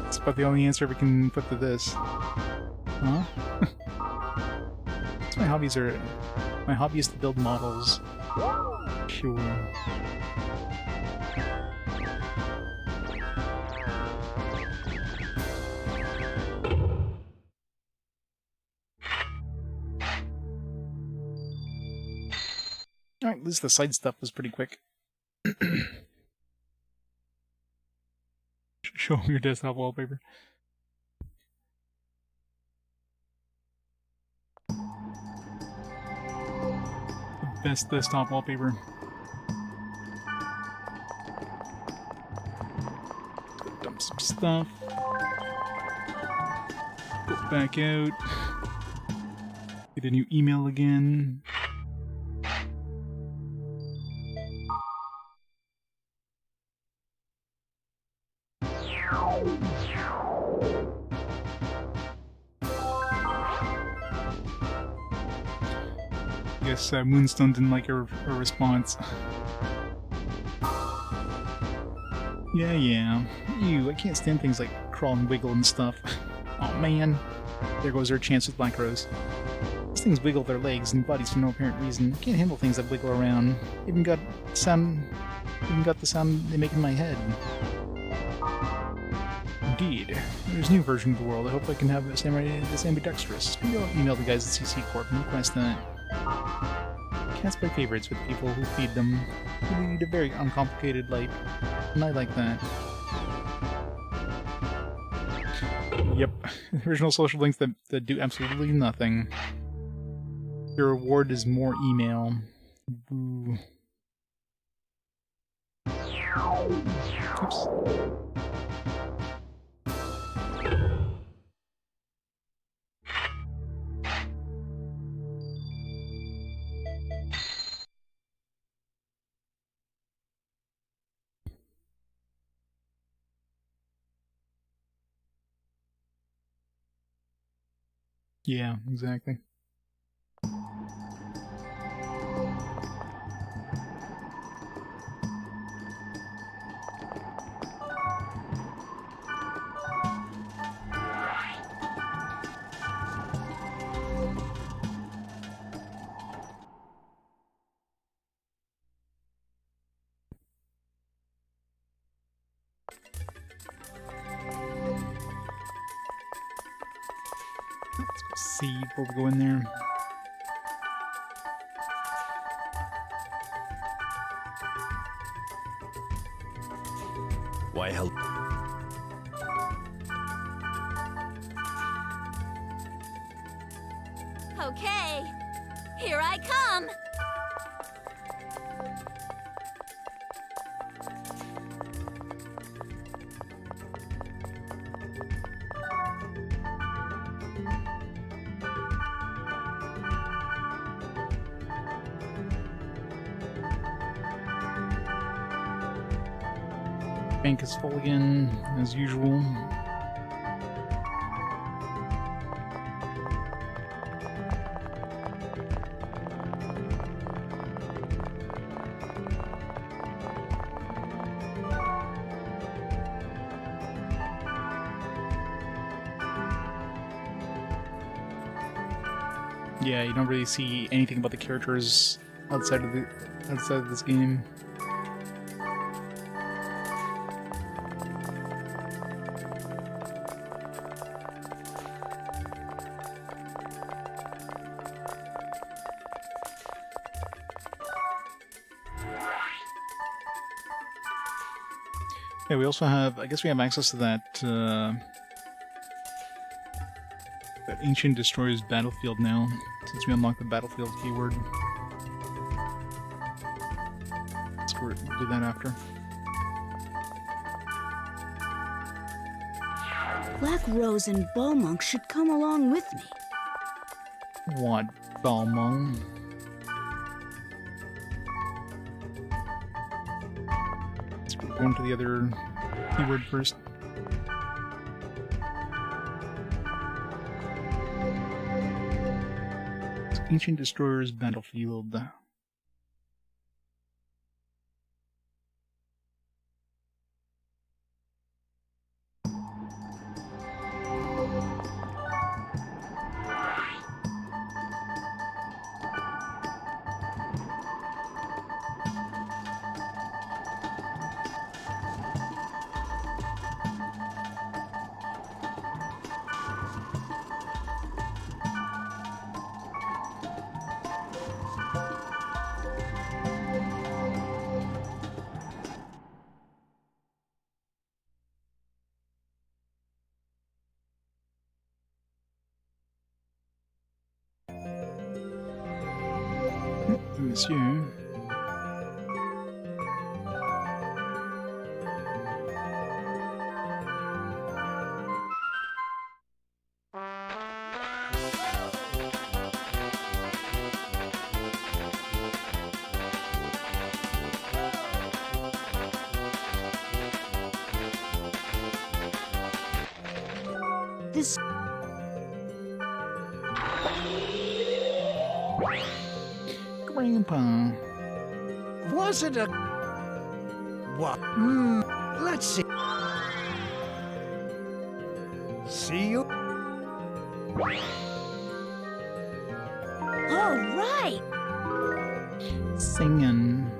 That's about the only answer we can put to this. Huh? My hobby is to build models. Sure. Alright, at least the side stuff was pretty quick. Show them your desktop wallpaper. The best desktop wallpaper. Dump some stuff. Go back out. Get a new email again. Guess Moonstone didn't like her response. Yeah. Ew, I can't stand things like crawl and wiggle and stuff. Oh man. There goes our chance with Black Rose. These things wiggle their legs and bodies for no apparent reason. I can't handle things that wiggle around. Even got the sound they make in my head. Indeed. There's a new version of the world. I hope I can have this ambidextrous. Maybe I'll email the guys at CC Corp and request that. Cats play favorites with people who feed them. They lead a very uncomplicated life, and I like that. Yep, original social links that do absolutely nothing. Your reward is more email. Boo. Oops. Yeah, exactly. Let's go see before we go in there. Why help? Okay, here I come. Bank is full again, as usual. Yeah, you don't really see anything about the characters outside of this game. Yeah, we also have, I guess we have access to that Ancient Destroyer's Battlefield now, since we unlocked the Battlefield keyword. So we'll do that after. Black Rose and Balmonk should come along with me. What, Balmonk? Let's go into the other keyword first. Ancient Destroyer's Battlefield. monsieur. This... Grandpa. Was it a... What? Let's see. See you? All right! Singing.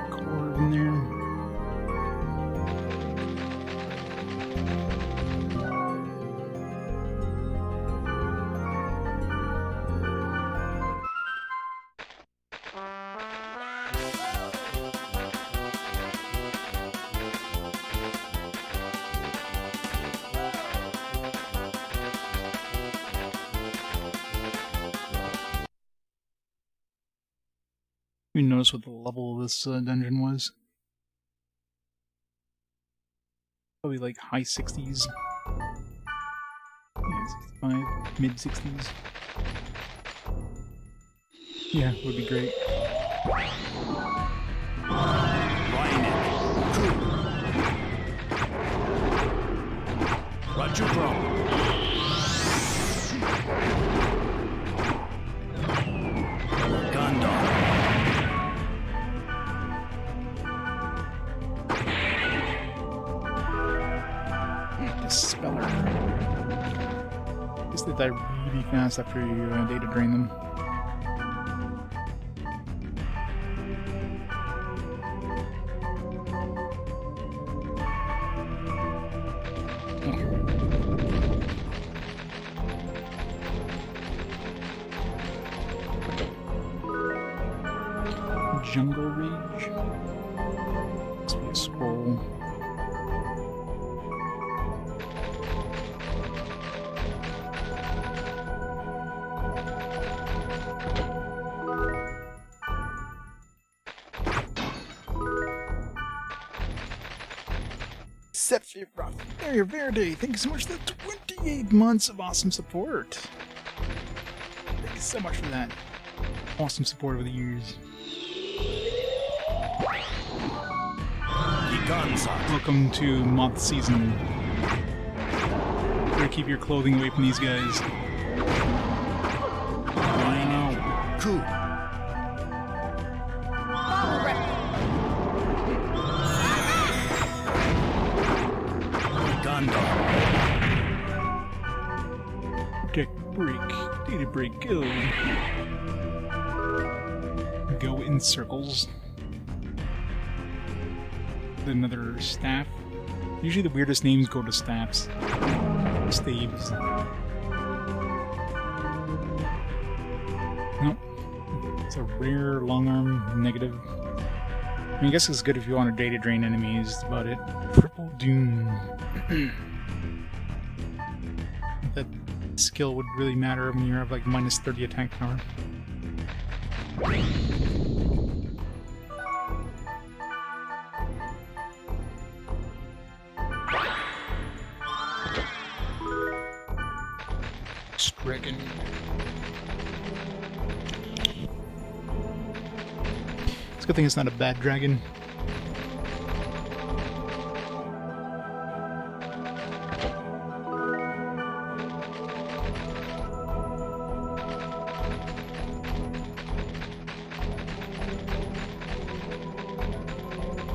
Chord in there. You notice what the level of this dungeon was? Probably like high 60s. Yeah, 65, mid 60s. Yeah, would be great. Roger, bro. Speller. I guess they die really fast after you data drain them. Jungle Rage. Must be a scroll. Sephiroth, Mario Verde, thank you so much for the 28 months of awesome support. Thank you so much for that awesome support over the years. Welcome to moth season. Better keep your clothing away from these guys. Wow. Cool. Deck break, data break, go. Go in circles. Another staff. Usually the weirdest names go to staffs. Staves. Nope. It's a rare long arm negative. I mean, I guess it's good if you want to data drain enemies, that's about it. Triple Doom. That skill would really matter when you have like minus 30 attack power. Stricken. It's a good thing it's not a bad dragon.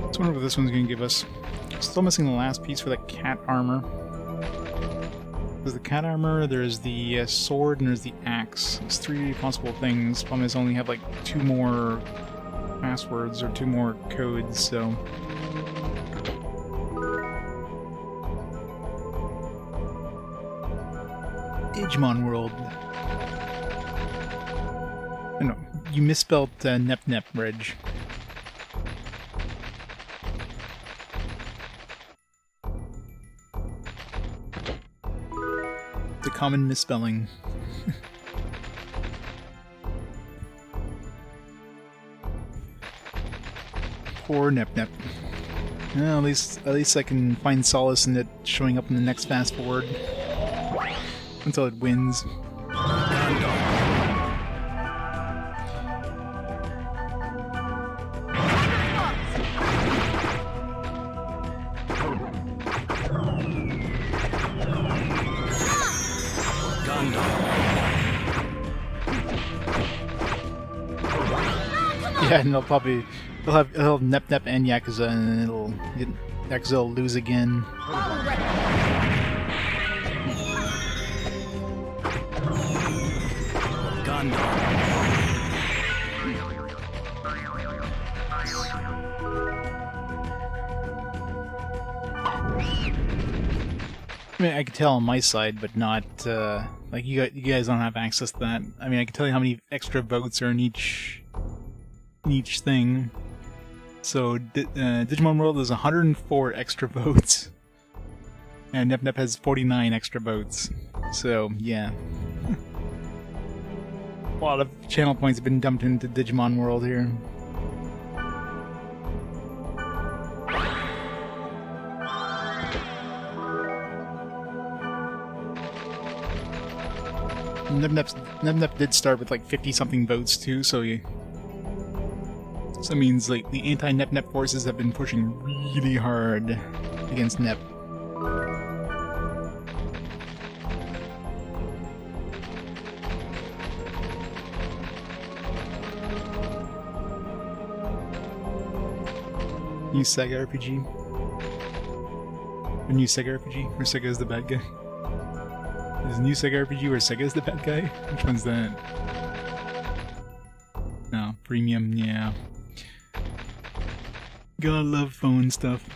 Let's wonder what this one's going to give us. Still missing the last piece for the cat armor. There's the cat armor, there's the sword, and there's the axe. There's 3 possible things. Problem is I only have like 2 more passwords or 2 more codes, so... Digimon World. Oh, no, you misspelled Nep Nep, Reg. The common misspelling. Poor Nep Nep. Well, at least I can find solace in it showing up in the next fast forward until it wins. Yeah, and they'll have Nep Nep and Yakuza, and Yakuza will lose again. I mean, I could tell on my side, but not like you guys don't have access to that. I mean, I can tell you how many extra votes are in each thing. So Digimon World is 104 extra votes, and Nep Nep has 49 extra votes. So yeah, a lot of channel points have been dumped into Digimon World here. Nep Nep did start with like 50-something votes too, so that means like the anti-Nep Nep forces have been pushing really hard against Nep. New Sega RPG? A new Sega RPG? Where Sega is the bad guy? Is a new Sega RPG where Sega is the bad guy? Which one's that? No, premium, yeah. Gotta love phone stuff.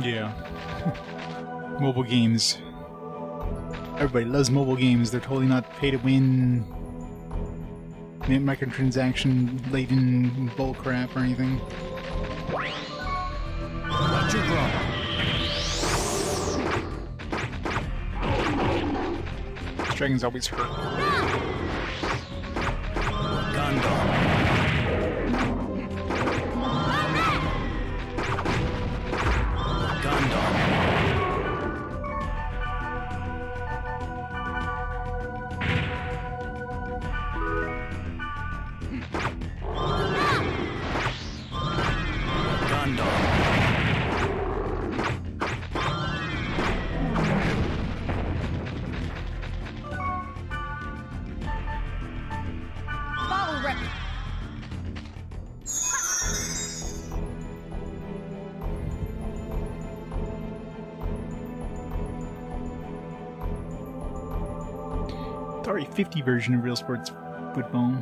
Yeah. Mobile games. Everybody loves mobile games. They're totally not pay-to-win, microtransaction-laden bullcrap or anything. Watch your drop. This dragon's always hurt. Atari 50 version of Real Sports Football.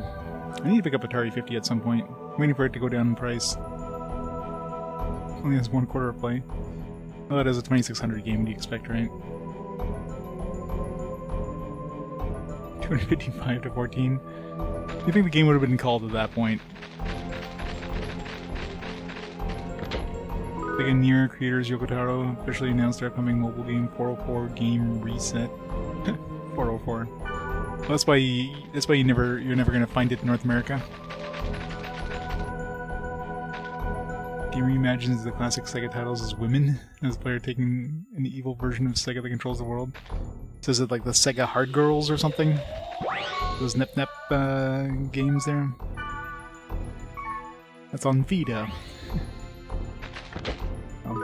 I need to pick up Atari 50 at some point. I'm waiting for it to go down in price. Only has 1/4 of play. Well, that is a 2600 game, do you expect, right? 255 to 14. Do you think the game would have been called at that point? Like in Nier creators Yoko Taro officially announced their upcoming mobile game 404 game reset. 404. Well, that's why you're never gonna find it in North America. Game reimagines the classic Sega titles as women, as the player taking an evil version of Sega that controls the world. So is it like the Sega Hard Girls or something? Those Nep Nep games there? That's on Vita.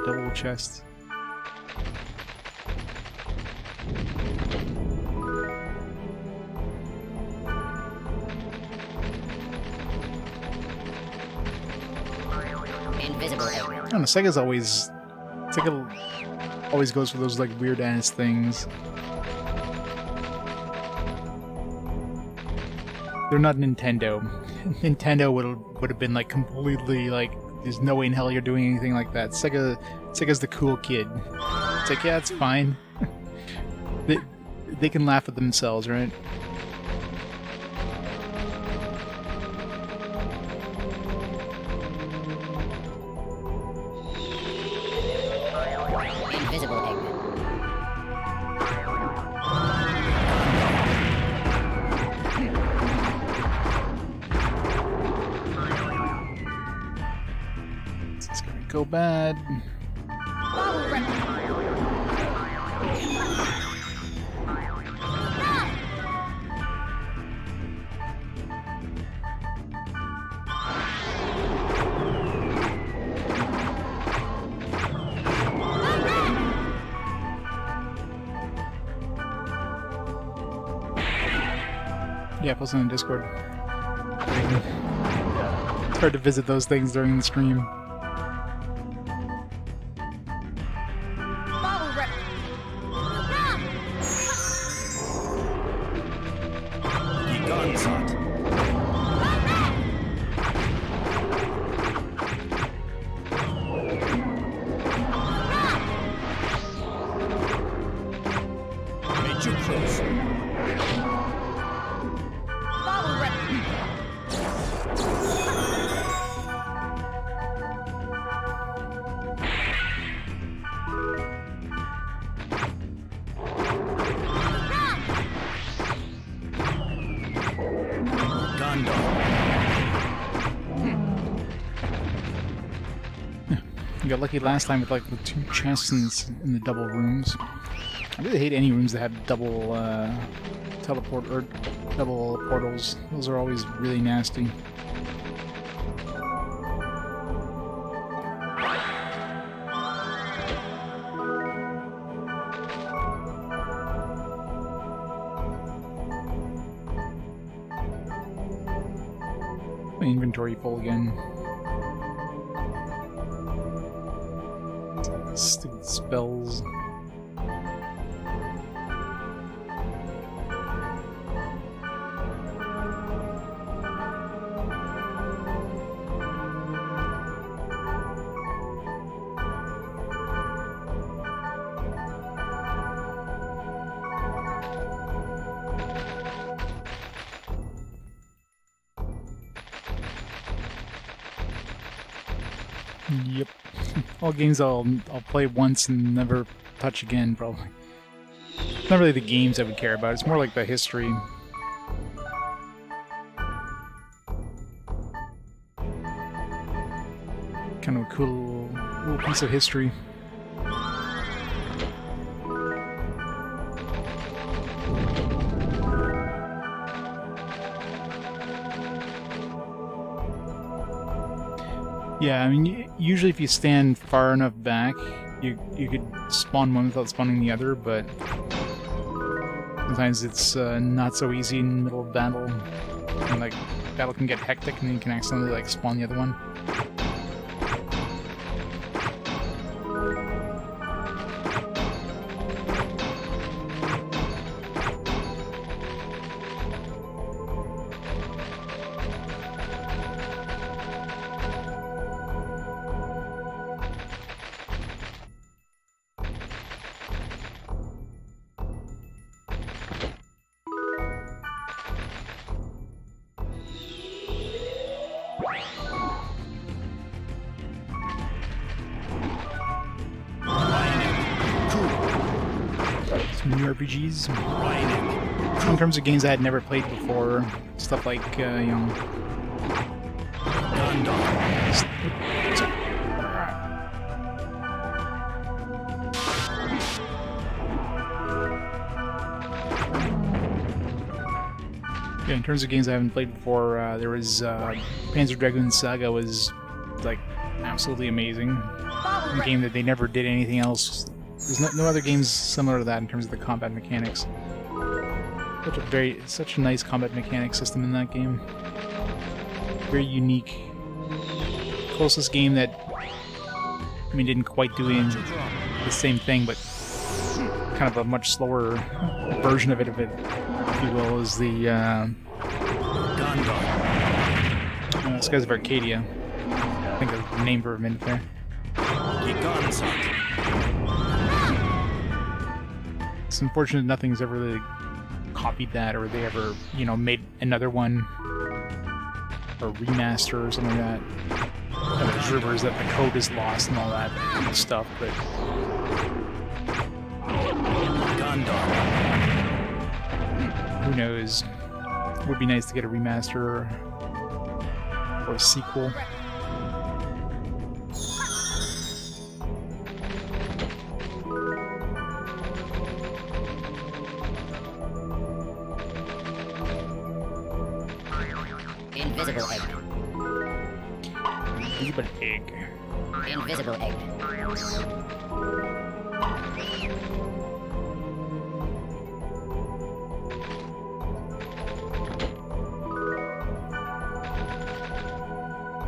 Double chest. Invisible. I don't know, Sega's always... Sega always goes for those like weird-ass things. They're not Nintendo. Nintendo would have been like completely like, there's no way in hell you're doing anything like that. Sega's the cool kid. It's like, yeah, it's fine. They can laugh at themselves, right? Invisible egg. It's gonna go bad. Yeah, post on Discord. It's hard to visit those things during the stream. You got lucky last time with like the 2 chests in the double rooms. I really hate any rooms that have double teleport or double portals. Those are always really nasty. My inventory full again. Stupid spells. Yep. All games I'll play once and never touch again, probably. It's not really the games I would care about, it's more like the history. Kind of a cool little piece of history. Yeah, I mean, usually if you stand far enough back, you could spawn one without spawning the other, but sometimes it's not so easy in the middle of battle, and like battle can get hectic, and then you can accidentally like spawn the other one. New RPGs. In terms of games I had never played before, stuff like, you know... Yeah, in terms of games I haven't played before, there was Panzer Dragoon Saga was, like, absolutely amazing. A game that they never did anything else. There's no other games similar to that in terms of the combat mechanics. Such a nice combat mechanic system in that game. Very unique. Closest game that, I mean, didn't quite do the same thing, but kind of a much slower version of it, if you will, is the Skies of Arcadia. I think of the name for a minute there. It's unfortunate nothing's ever really copied that, or they ever, you know, made another one, or remaster or something like that. And there's rumors that the code is lost and all that stuff, but... Who knows? It would be nice to get a remaster or a sequel. Invisible egg. Invisible egg. Invisible egg.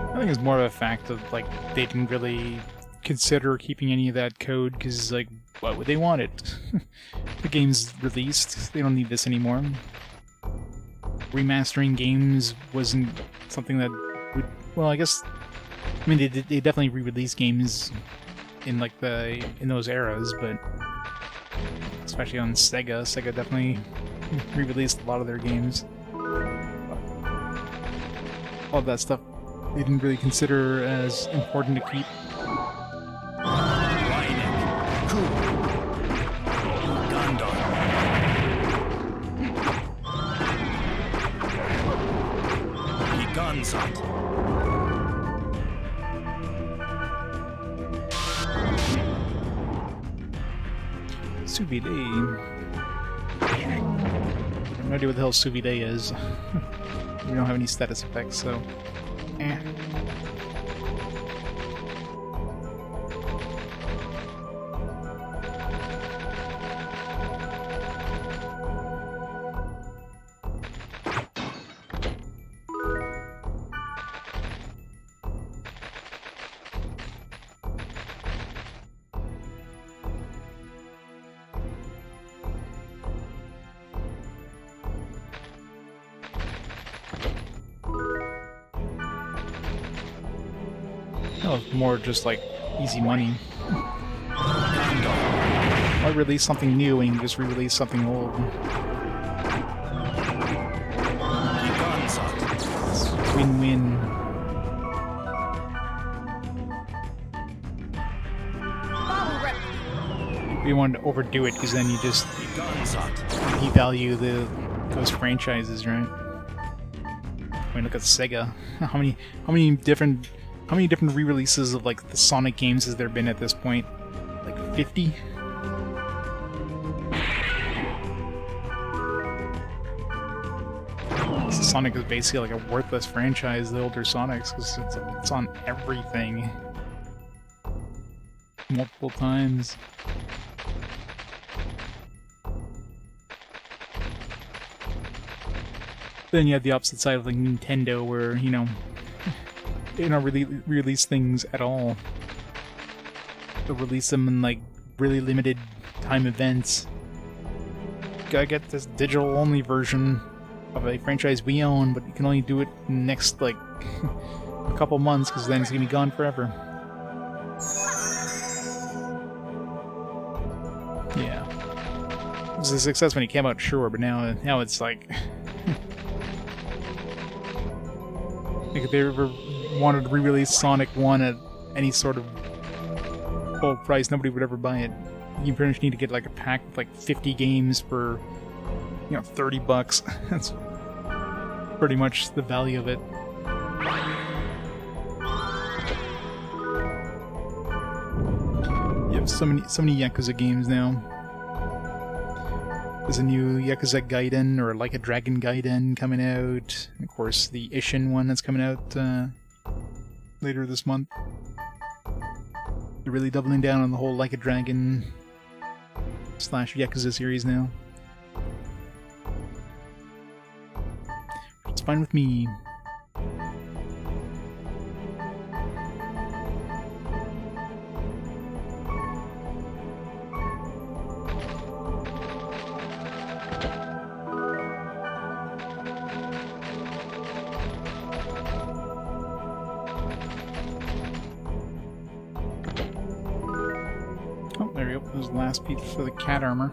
I think it's more of a fact of, like, they didn't really consider keeping any of that code, because, like, why would they want it? The game's released, they don't need this anymore. Remastering games wasn't something that would... Well, I guess... I mean, they definitely re-released games in, like, in those eras, but... Especially on Sega. Sega definitely re-released a lot of their games. All of that stuff they didn't really consider as important to keep. Suvide. I have no idea what the hell Suvide is. We don't have any status effects, so... Eh. More just like easy money. Why release something new and you just re-release something old? Win-win. You want to overdo it because then you just devalue those franchises, right? I mean, look at Sega. How many different re-releases of, like, the Sonic games has there been at this point? Like 50? So Sonic is basically like a worthless franchise, the older Sonics, because it's on everything. Multiple times. Then you have the opposite side of, like, Nintendo, where, you know, they don't really release things at all. They'll release them in, like, really limited time events. Gotta get this digital-only version of a franchise we own, but you can only do it in the next, like, a couple months, because then it's gonna be gone forever. Yeah. It was a success when it came out, sure, but now it's like... like, if they ever wanted to re-release Sonic 1 at any sort of full price, nobody would ever buy it. You pretty much need to get, like, a pack with, like, 50 games for, you know, $30. That's pretty much the value of it. You have so many Yakuza games now. There's a new Yakuza Gaiden, or Like a Dragon Gaiden, coming out. And of course, the Ishin one that's coming out later this month. They're really doubling down on the whole Like a Dragon / Yakuza series now. It's fine with me. there we go. Those last pieces for the cat armor.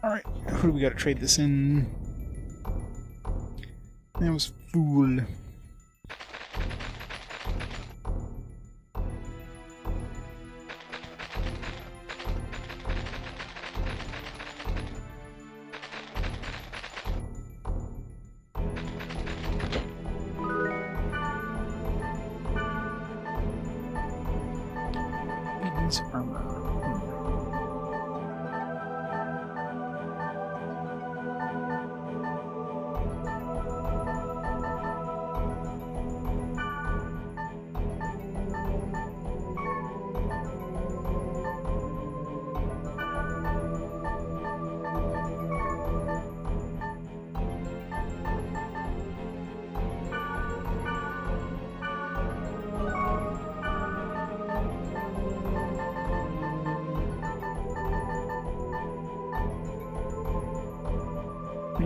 Alright, who do we gotta trade this in? That was Fool. His armor.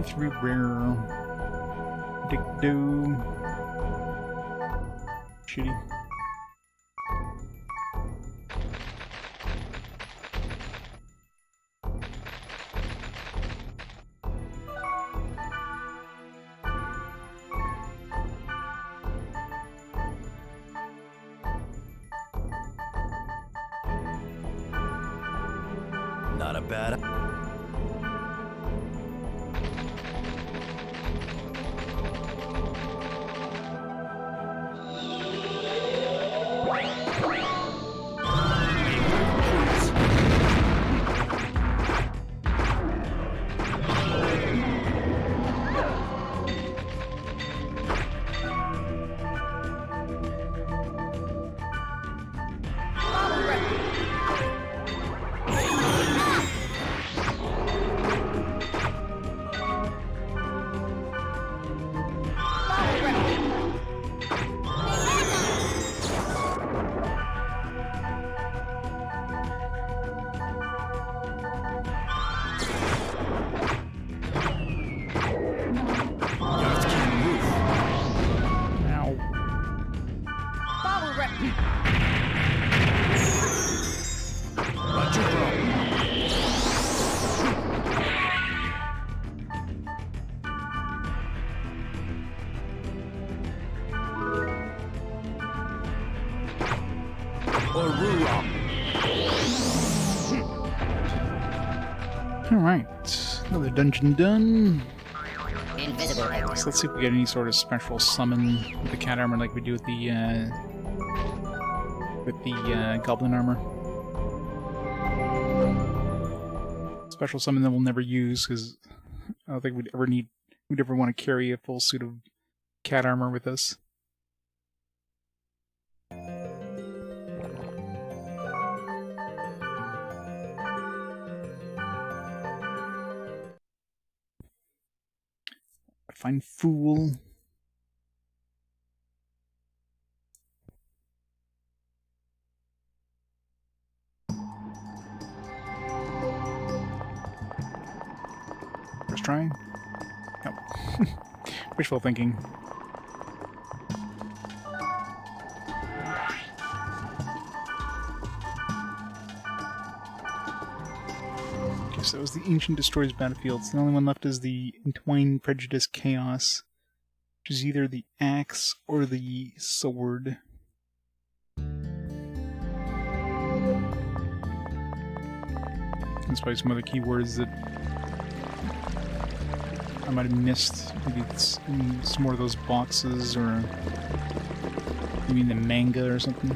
Three rare. Dick do. Shitty. Not a bad. Alright, another dungeon done. Invisible egg. So let's see if we get any sort of special summon with the cat armor like we do with the goblin armor. Special summon that we'll never use because I don't think we'd ever want to carry a full suit of cat armor with us. Find Fool. First try? Nope. Wishful thinking. Okay, so it was the Ancient Destroys Battlefields. The only one left is the Entwined Prejudice Chaos, which is either the axe or the sword. That's probably some other keywords that I might have missed. Maybe it's in some more of those boxes, or maybe in the manga or something.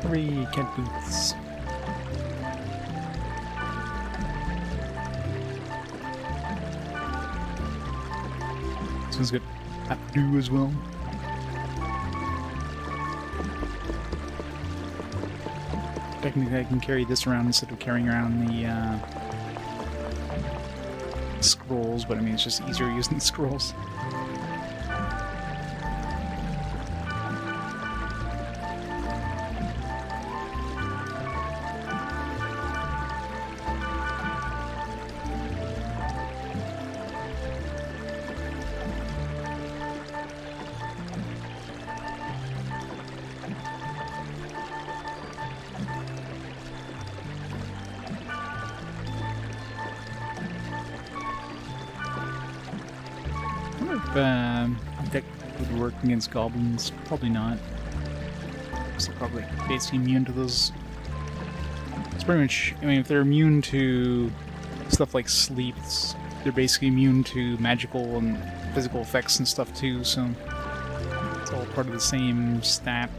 Hooray, cat boots. This one's got Abdu as well. Technically I can carry this around instead of carrying around the scrolls, but I mean it's just easier using the scrolls. Deck would work against goblins. Probably not. So probably basically immune to those. It's pretty much, I mean, if they're immune to stuff like sleep, they're basically immune to magical and physical effects and stuff too, so it's all part of the same stat.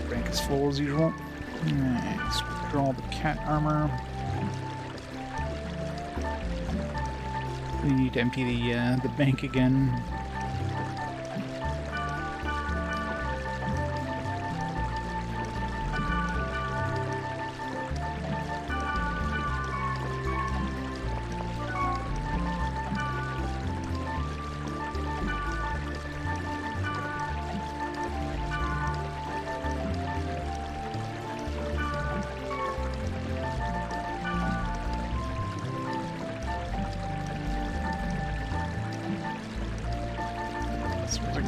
Rank is full as usual. Let's withdraw the cat armor. We need to empty the bank again.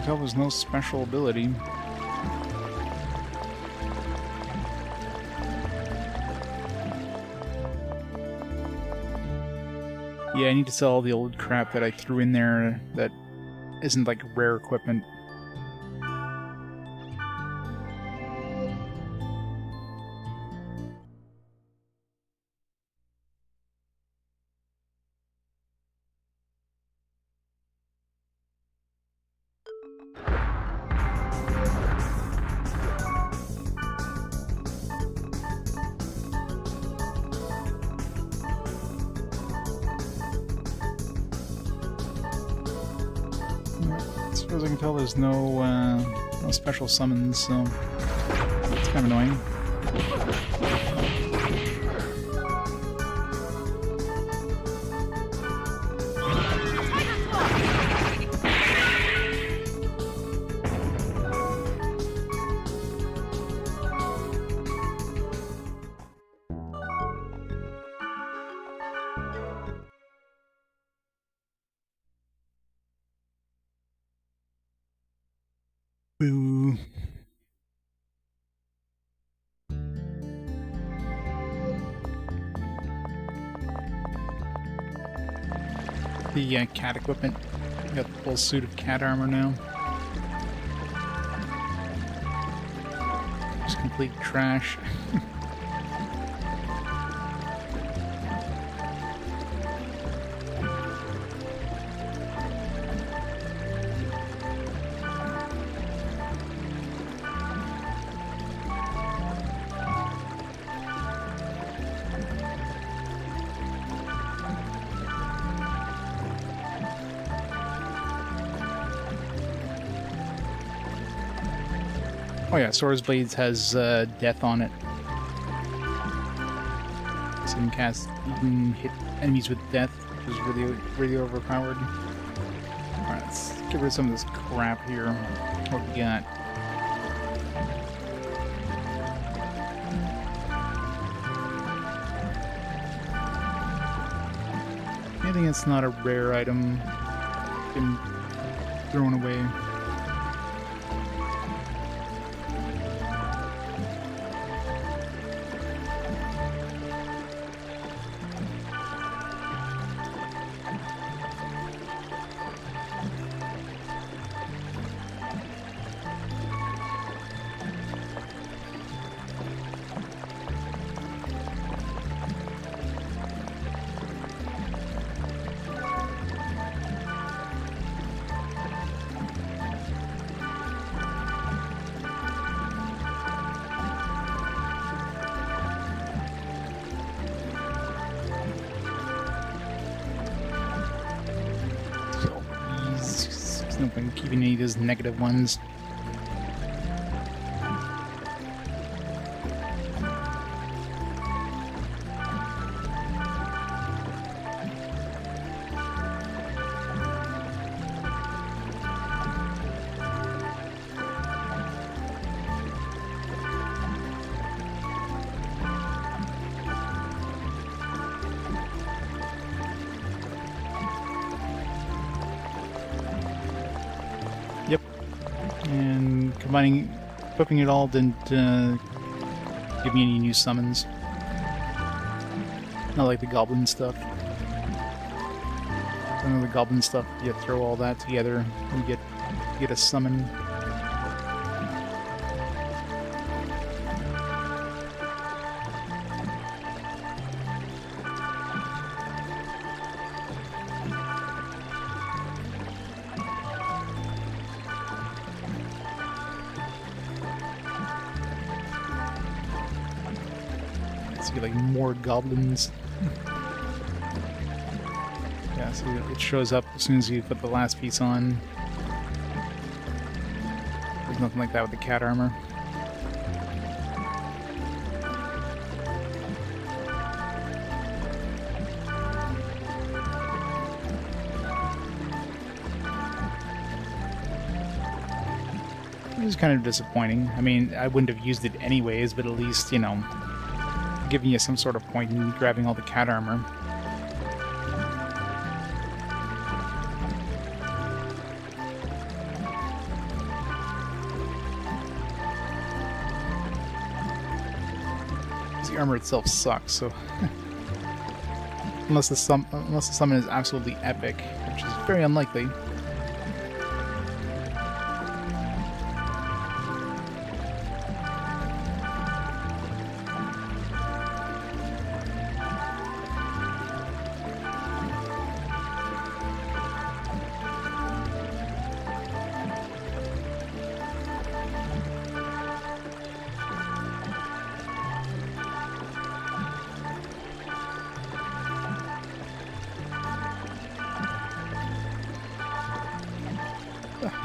Tell there's no special ability. Yeah, I need to sell all the old crap that I threw in there that isn't like rare equipment. As far as I can tell, there's no special summons, so it's kind of annoying. Boo. The cat equipment. Got the full suit of cat armor now. Just complete trash. Oh yeah, Sora's Blades has death on it. So you can hit enemies with death, which is really overpowered. Alright, let's get rid of some of this crap here. What we got? Anything that's not a rare item been thrown away. There's no point keeping any of those negative ones. Yep. And equipping it all didn't give me any new summons. Not like the goblin stuff. Some of the goblin stuff, you throw all that together, you get a summon. See, like, more goblins. Yeah, so it shows up as soon as you put the last piece on. There's nothing like that with the cat armor. It was kind of disappointing. I mean, I wouldn't have used it anyways, but at least, you know, giving you some sort of point in grabbing all the cat armor. The armor itself sucks, so unless the summon is absolutely epic, which is very unlikely.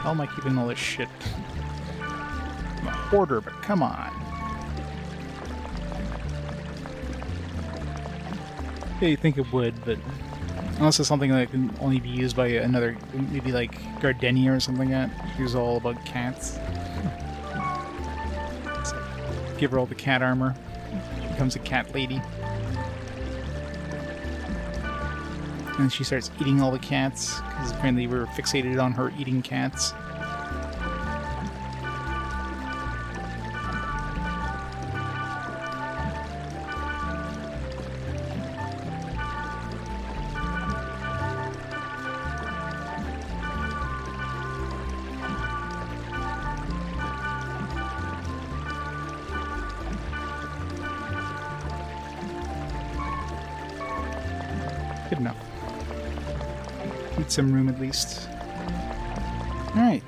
How am I keeping all this shit? I'm a hoarder, but come on. Yeah, you think it would, but unless it's something that can only be used by another, maybe like Gardenia or something like that. She's all about cats. So give her all the cat armor. She becomes a cat lady. And she starts eating all the cats, because apparently we're fixated on her eating cats. Good enough. Need some room at least. Alright.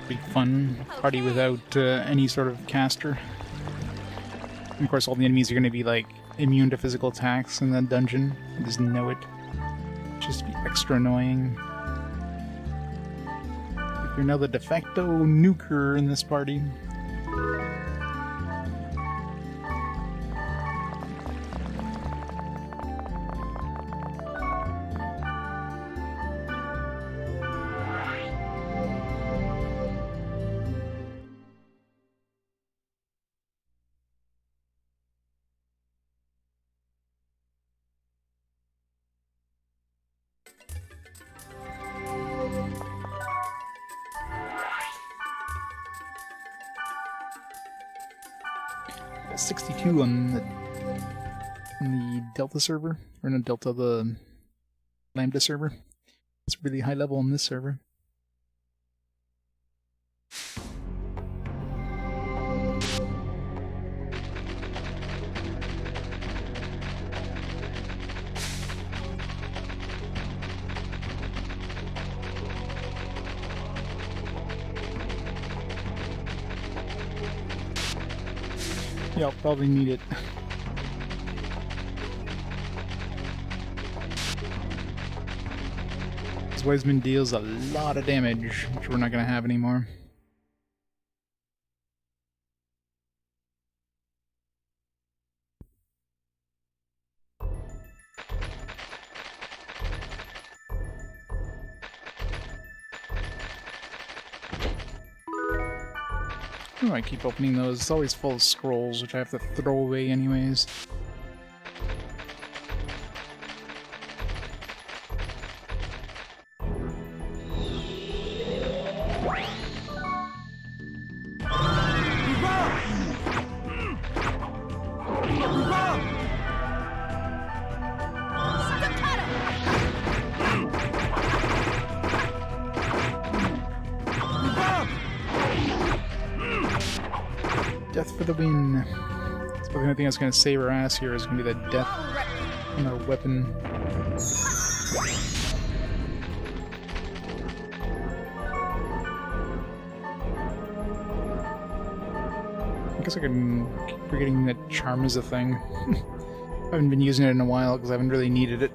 Be fun party without any sort of caster. And of course, all the enemies are going to be like immune to physical attacks in that dungeon. You just know it. Just be extra annoying. You're now the de facto nuker in this party. Got 62 on the Delta server, or not Delta, the Lambda server. It's really high level on this server. Yeah, I'll probably need it. This Weisman deals a lot of damage, which we're not going to have anymore. Oh, I keep opening those. It's always full of scrolls, which I have to throw away anyways. Death for the win. So the only thing that's going to save our ass here is going to be the death on our weapon. I guess I can keep forgetting that charm is a thing. I haven't been using it in a while because I haven't really needed it.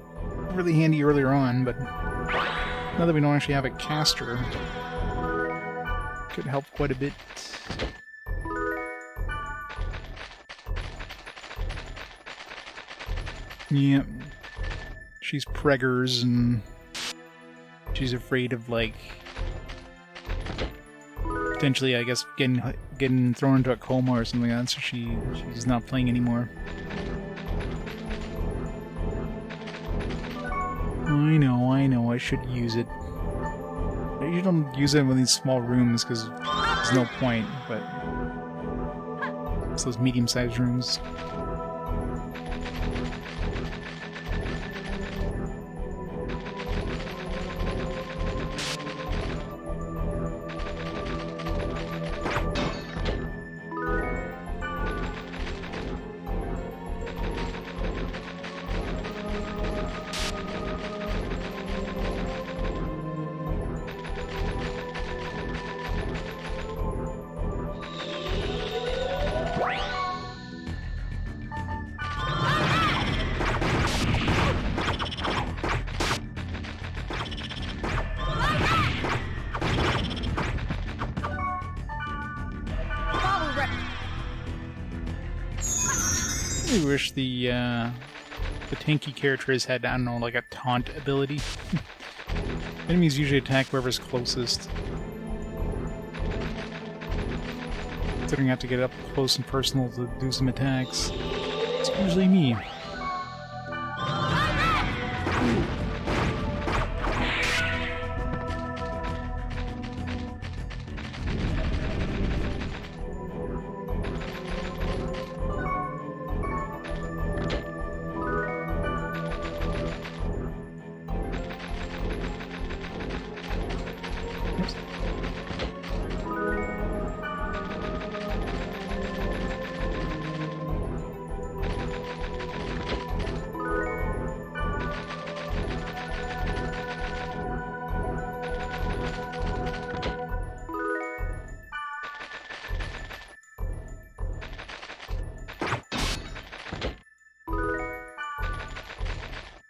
Really handy earlier on, but now that we don't actually have a caster, it could help quite a bit. Yep. She's preggers and she's afraid of, like, potentially, I guess, getting thrown into a coma or something like that, so she's not playing anymore. I know, I should use it. I usually don't use it in these small rooms because there's no point, but it's those medium-sized rooms. I wish the tanky characters had, I don't know, like a taunt ability. Enemies usually attack whoever's closest. So they're gonna have to get up close and personal to do some attacks. It's usually me.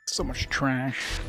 So much trash.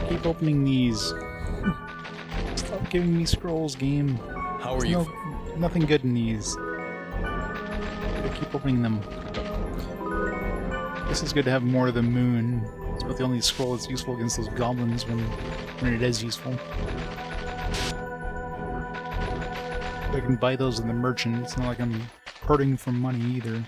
Keep opening these. Stop giving me scrolls, game. How are you? Nothing good in these. Gotta keep opening them. This is good to have more of the moon. It's about the only scroll that's useful against those goblins when it is useful. I can buy those in the merchant. It's not like I'm hurting for money either.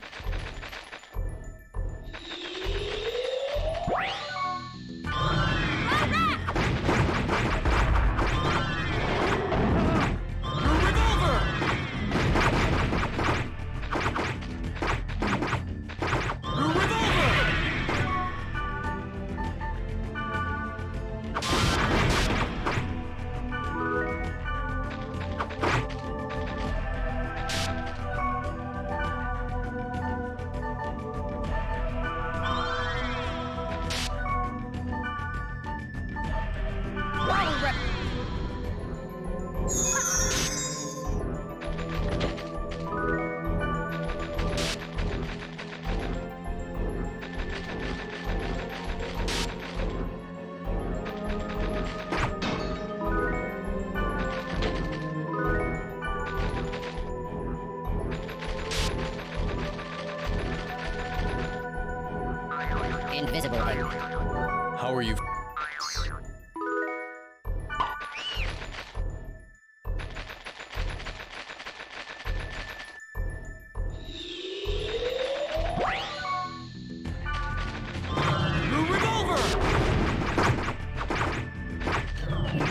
Invisible egg. How are you?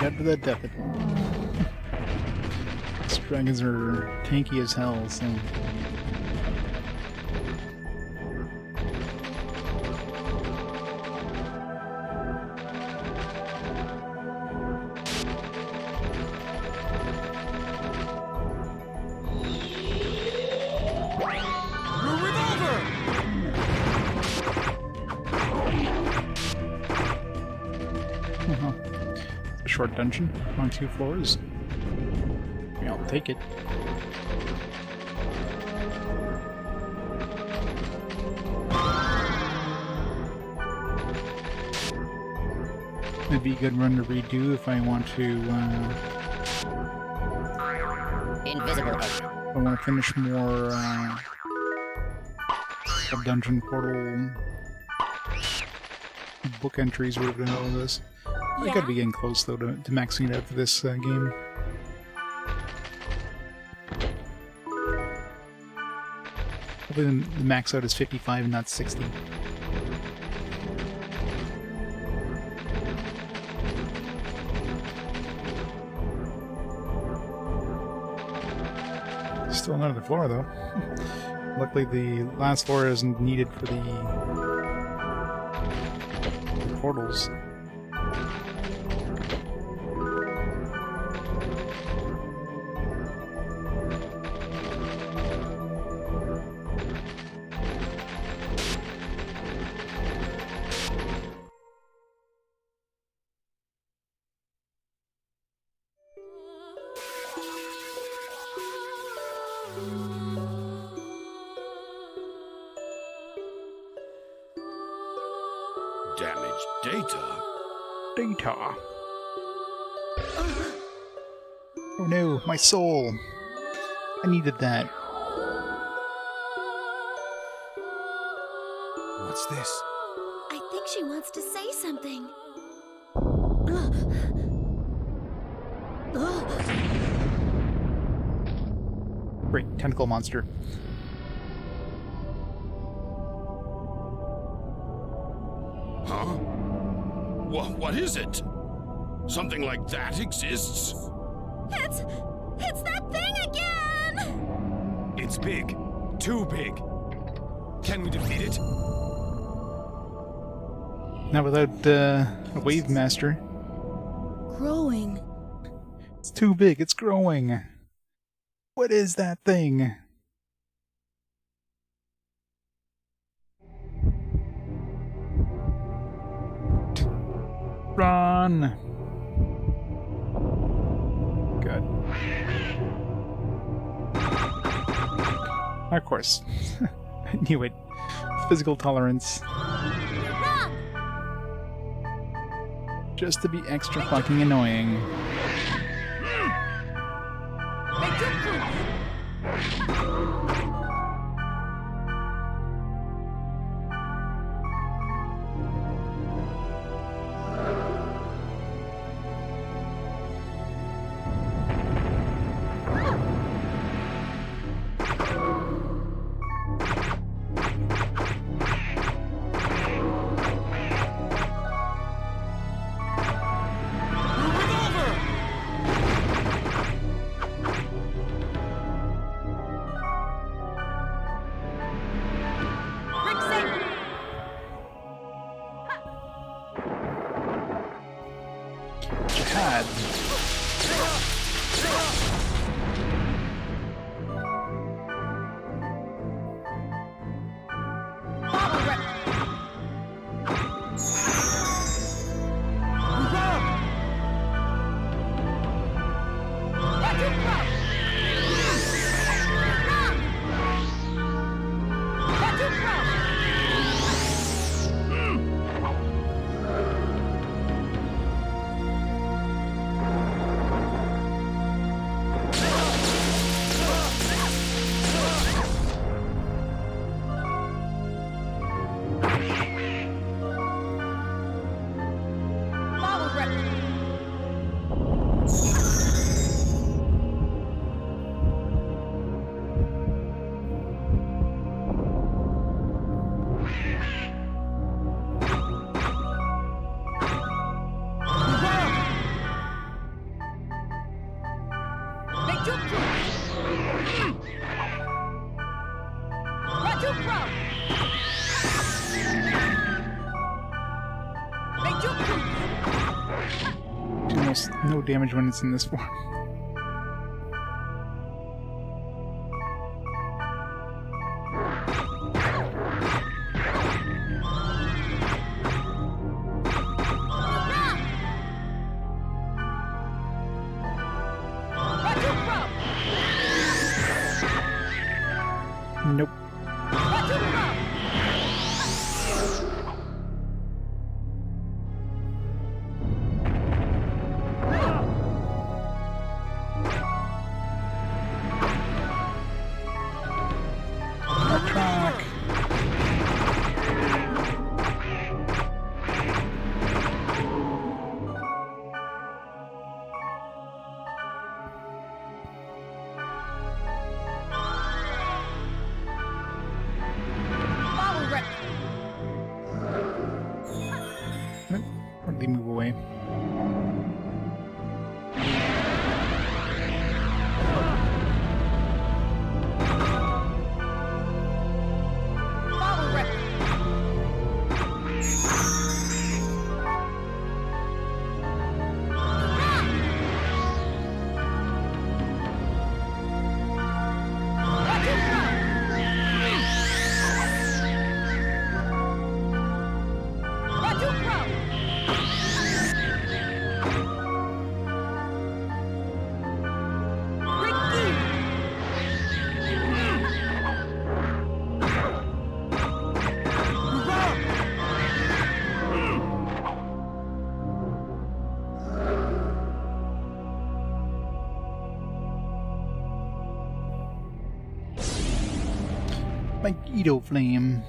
Got to that depth. These dragons are tanky as hell, so... Short dungeon on 2 floors. Yeah, I'll take it. It'd be a good run to redo if I want to. Invisible egg. I want to finish more dungeon portal book entries, whatever the hell it is. I gotta be getting close, though, to maxing it out for this game. Hopefully the max out is 55 and not 60. Still another floor, though. Luckily, the last floor isn't needed for the portals. Damaged data? Data. Oh no, my soul. I needed that. What's this? I think she wants to say something. Great, tentacle monster. Huh? What is it? Something like that exists? It's that thing again! It's big. Too big. Can we defeat it? Not without a wave master. Growing. It's too big, it's growing. What is that thing? Run! Good. Of course. I knew it. Physical tolerance. Just to be extra fucking annoying. Almost no damage when it's in this form. Nope. Hardly move away. Magneto Flame.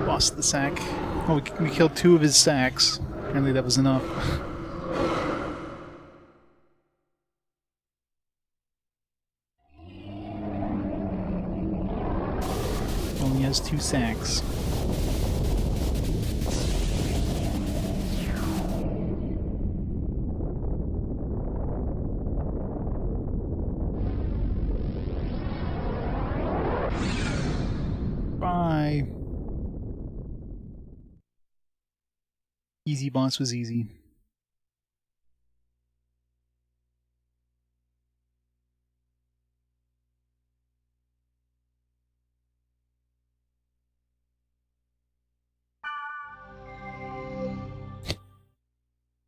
Lost the sack. Oh, we killed 2 of his sacks. Apparently that was enough. Only has 2 sacks. Bye. Easy boss was easy.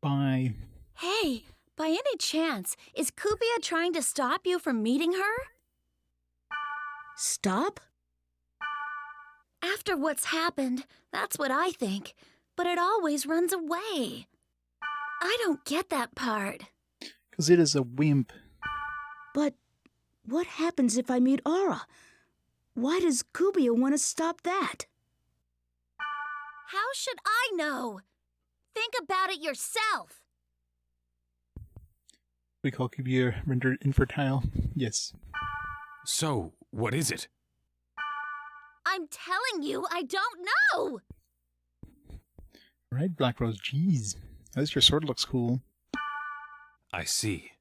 Bye. Hey, by any chance, is Kupia trying to stop you from meeting her? Stop? After what's happened, that's what I think. But it always runs away. I don't get that part. 'Cause it is a wimp. But what happens if I meet Aura? Why does Kubia want to stop that? How should I know? Think about it yourself. We call Kubia rendered infertile. Yes. So, what is it? I'm telling you, I don't know. Right, Black Rose. Jeez, at least your sword looks cool. I see.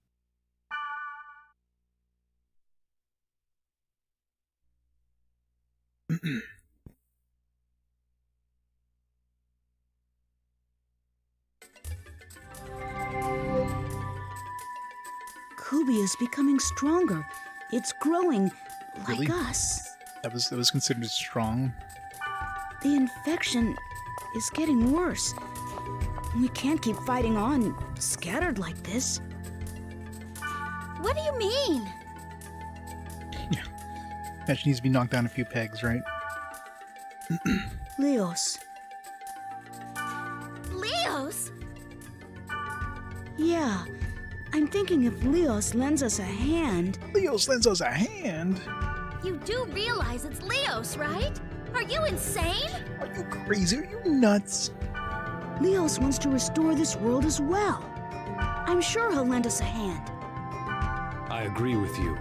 Kubi is becoming stronger. It's growing like Really? us. That was considered strong. The infection is getting worse. We can't keep fighting on, scattered like this. What do you mean? That she needs to be knocked down a few pegs, right? Leos. Leos? Yeah, I'm thinking if Leos lends us a hand... Leos lends us a hand? You do realize it's Leos, right? Are you insane? Are you crazy? Are you nuts? Leos wants to restore this world as well. I'm sure he'll lend us a hand. I agree with you.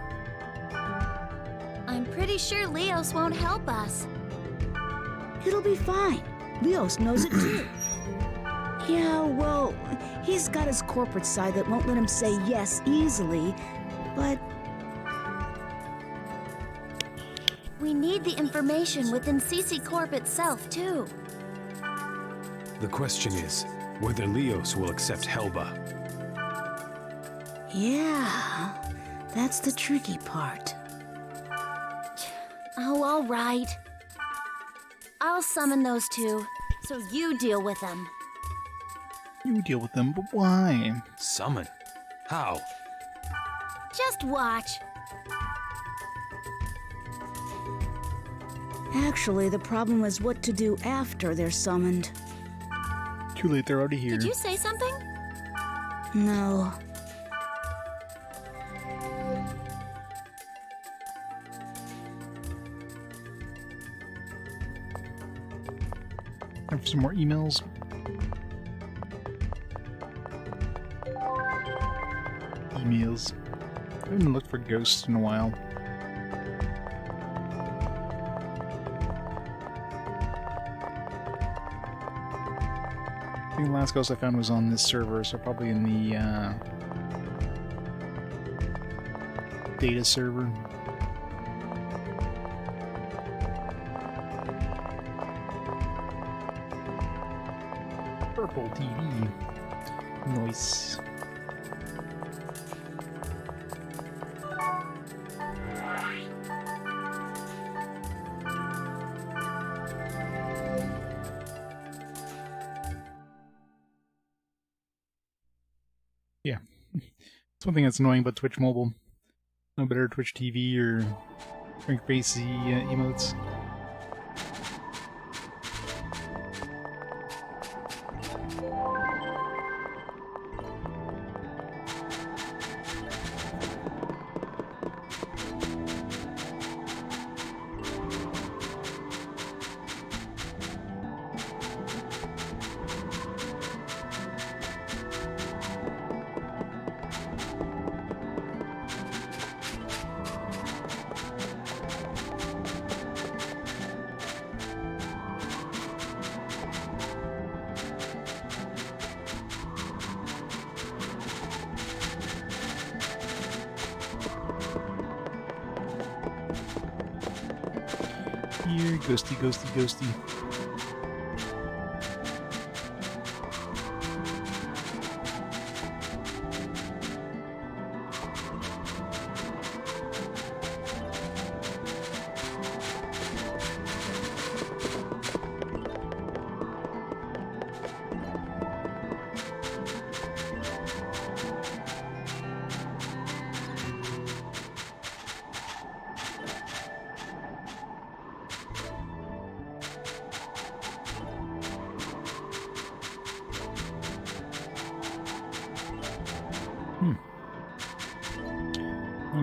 I'm pretty sure Leos won't help us. It'll be fine. Leos knows it too. Yeah, well, he's got his corporate side that won't let him say yes easily, but... We need the information within CC Corp itself, too. The question is whether Leos will accept Helba. Yeah, that's the tricky part. Oh, all right. I'll summon those two, so you deal with them. You deal with them, but why? Summon? How? Just watch. Actually, the problem is what to do after they're summoned. Too late, they're already here. Did you say something? No. Time for some more emails. Emails. I haven't looked for ghosts in a while. I think the last ghost I found was on this server, so probably in the data server. Purple TV. Nice. Yeah. It's one thing that's annoying about Twitch Mobile. No better Twitch TV or Frank Basie emotes. Here, ghosty, ghosty, ghosty.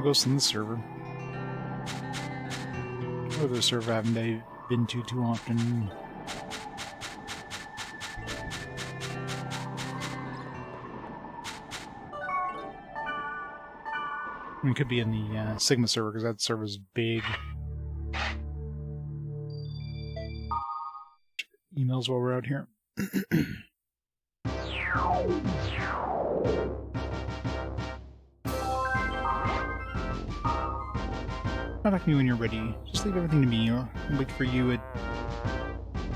Ghosts in this server. Other server I haven't been to too often. I mean, it could be in the Sigma server because that server's big. Emails while we're out here. Contact me when you're ready. Just leave everything to me. I'll wait for you at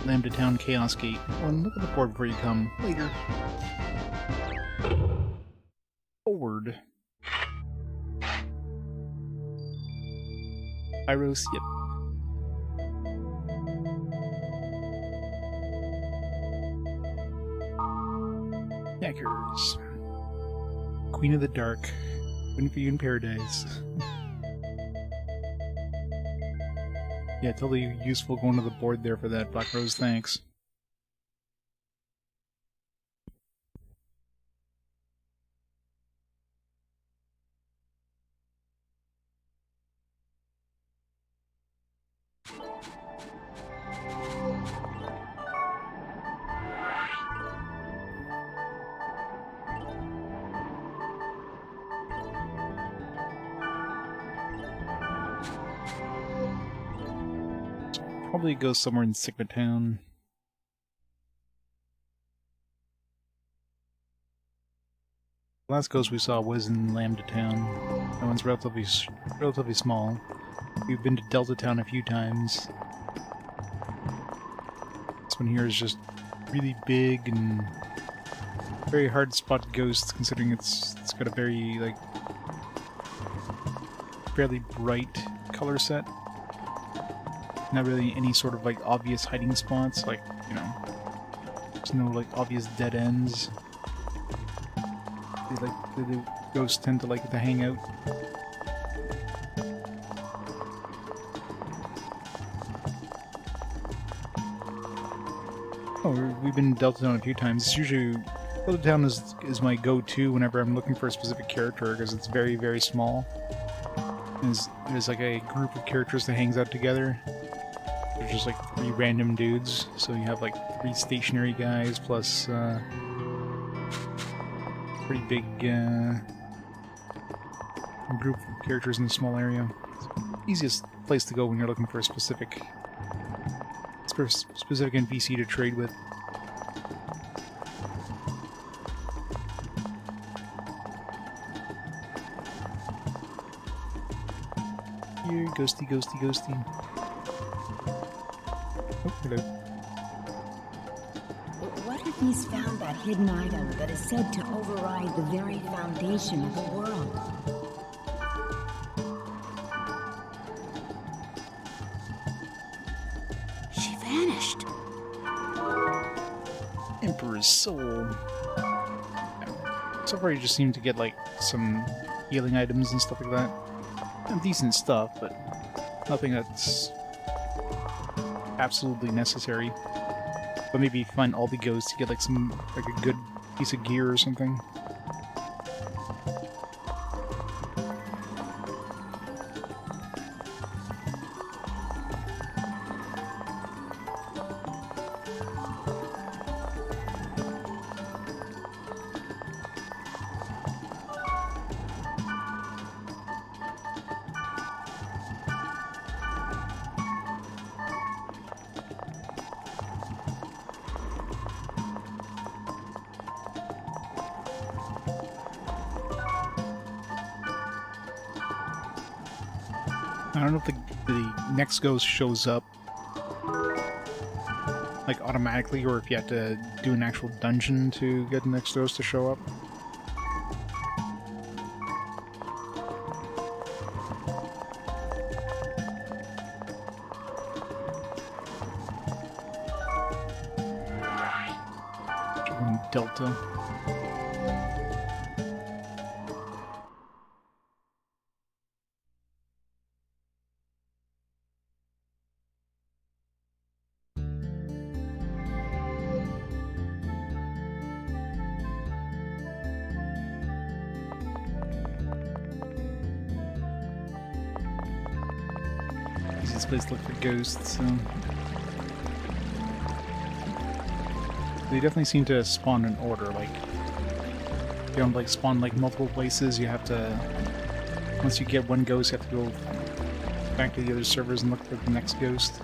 Lambda Town Chaos Gate. Oh, and look at the board before you come. Later. Forward. Pyros, yep. Yackers. Queen of the Dark. Waiting for you in paradise. Yeah, totally useful going to the board there for that, Black Rose, thanks. Probably go somewhere in Sigma Town. The last ghost we saw was in Lambda Town. That one's relatively small. We've been to Delta Town a few times. This one here is just really big and very hard to spot ghosts, considering it's got a very like fairly bright color set. Not really any sort of like obvious hiding spots, like, you know, there's no like obvious dead ends. The ghosts tend to like to hang out. Oh, we've been to Delta Town a few times. It's usually Delta Town is my go-to whenever I'm looking for a specific character, because it's very, very small. There's like a group of characters that hangs out together. There's just like 3 random dudes, so you have like 3 stationary guys plus pretty big group of characters in a small area. It's the easiest place to go when you're looking for a specific NPC to trade with. Here, ghosty, ghosty, ghosty. Oh, hello. What if he's found that hidden item that is said to override the very foundation of the world? She vanished. Emperor's Soul. So far you just seem to get like some healing items and stuff like that. And decent stuff, but nothing that's absolutely necessary. But maybe find all the ghosts to get like a good piece of gear or something. I don't know if the next ghost shows up like automatically, or if you have to do an actual dungeon to get the next ghost to show up. Delta. Easiest place to look for ghosts. So. They definitely seem to spawn in order. Like, you don't like spawn like multiple places. You have to, once you get one ghost, you have to go back to the other servers and look for the next ghost.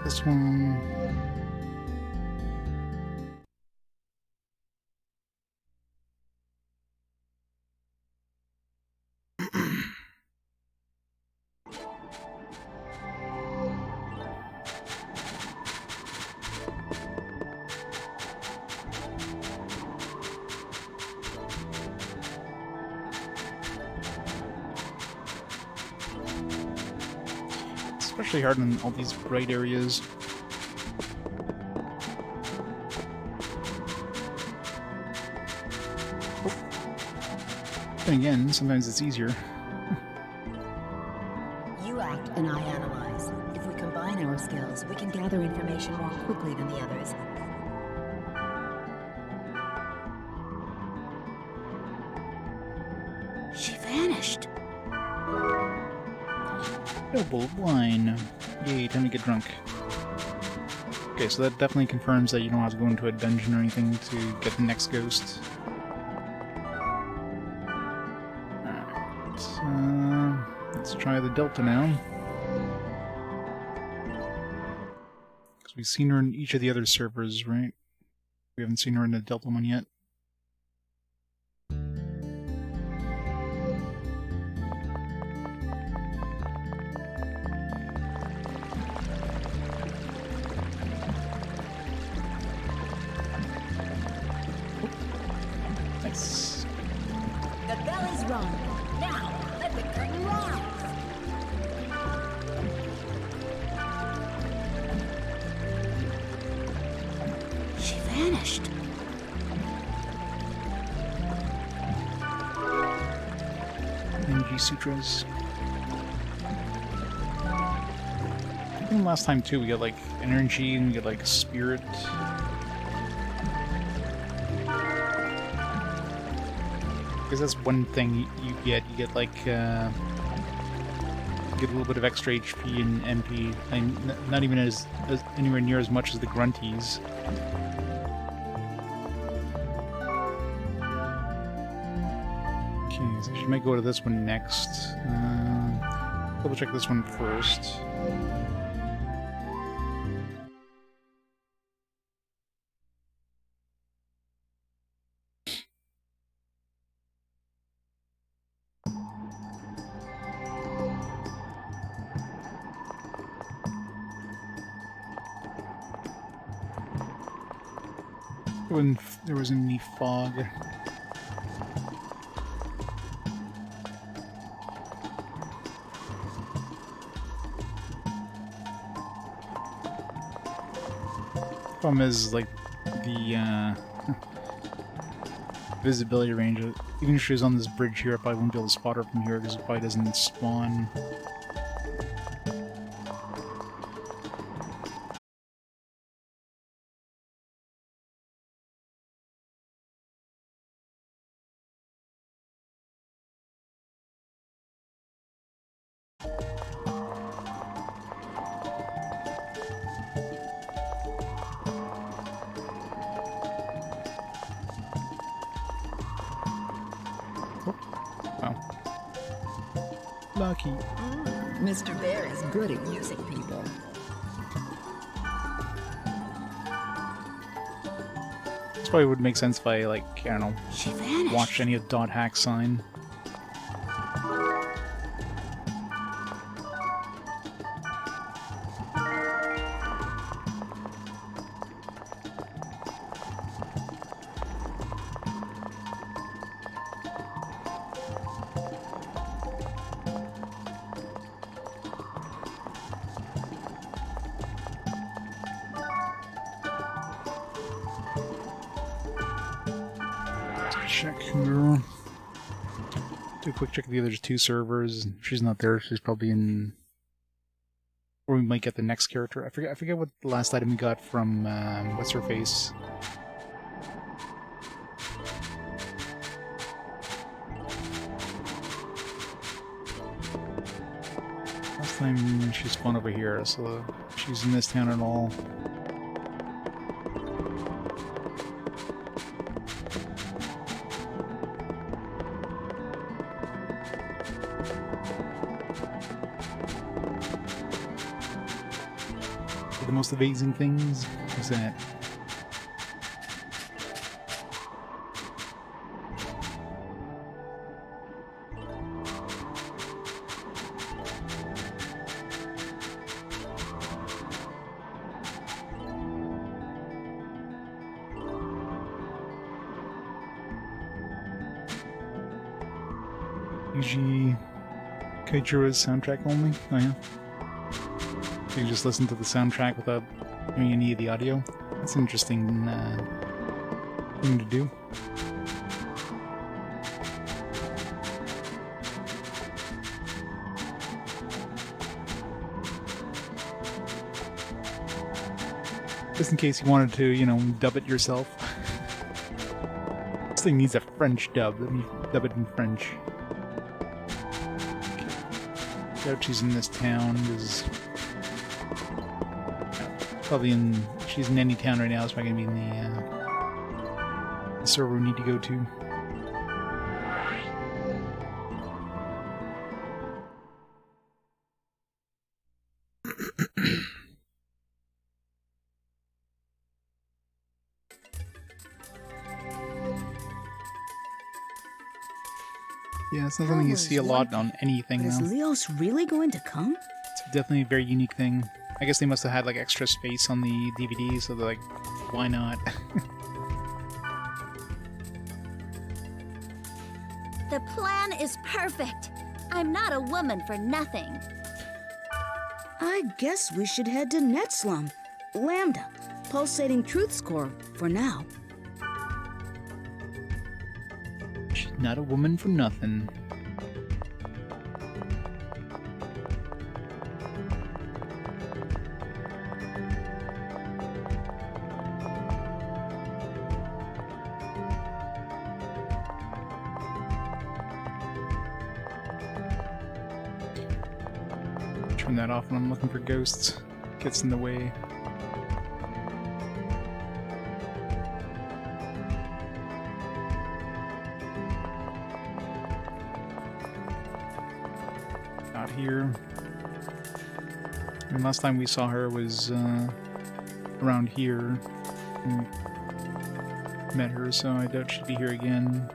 This one. Especially hard in all these bright areas. Then again, sometimes it's easier. You act and I analyze. If we combine our skills, we can gather information more quickly than the others. She vanished. Double wine. Yay, time to get drunk. Okay, so that definitely confirms that you don't have to go into a dungeon or anything to get the next ghost. Alright, let's try the Delta now. Because we've seen her in each of the other servers, right? We haven't seen her in the Delta one yet. Nice. The bell is rung. Now, let the curtain rise. She vanished. Energy sutras. I think last time too we got like energy and we got like spirit. Because that's one thing you get. You get like you get a little bit of extra HP and MP, and not even as anywhere near as much as the grunties. Okay, so she might go to this one next. Double check this one first. When there was any fog. Problem is, like, the visibility range. Even if she was on this bridge here, I probably won't be able to spot her from here because it probably doesn't spawn. Lucky. Mr. Bear is good at using people. This probably would make sense if I, like, I don't know, She vanished. watched any of Dot Hack sign. Check here. Do a quick check of the other two servers. If she's not there, she's probably in... Or we might get the next character. I forget what the last item we got from, what's her face? Last time she spawned over here, so she's in this town at all. The most amazing things is that Yuji Kaijura's soundtrack only? Oh yeah. You can just listen to the soundtrack without hearing any of the audio. That's an interesting thing to do. Just in case you wanted to, you know, dub it yourself. This thing needs a French dub. Let me dub it in French. Okay. She's in this town. Probably in... She's in any town right now. It's probably going to be in the server we need to go to. Yeah, it's not something you see a lot on anything now. Is Leos really going to come? It's definitely a very unique thing. I guess they must have had like extra space on the DVD, so they're like, why not? The plan is perfect. I'm not a woman for nothing. I guess we should head to Netslum. Lambda. Pulsating Truth Score for now. She's not a woman for nothing. Turn that off when I'm looking for ghosts. Gets in the way. Not here. And last time we saw her was around here. We met her, so I doubt she'd be here again.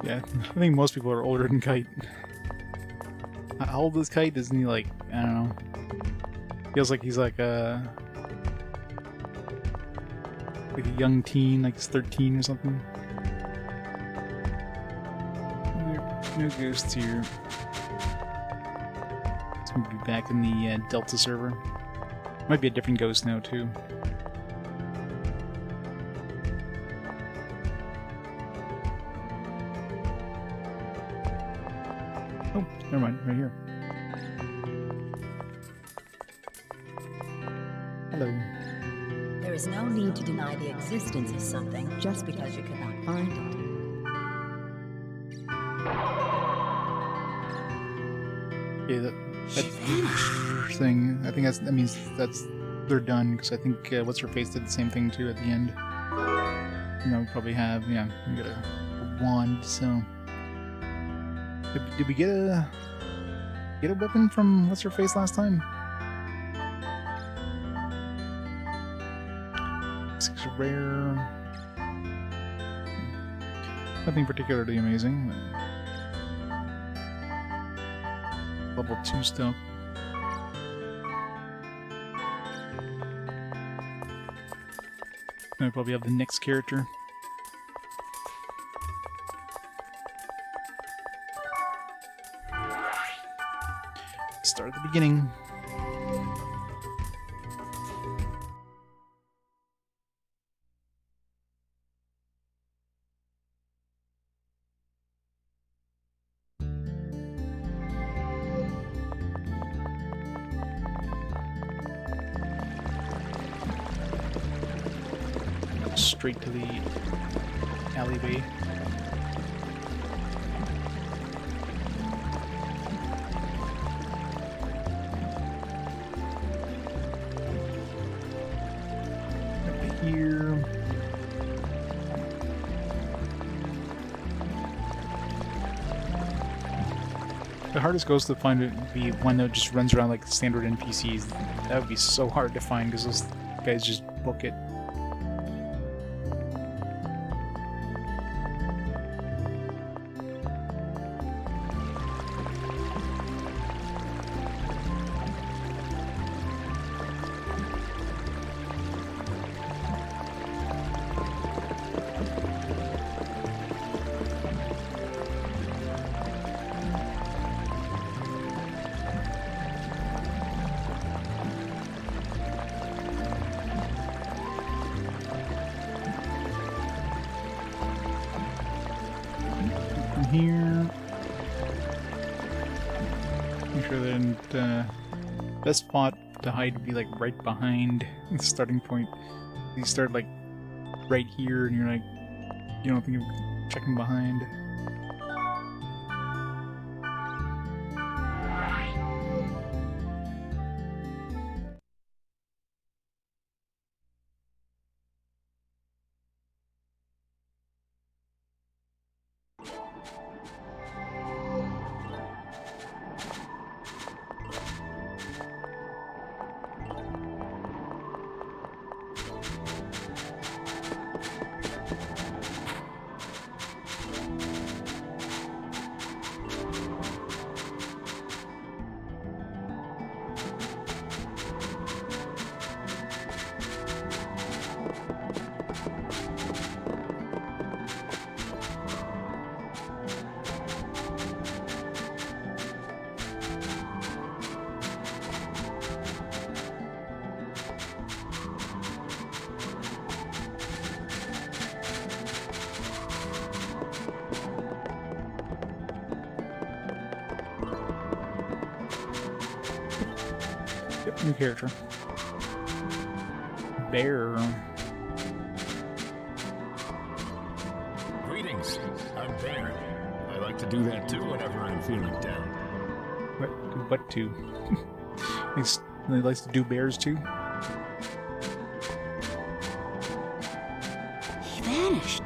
Yeah, I think most people are older than Kite. How old is Kite? Isn't he like, I don't know. Feels like he's like a young teen, like he's 13 or something. No ghosts here. It's gonna be back in the Delta server. Might be a different ghost now too. Oh, never mind, right here. Hello. There is no need to deny the existence of something just because you cannot find it. Yeah, that thing, I think that means they're done, because I think what's her face did the same thing too at the end. You know, we probably have, yeah, we got a wand, so... Did we get a weapon from what's her face last time? 6 rare. Nothing particularly amazing. Level 2 stuff. I probably have the next character. Start at the beginning. Straight to the alleyway. Up here. The hardest ghost to find would be one that just runs around like standard NPCs. That would be so hard to find because those guys just book it. Here. Make sure that best spot to hide would be like right behind the starting point. You start like right here, and you're like, you don't think of checking behind. Yep, new character. Bear. Greetings, I'm Bear. I like to do that too whenever I'm feeling down. What to? He likes to do bears too? He vanished.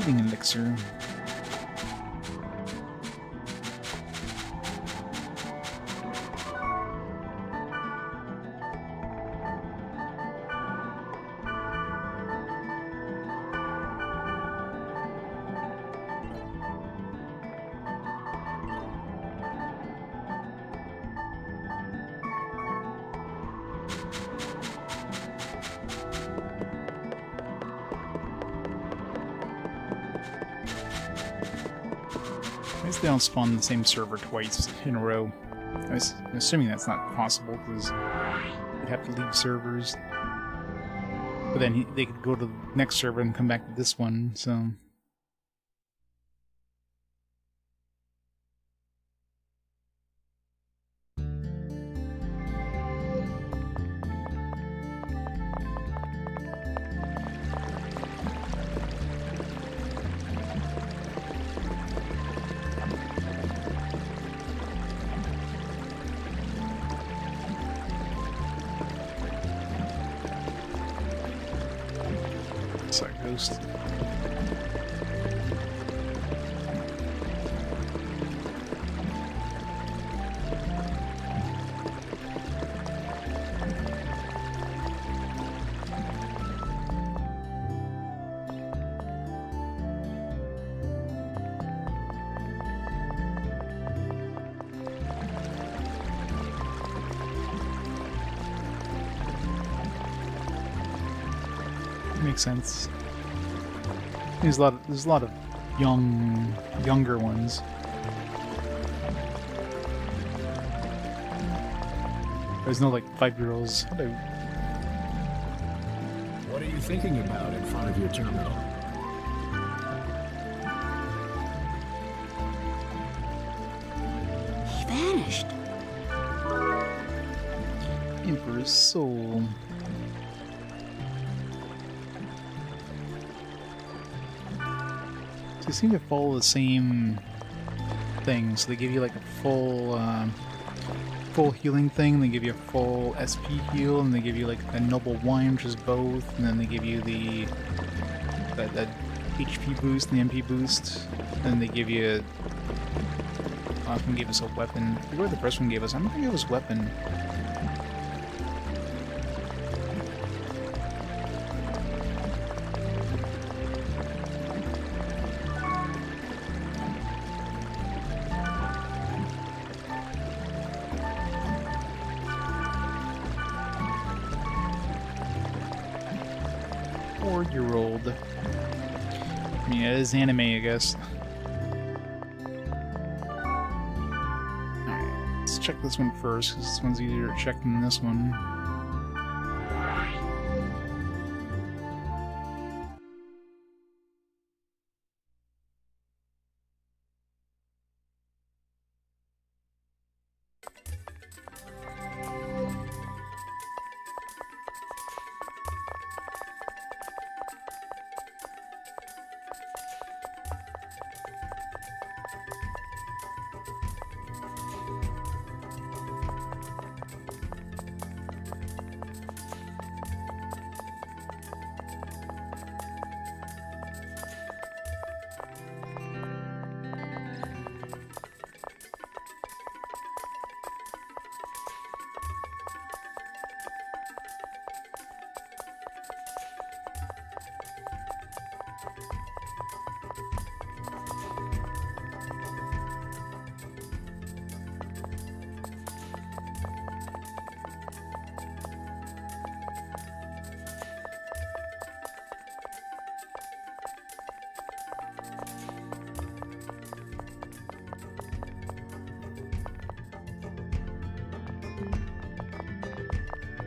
Healing elixir. I guess they don't spawn on the same server twice in a row. I'm assuming that's not possible because they'd have to leave servers. But then they could go to the next server and come back to this one, so... Sorry, ghost. Makes sense. There's a lot of younger ones. There's no like 5-year-olds. What are you thinking about in front of your terminal? He vanished. Emperor's Soul. So they seem to follow the same thing. So they give you like a full healing thing. They give you a full SP heal, and they give you like a noble wine, which is both. And then they give you that HP boost and the MP boost. And they give you. Last one gave us a weapon. I forget what the first one gave us. I don't think it was weapon. Four-year-old. I mean, it is anime, I guess. Alright, let's check this one first, because this one's easier to check than this one.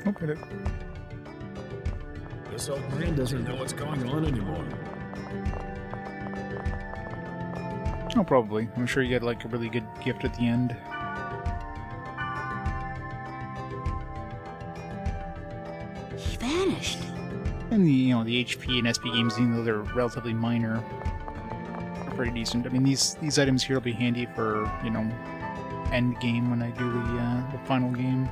Open it. This old man doesn't know what's going on anymore. Oh, probably. I'm sure you get like a really good gift at the end. He vanished. And the the HP and SP games, even though they're relatively minor, are pretty decent. I mean, these items here will be handy for end game when I do the final game.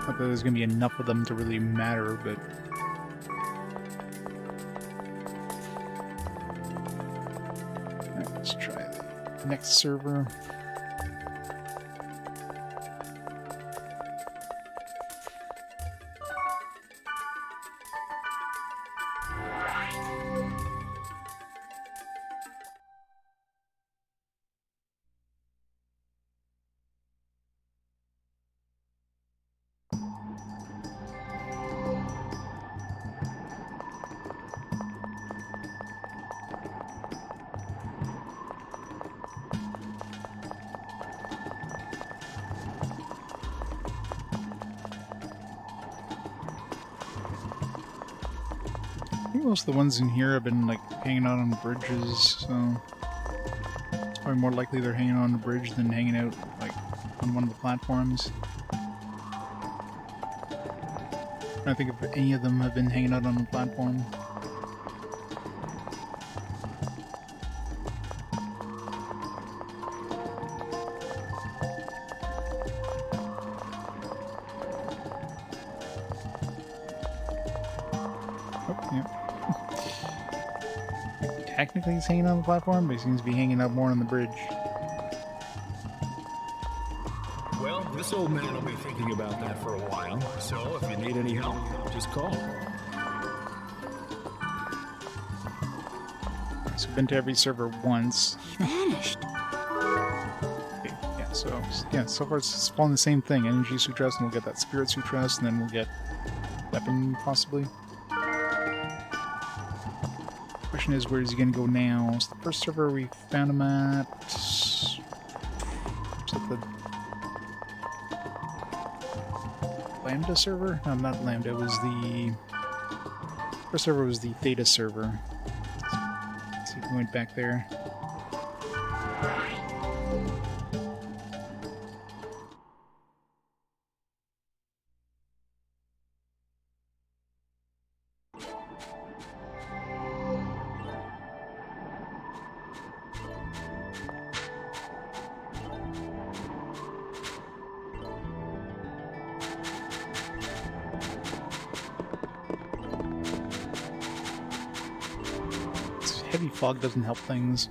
Not that there's gonna be enough of them to really matter, but. Alright, let's try the next server. I think most of the ones in here have been like hanging out on bridges, so it's probably more likely they're hanging out on the bridge than hanging out like on one of the platforms. I don't think if any of them have been hanging out on the platform. Technically he's hanging on the platform, but he seems to be hanging out more on the bridge. Well, this old man will be thinking about that for a while, so if you need any help, just call. So I've been to every server once. He vanished. Okay, so far it's following the same thing. Energy Sutras, and we'll get that Spirit Sutras, and then we'll get weapon, possibly. Question is, where is he gonna go now? So the first server we found him at... Was that the... Lambda server? No, not Lambda, it was the... First server was the Theta server. Let's see if we went back there. Heavy fog doesn't help things.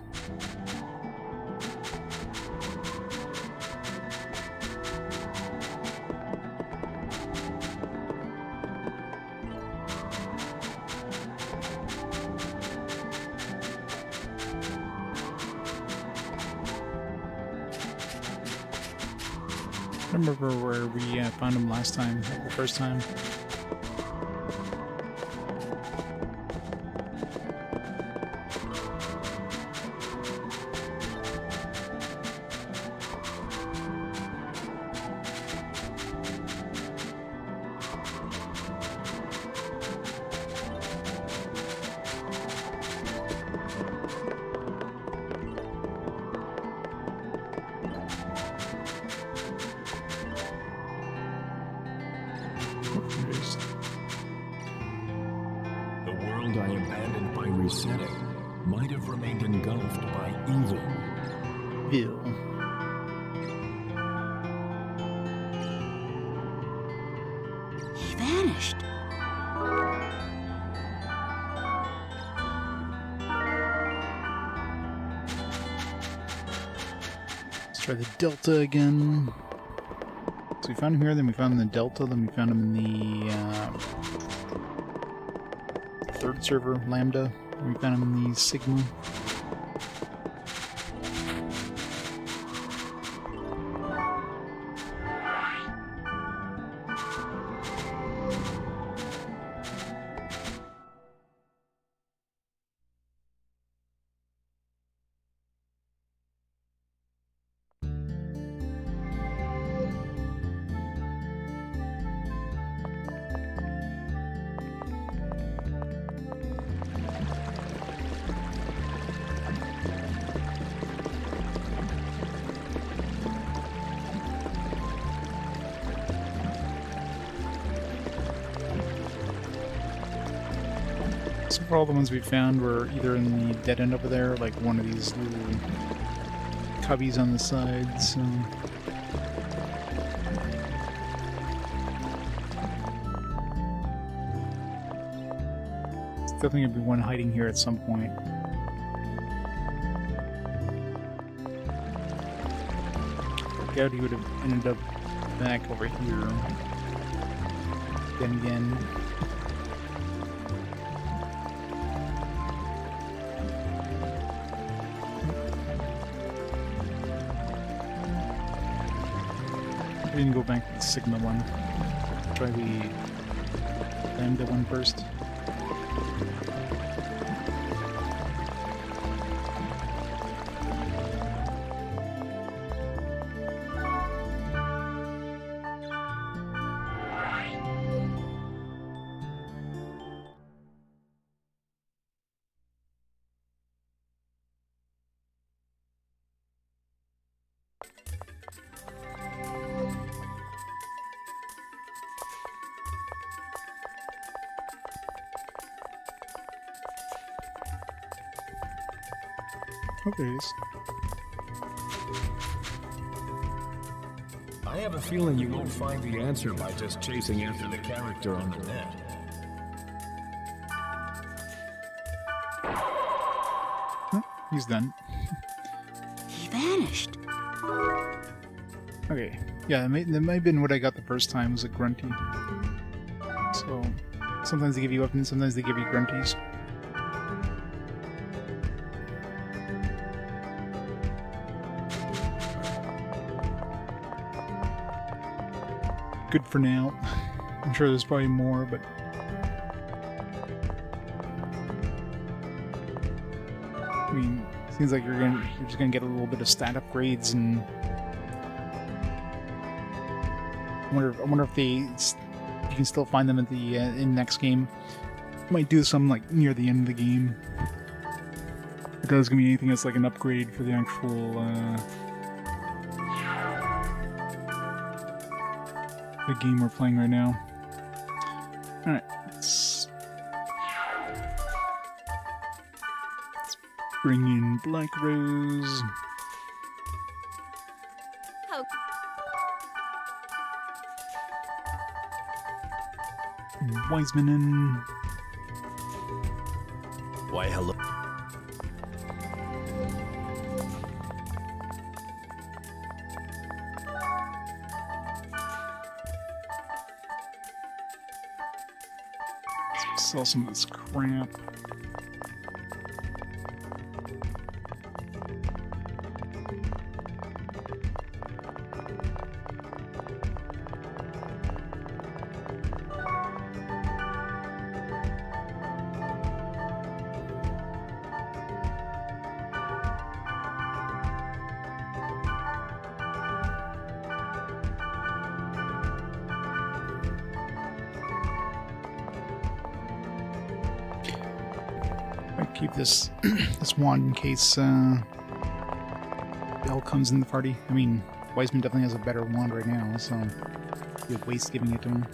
I remember where we found him last time, the first time. The world I abandoned by resetting might have remained engulfed by evil. Ew. He vanished. Let's try the Delta again. So we found him here, then we found him in the Delta, then we found him in the third server, Lambda, and we found him in the Sigma. So far all the ones we found were either in the dead end over there, like one of these little cubbies on the sides. It's definitely going to be one hiding here at some point. I doubt he would have ended up back over here. Then again. We can go back to the Sigma one. Try the Lambda one first. Oh, there it is. I have a feeling you won't find the answer by just chasing after the character on the net. He's done. He vanished. Okay. Yeah, that might have been what I got the first time, was a grunty. So, sometimes they give you weapons, sometimes they give you grunties. Good for now. I'm sure there's probably more, but I mean, seems like you're just gonna get a little bit of stat upgrades, and I wonder if you can still find them at the in the next game. Might do some like near the end of the game. If there's gonna be anything that's like an upgrade for the actual the game we're playing right now. All right, let's bring in Black Rose. Oh. Wiseman in. Why, hello. Sell some of this crap. Keep this this wand in case Bell comes in the party. I mean, Wiseman definitely has a better wand right now, so it'd be a waste giving it to him.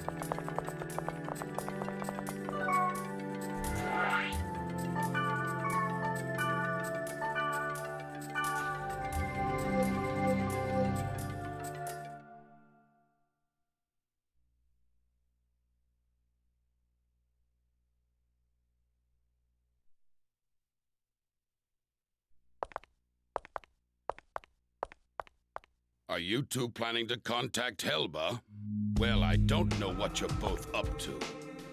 Are you two planning to contact Helba? Well, I don't know what you're both up to,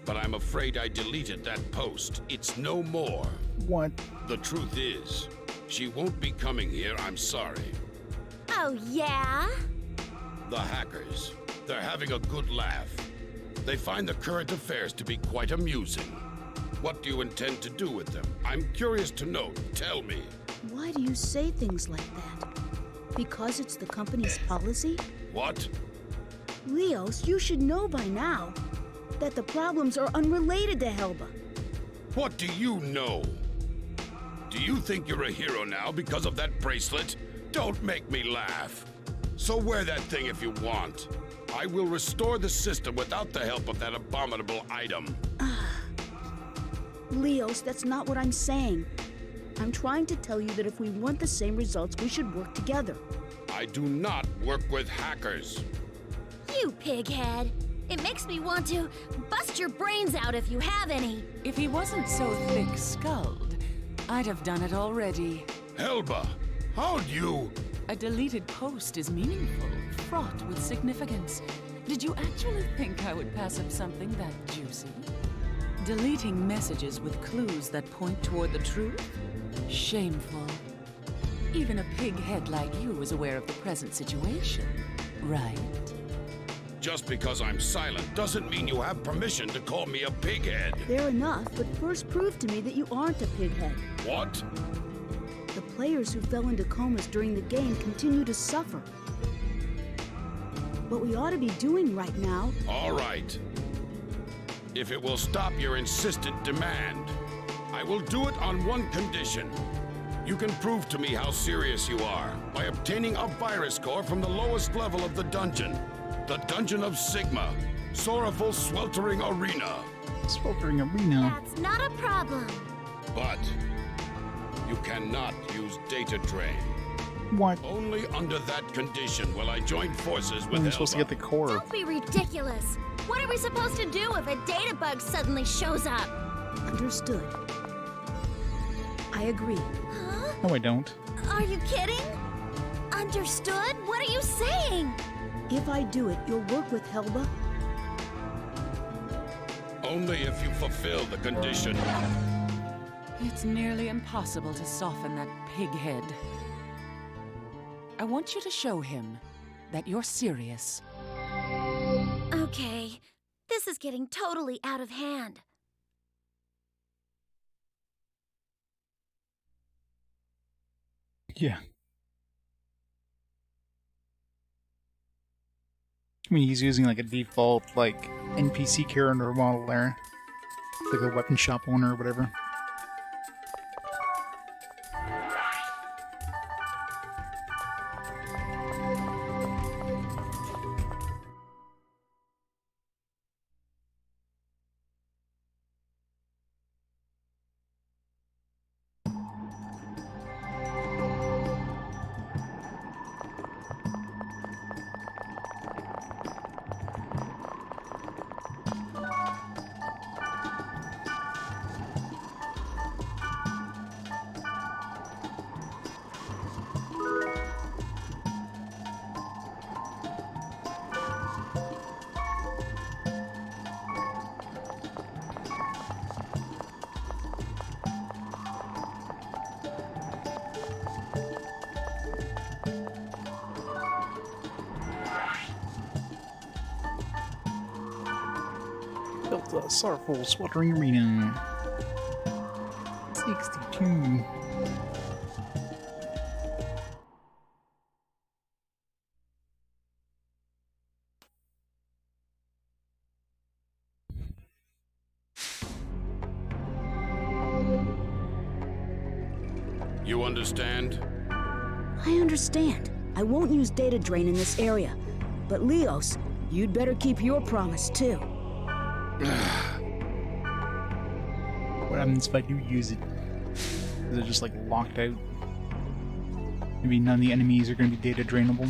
but I'm afraid I deleted that post. It's no more. What? The truth is, she won't be coming here, I'm sorry. Oh, yeah? The hackers. They're having a good laugh. They find the current affairs to be quite amusing. What do you intend to do with them? I'm curious to know. Tell me. Why do you say things like that? Because it's the company's policy? What? Leos, you should know by now that the problems are unrelated to Helba. What do you know? Do you think you're a hero now because of that bracelet? Don't make me laugh. So wear that thing if you want. I will restore the system without the help of that abominable item. Leos, that's not what I'm saying. I'm trying to tell you that if we want the same results, we should work together. I do not work with hackers. You pighead. It makes me want to bust your brains out if you have any. If he wasn't so thick-skulled, I'd have done it already. Helba, how'd you... A deleted post is meaningful, fraught with significance. Did you actually think I would pass up something that juicy? Deleting messages with clues that point toward the truth? Shameful. Even a pighead like you is aware of the present situation, right? Just because I'm silent doesn't mean you have permission to call me a pighead. Fair enough, but first prove to me that you aren't a pighead. What? The players who fell into comas during the game continue to suffer. What we ought to be doing right now... All right. If it will stop your insistent demand, I will do it on one condition. You can prove to me how serious you are by obtaining a virus core from the lowest level of the dungeon Dungeon of Sigma, Sorrowful Sweltering Arena. Sweltering Arena? That's not a problem. But you cannot use data drain. What? Only under that condition will I join forces with When are we Helba. supposed to get the core? Don't be ridiculous. What are we supposed to do if a data bug suddenly shows up? Understood. I agree. Huh? No, I don't. Are you kidding? Understood? What are you saying? If I do it, you'll work with Helba? Only if you fulfill the condition. It's nearly impossible to soften that pighead. I want you to show him that you're serious. Okay. This is getting totally out of hand. Yeah. I mean, he's using like a default like NPC character model there, like a weapon shop owner or whatever. Built a sorrowful, sweltering arena. 62. You understand? I understand. I won't use data drain in this area. But Leos, you'd better keep your promise too. What happens if I do use it? Is it just like locked out? Maybe none of the enemies are going to be data drainable.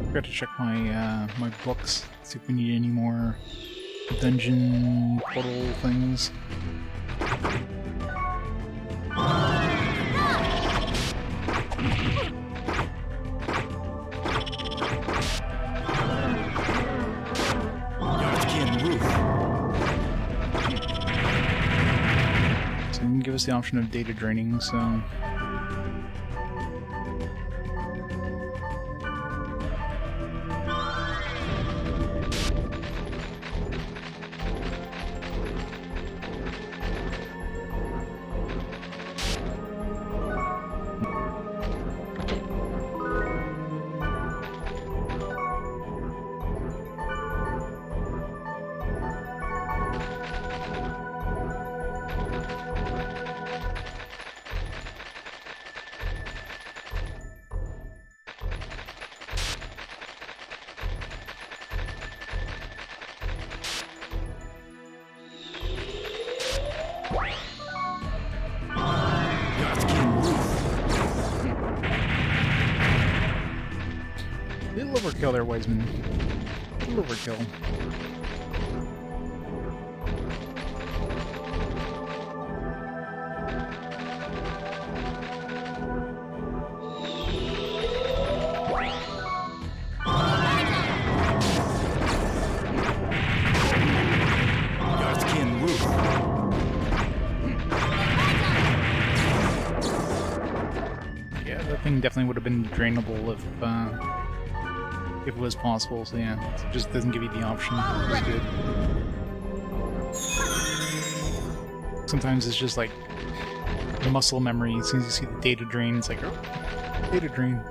Forgot to check my my books, see if we need any more dungeon portal things. So it didn't give us the option of data draining, so. Little overkill there, Wiseman. Little overkill. Yeah, that thing definitely would have been drainable if it was possible, so yeah, it just doesn't give you the option, which is good. Sometimes it's just like muscle memory. As soon as you see the data drain, it's like, oh, data drain.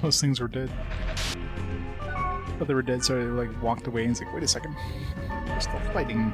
Those things were dead. But they were dead, so I like walked away and was like, wait a second. They're still fighting.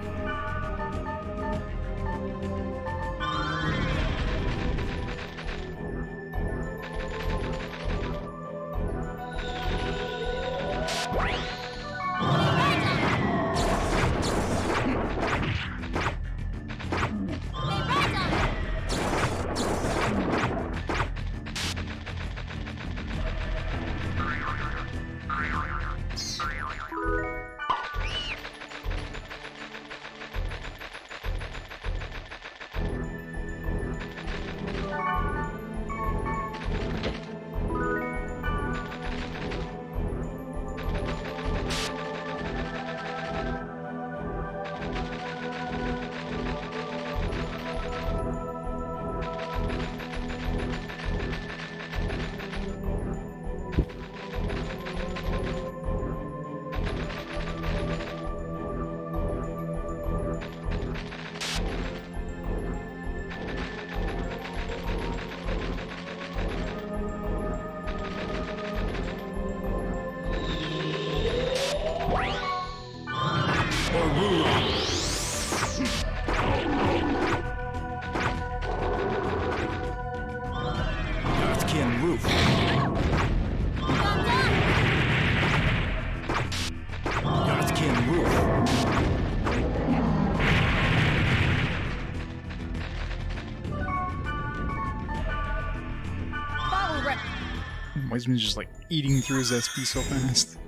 Wiseman's just like eating through his SP so fast.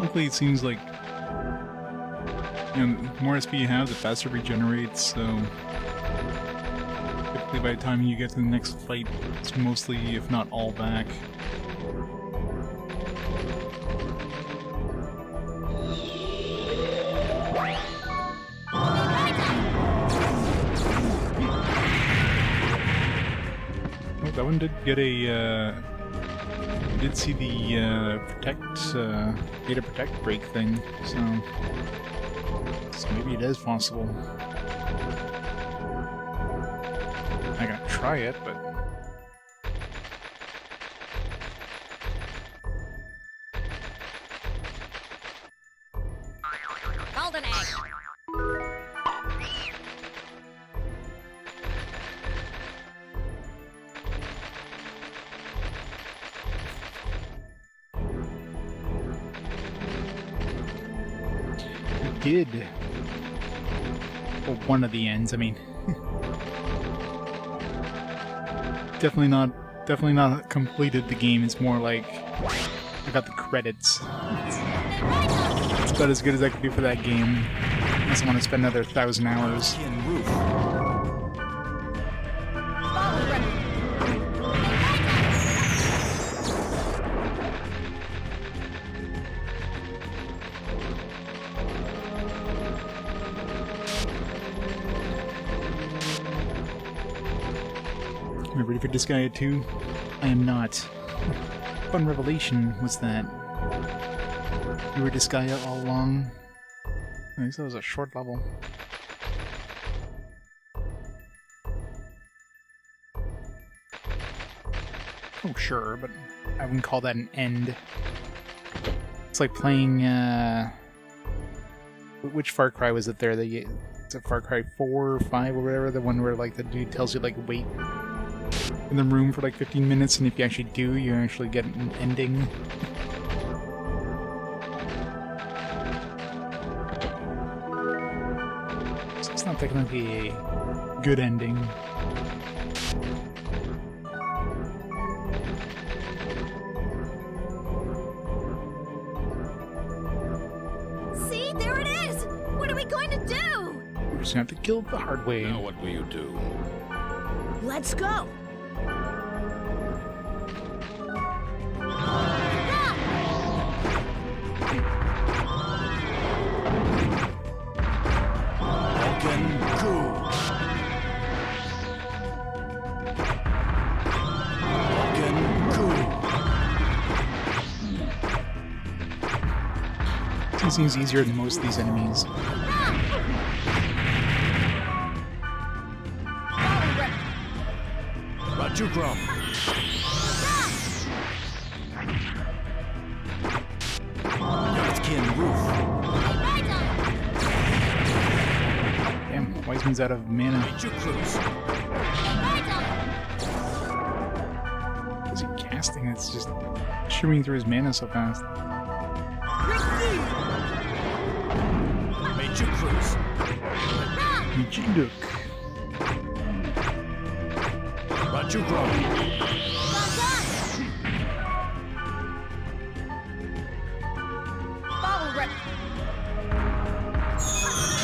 Luckily, it seems like, you know, the more SP you have, the faster it regenerates, so typically by the time you get to the next fight, it's mostly, if not all, back. That one did get a, did see the data protect break thing, so maybe it is possible. I'm gonna try it, but golden egg. did. Well, one of the ends, I mean. Definitely not completed the game. It's more like I got the credits. It's about as good as I could do for that game. Unless I want to spend another 1,000 hours. Am I ready for Disgaea 2? I am not. Fun revelation was that you were Disgaea all along. I think that was a short level. Oh sure, but I wouldn't call that an end. It's like playing, which Far Cry was it there? It's a Far Cry 4 or 5 or whatever, the one where like the dude tells you like wait in the room for like 15 minutes, and if you actually do, you actually get an ending. So it's not technically a good ending. See, there it is! What are we going to do? We're just gonna have to kill it the hard way. Now what will you do? Let's go! It seems easier than most of these enemies. Rajukram. Yatskin roof. Damn, Wiseman's out of mana. What's he casting? It's just shooting through his mana so fast. Major Cruise. Jinduk. Rajukram. Bottle rip.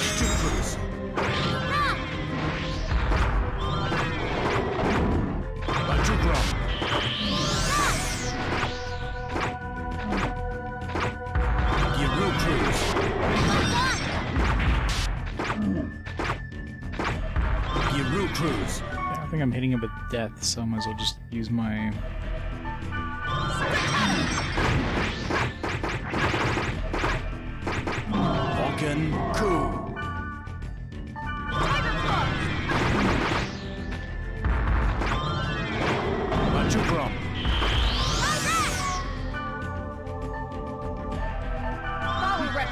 Major Cruise. Rajukram. Giru Cruise. Giru Cruise. Yeah, I think I'm hitting him with death, so I might as well just use my... Vulcan Coup. Rajukram. Bottle rip.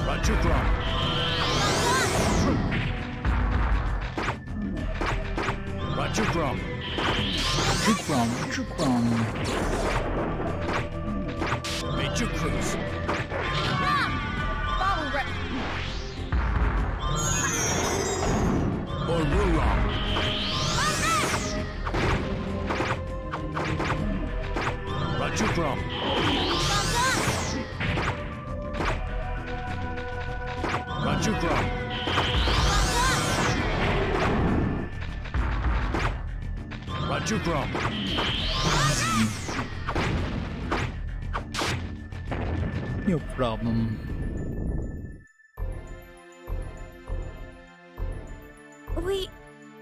Rajukram. Rajukram. Rajukram. Major Cruise. Bottle rip. Orura. Rajukram. Rajukram. Rajukram. No problem.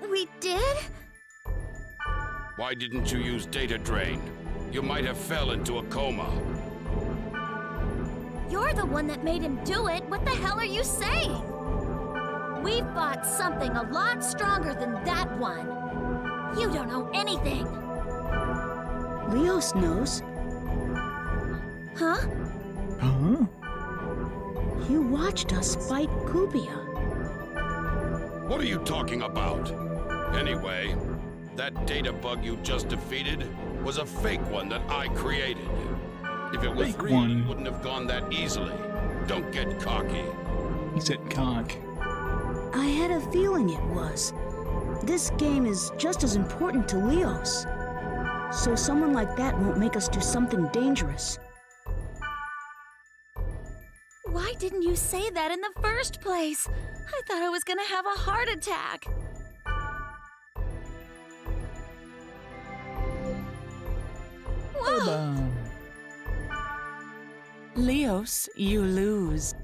We did? Why didn't you use data drain? You might have fell into a coma. You're the one that made him do it. What the hell are you saying? We fought something a lot stronger than that one. You don't know anything. Leos knows. Huh? Huh? You watched us fight Kubia. What are you talking about? Anyway, that data bug you just defeated was a fake one that I created. If it was Fake real, one. it wouldn't have gone that easily. Don't get cocky. He said cock. I had a feeling it was. This game is just as important to Leos. So someone like that won't make us do something dangerous. Why didn't you say that in the first place? I thought I was gonna have a heart attack. Whoa! Leos, you lose.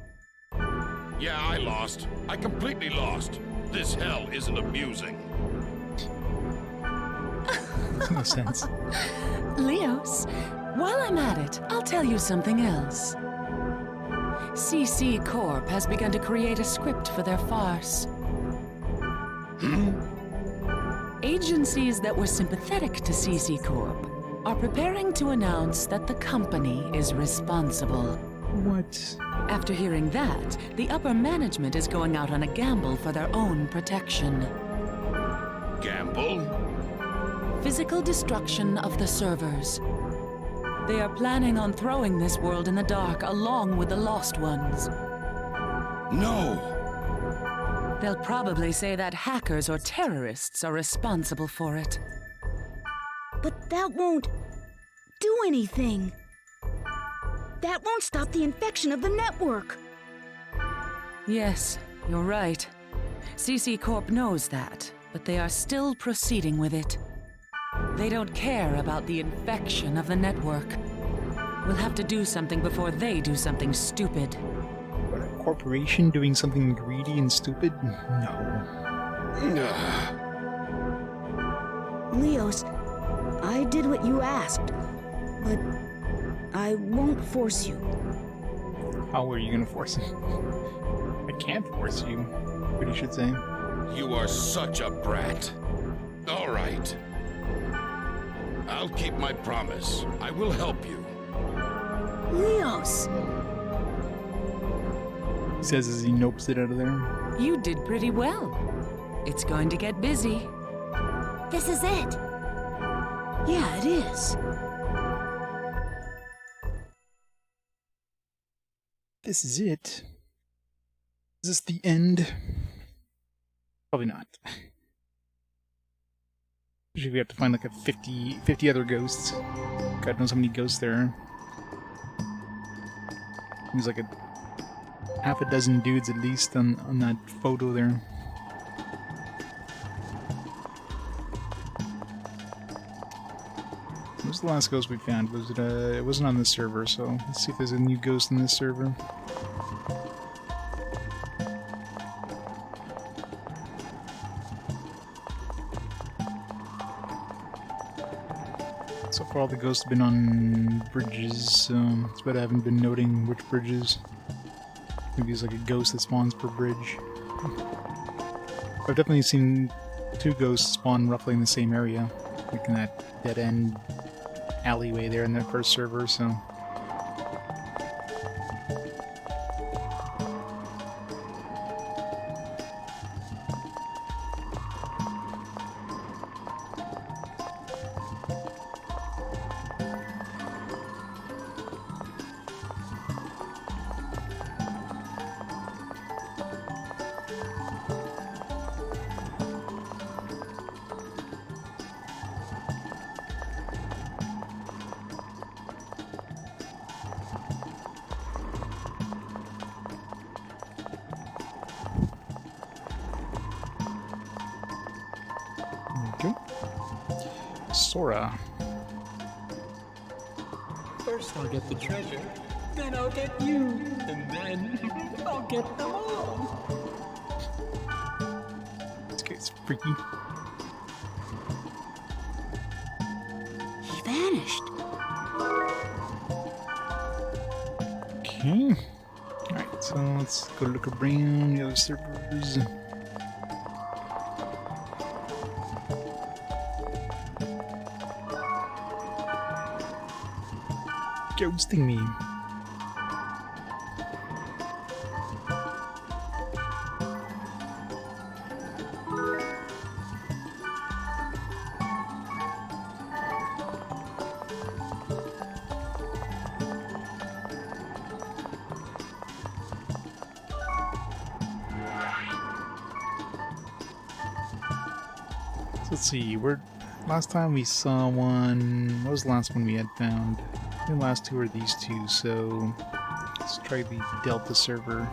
Yeah, I lost. I completely lost. This hell isn't amusing. Makes no sense. Leos, while I'm at it, I'll tell you something else. CC Corp has begun to create a script for their farce. Agencies that were sympathetic to CC Corp are preparing to announce that the company is responsible. What? After hearing that, the upper management is going out on a gamble for their own protection. simple. Physical destruction of the servers. They are planning on throwing this world in the dark along with the lost ones. No! They'll probably say that hackers or terrorists are responsible for it. But that won't do anything. That won't stop the infection of the network. Yes, you're right. CC Corp knows that, but they are still proceeding with it. They don't care about the infection of the network. We'll have to do something before they do something stupid. What, a corporation doing something greedy and stupid? No. Leos, I did what you asked, but I won't force you. How are you gonna force it? I can't force you, but you should say. You are such a brat. All right. I'll keep my promise. I will help you. Leos! He says as he nopes it out of there. You did pretty well. It's going to get busy. This is it. Yeah, it is. This is it. Is this the end? Probably not. Usually we have to find like a 50 other ghosts. God knows how many ghosts there are. There's like a half a dozen dudes at least on that photo there. What was the last ghost we found? Was it it wasn't on this server, so let's see if there's a new ghost in this server. So far all the ghosts have been on bridges, so it's bad I haven't been noting which bridges. Maybe there's like a ghost that spawns per bridge. I've definitely seen 2 ghosts spawn roughly in the same area, like in that dead-end alleyway there in the first server, so... Sora. First I'll get the treasure, then I'll get you, and then I'll get them all. This guy's freaky. He vanished. Okay. Alright, so let's go look around the other servers. Ghosting me. So let's see, last time we saw one, what was the last one we had found? The last 2 are these 2, so let's try the Delta server.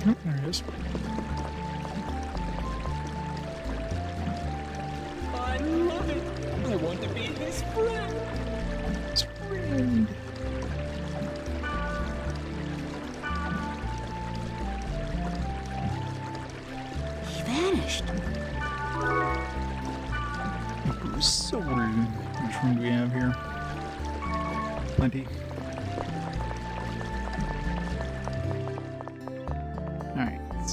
Oh, there it is. I love it. I want to be his friend. His friend. He vanished. Soul. Which one do we have here? Plenty.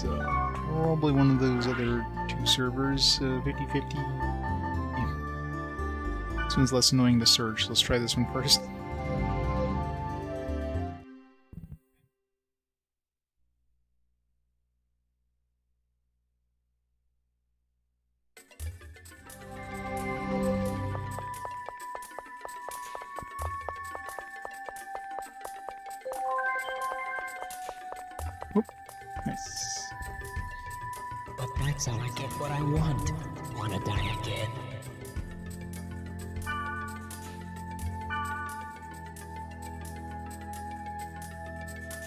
It's probably one of those other two servers, 50-50. This one's less annoying to search, so let's try this one first. Nice. But that's how I get what I want. Wanna die again?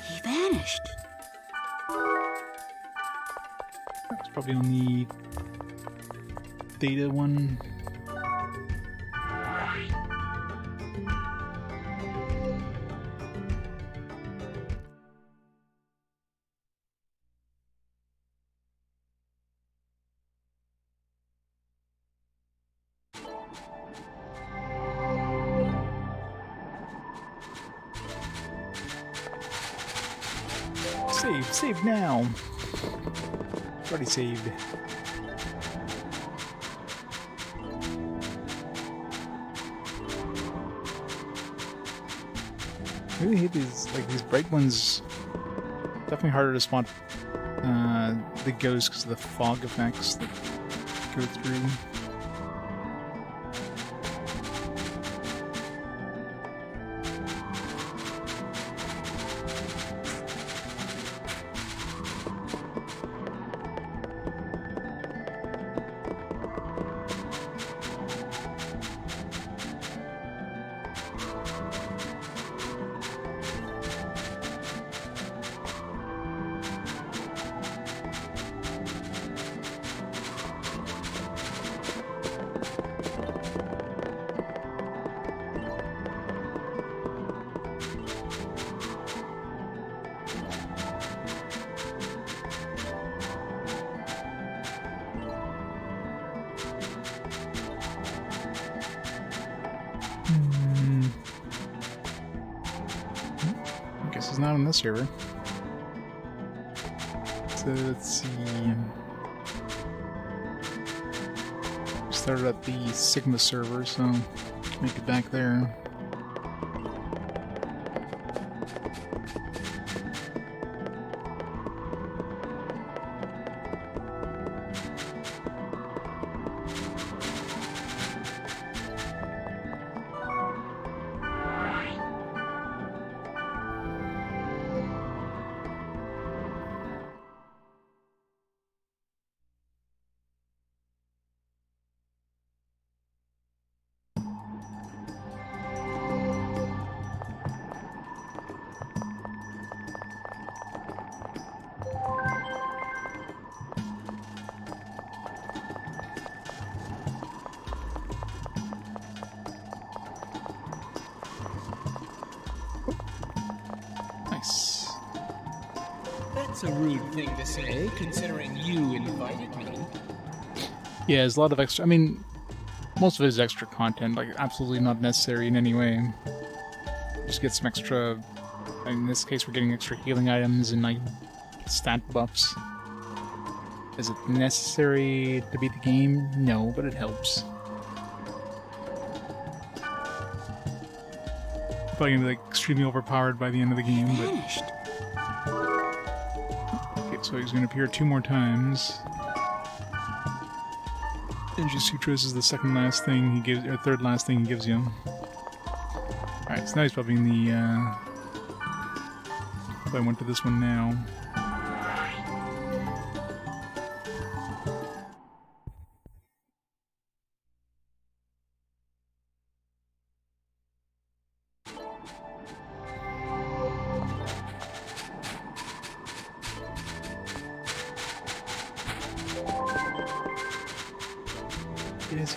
He vanished. It's probably on the data one. Save now. It's already saved. I really hate these, like these bright ones. Definitely harder to spot the ghosts because of the fog effects that go through. Guess it's not on this server. So let's see. We started at the Sigma server, so make it back there. That's a rude thing to say, considering you invited me. Yeah, there's a lot of extra. I mean, most of it is extra content, like absolutely not necessary in any way. Just get some extra. In this case, we're getting extra healing items and like stat buffs. Is it necessary to beat the game? No, but it helps. Probably gonna be like extremely overpowered by the end of the game, but. So he's going to appear 2 more times. Denji Sutras is the second last thing he gives, or third last thing he gives you. Alright, so now he's probably in the, if I went to this one now.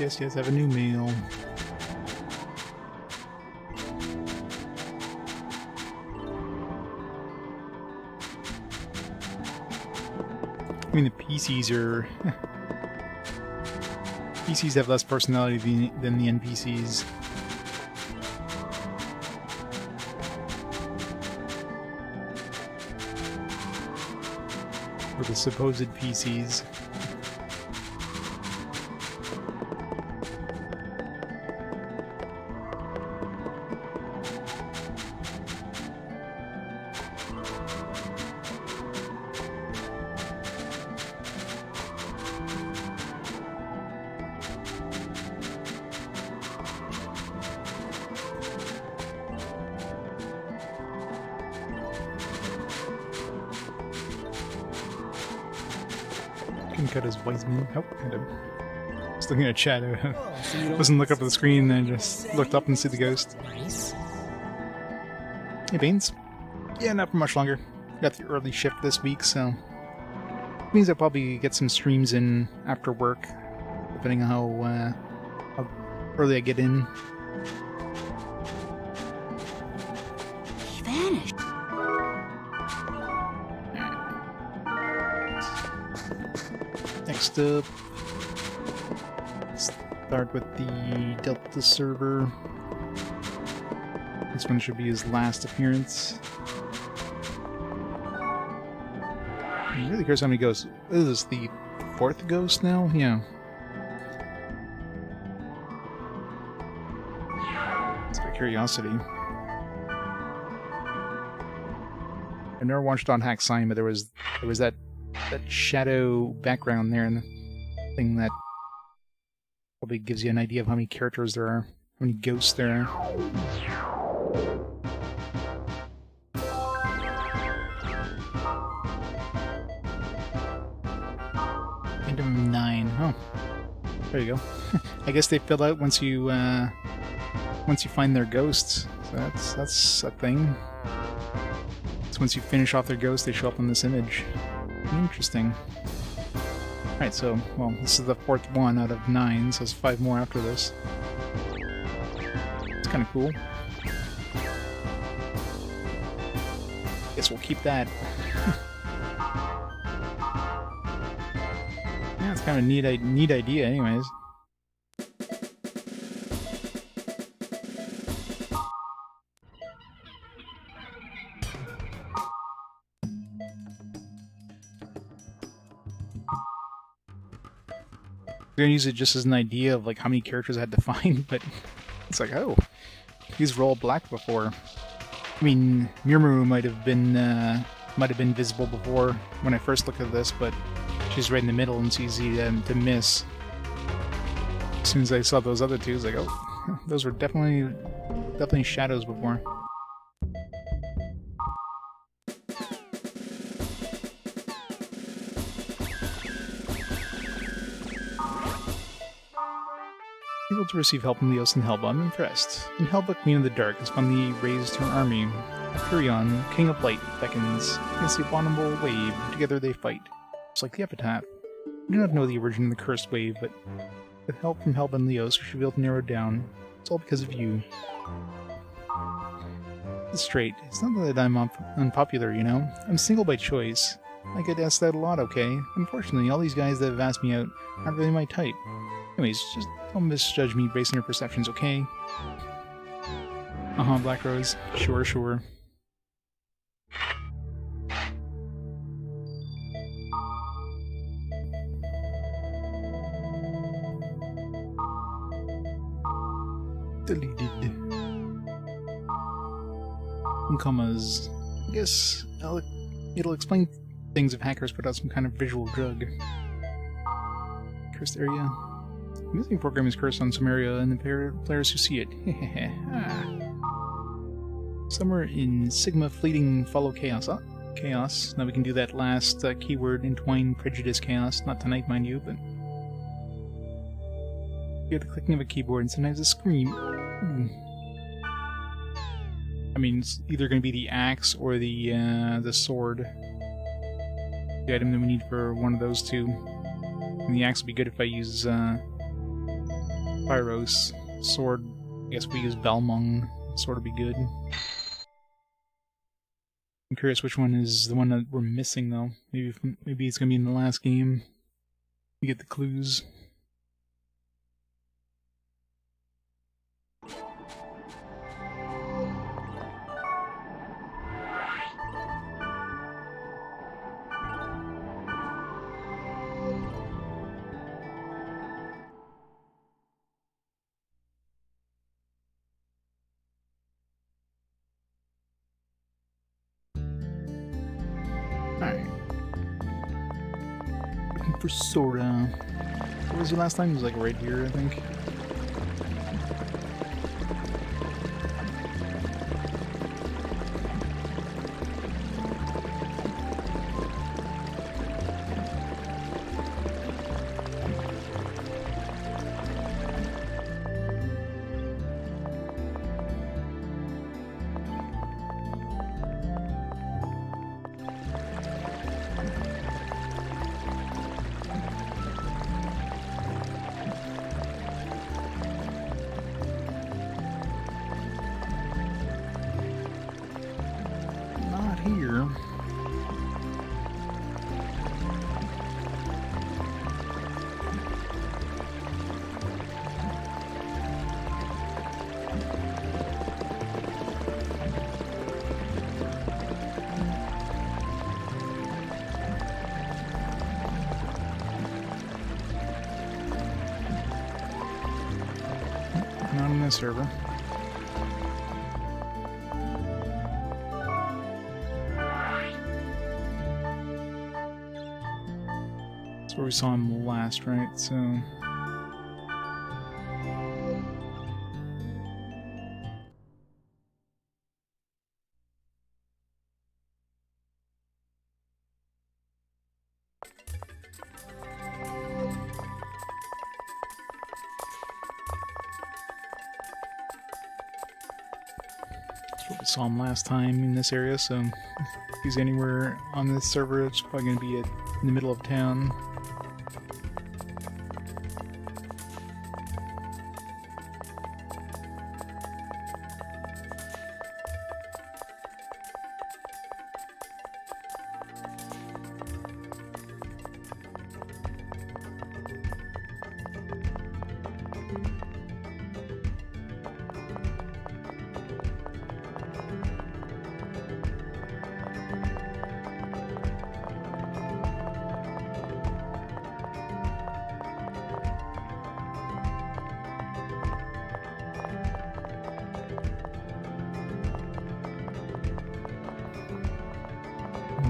Yes, I have a new meal. I mean, the PCs are... PCs have less personality than the NPCs. Or the supposed PCs. Can cut his Wiseman. Oh, kind of. Just looking at chat. Wasn't looking up at the screen, and just looked up and see the ghost. Hey, Beans. Yeah, not for much longer. Got the early shift this week, so means I'll probably get some streams in after work, depending on how early I get in. He vanished. Next up, start with the Delta server. This one should be his last appearance. I'm really curious how many ghosts. Is this the 4th ghost now? Yeah. It's out of curiosity. I've never watched on Hack Sign, but there was that shadow background there, and the thing that probably gives you an idea of how many characters there are, how many ghosts there are. Random 9. Oh, there you go. I guess they fill out once you find their ghosts. So that's a thing. So once you finish off their ghosts, they show up on this image. Interesting. Alright, so, well, this is the 4th one out of 9, so there's 5 more after this. It's kind of cool. Guess we'll keep that. Yeah, it's kind of a neat idea anyways. I'm gonna use it just as an idea of like how many characters I had to find, but it's like, oh, these were all black before. I mean, Mirumu might have been visible before when I first looked at this, but she's right in the middle and it's easy to miss. As soon as I saw those other two, I was like, oh, those were definitely shadows before. Able to receive help from Leos and Helba, I'm impressed. And Helba, Queen of the Dark, has finally raised her army. Furion, King of Light, beckons against the abominable wave. Together they fight. Just like the epitaph. We do not know the origin of the cursed wave, but with help from Helba and Leos, we should be able to narrow it down. It's all because of you. It's straight. It's not that I'm unpopular, you know? I'm single by choice. I get asked that a lot, okay? Unfortunately, all these guys that have asked me out aren't really my type. Anyways, just don't misjudge me based on your perceptions, okay? Black Rose. Sure, sure. Deleted. In commas. I guess it'll explain things if hackers put out some kind of visual drug. Cursed area. The missing program is cursed on some area and the players who see it. Somewhere in Sigma fleeting follow chaos. Chaos. Now we can do that last keyword, entwine prejudice chaos. Not tonight, mind you, but you get the clicking of a keyboard and sometimes a scream. I mean, it's either going to be the axe or the sword. The item that we need for one of those two. And the axe would be good if I use Pyros. Sword, I guess we use Balmung. Sword would be good. I'm curious which one is the one that we're missing, though. Maybe it's going to be in the last game. You get the clues. Alright. Looking for Sora. Where was he last time? He was like right here, I think. Not here. Not on this server. That's where we saw him last, right? So. That's where we saw him last time in this area, so if he's anywhere on this server, it's probably going to be in the middle of town.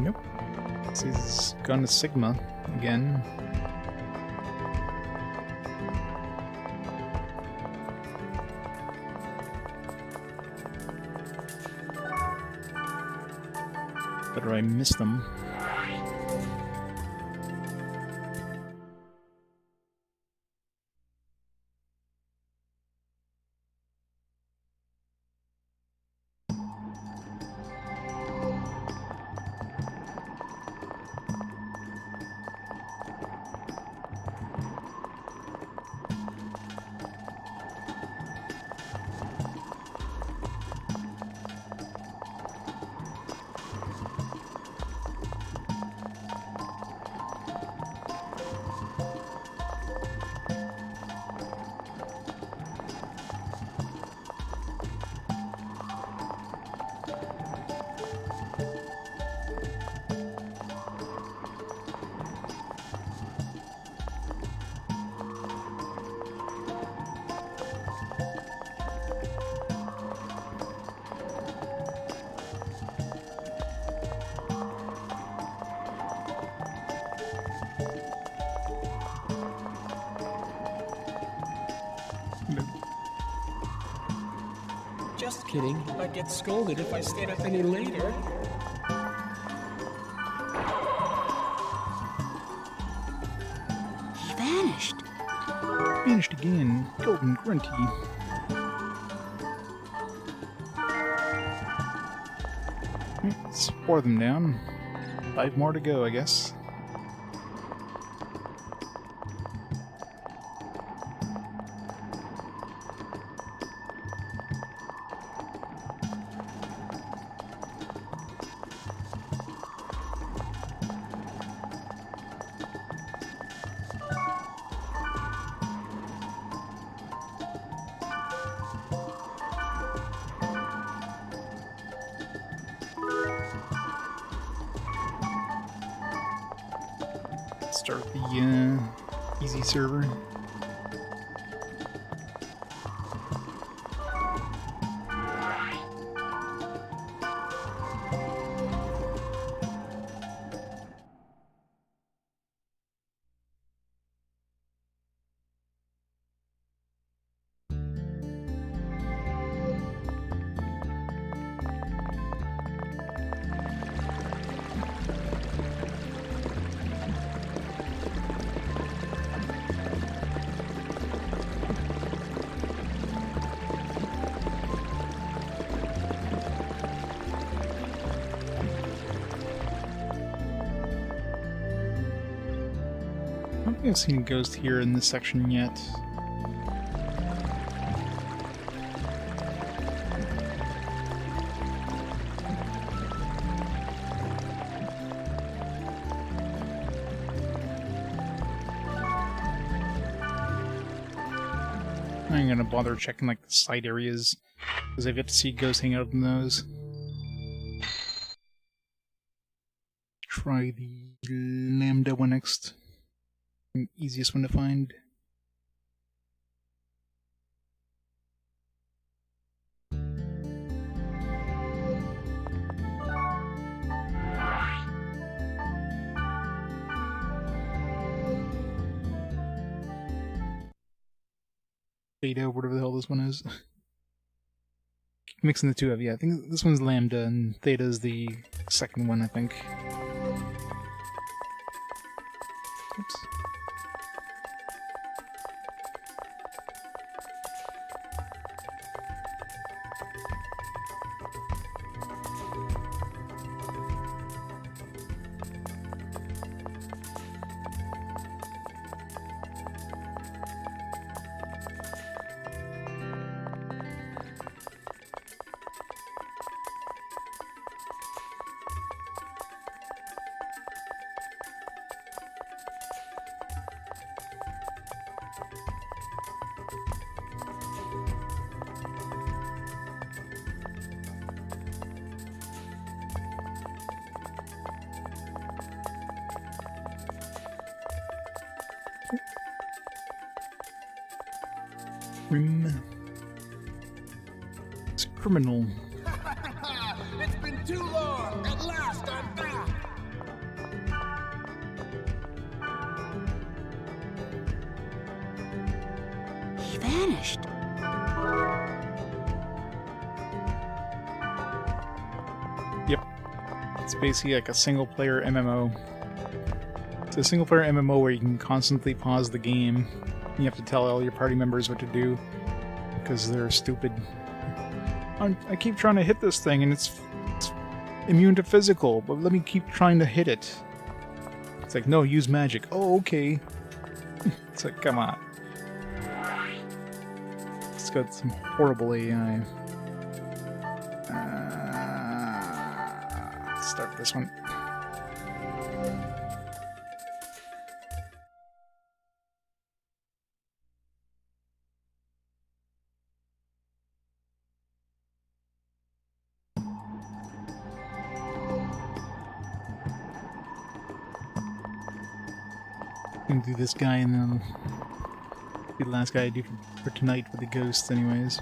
Nope. He's gone to Sigma again. Better I missed them. Just kidding. I'd get scolded if I stayed up any later. He vanished. Vanished again. Golden Grunty. Let's 4 of them down. 5 more to go, I guess. Start the easy server. I haven't seen a ghost here in this section yet. I ain't gonna bother checking like the side areas, because I've yet to see ghosts hang out in those. Try the Lambda one next. Easiest one to find. Theta, whatever the hell this one is. Mixing the two up, yeah. I think this one's Lambda and Theta is the second one, I think. Oops. It's criminal. It's been too long. At last, I'm back. He vanished. Yep. It's basically like a single-player MMO. It's a single-player MMO where you can constantly pause the game. You have to tell all your party members what to do because they're stupid. I keep trying to hit this thing and it's immune to physical, but let me keep trying to hit it. It's like, no, use magic. Oh, okay. It's like, come on. It's got some horrible AI. Let's start this one. Gonna do this guy and then be the last guy I do for tonight for the ghosts anyways.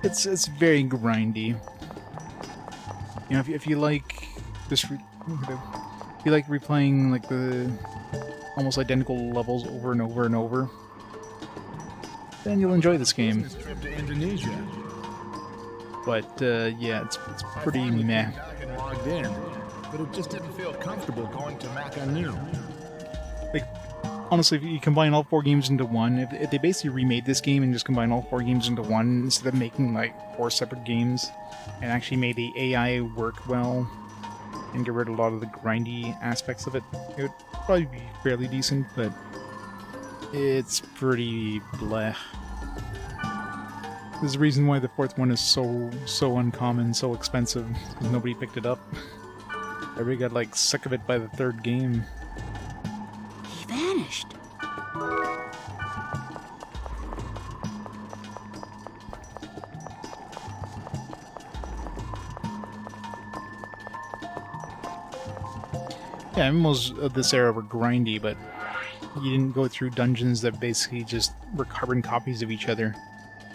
It's very grindy. You know, if you like just if you like replaying like the almost identical levels over and over and over, then you'll enjoy this game. Trip to Indonesia. But yeah, it's pretty meh. Logged in, but it just didn't feel comfortable going to Macanu. Like, honestly, if you combine all 4 games into one, if they basically remade this game and just combined all 4 games into one instead of making like 4 separate games, and actually made the AI work well and get rid of a lot of the grindy aspects of it, it would probably be fairly decent. But it's pretty bleh. There's a reason why the 4th one is so uncommon, so expensive, because nobody picked it up. Everybody got like sick of it by the 3rd game. He vanished. Yeah, MMOs of this era were grindy, but you didn't go through dungeons that basically just were carbon copies of each other.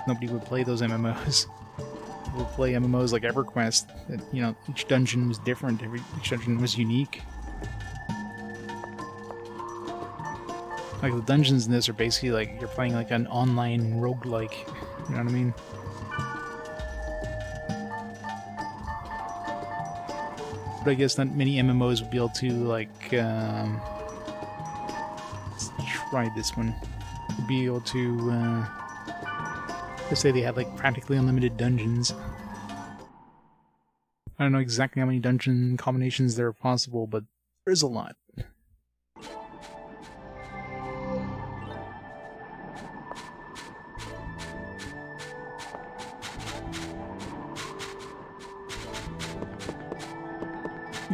Nobody would play those MMOs. People would play MMOs like EverQuest. That, you know, each dungeon was different. Each dungeon was unique. Like the dungeons in this are basically like you're playing like an online roguelike. You know what I mean? But I guess not many MMOs would be able to like. Let's try this one. Would be able to They say they have like practically unlimited dungeons. I don't know exactly how many dungeon combinations there are possible, but there's a lot.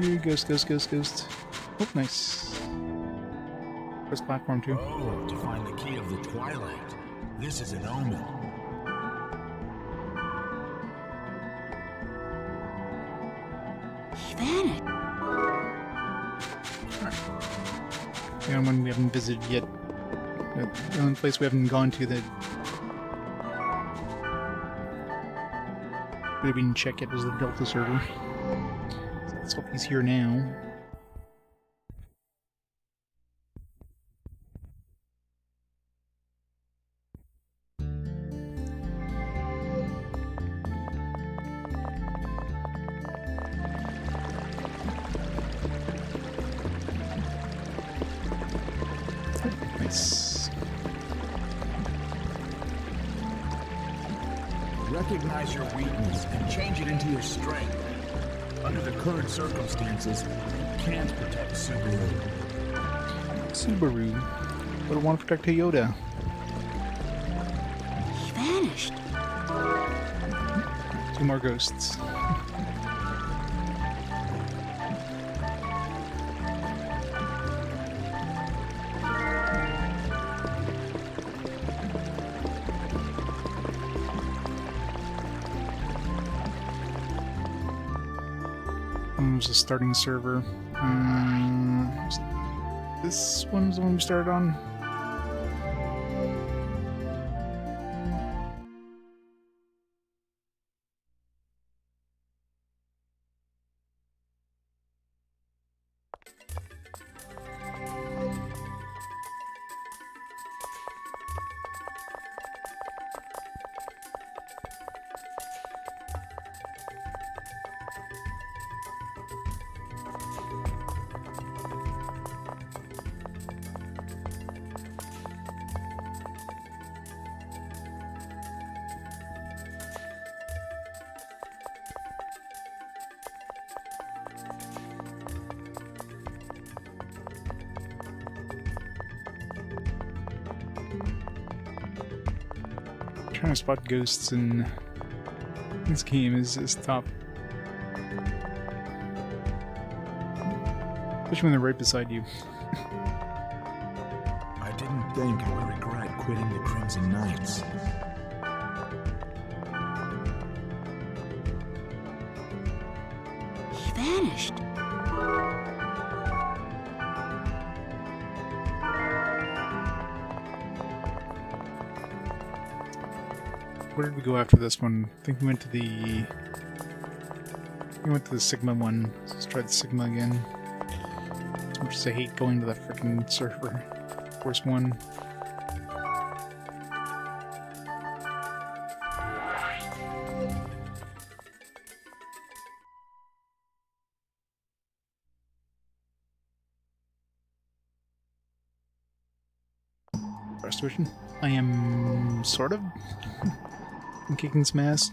Here, ghost. Oh, nice. First platform too. Oh, to find the key of the Twilight. This is an omen. He vanished. The only one we haven't visited yet. The only place we haven't gone to that we didn't check it was the Delta server. So let's hope he's here now. Nice. Recognize your weakness and change it into your strength. Under the current circumstances, you can't protect Subaru. But I want to protect Toyota. He vanished. 2 more ghosts. Was the starting server. This one's the one we started on. Trying to spot ghosts in this game is tough. Especially when they're right beside you. I didn't think I would regret quitting the Crimson Knights. He vanished. Where did we go after this one? I think we went to the Sigma one. Let's try the Sigma again. As much as I hate going to that freaking server. First one. Restoration. I am sort of. I'm kicking some ass.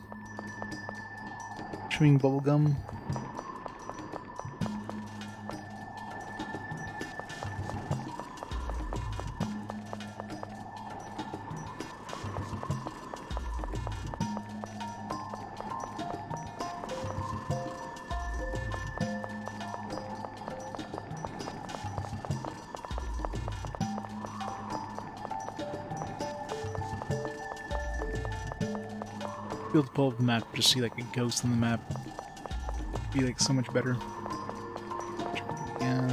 Chewing bubblegum. Be able to pull up the map, just see like a ghost on the map. Be like so much better. Yeah.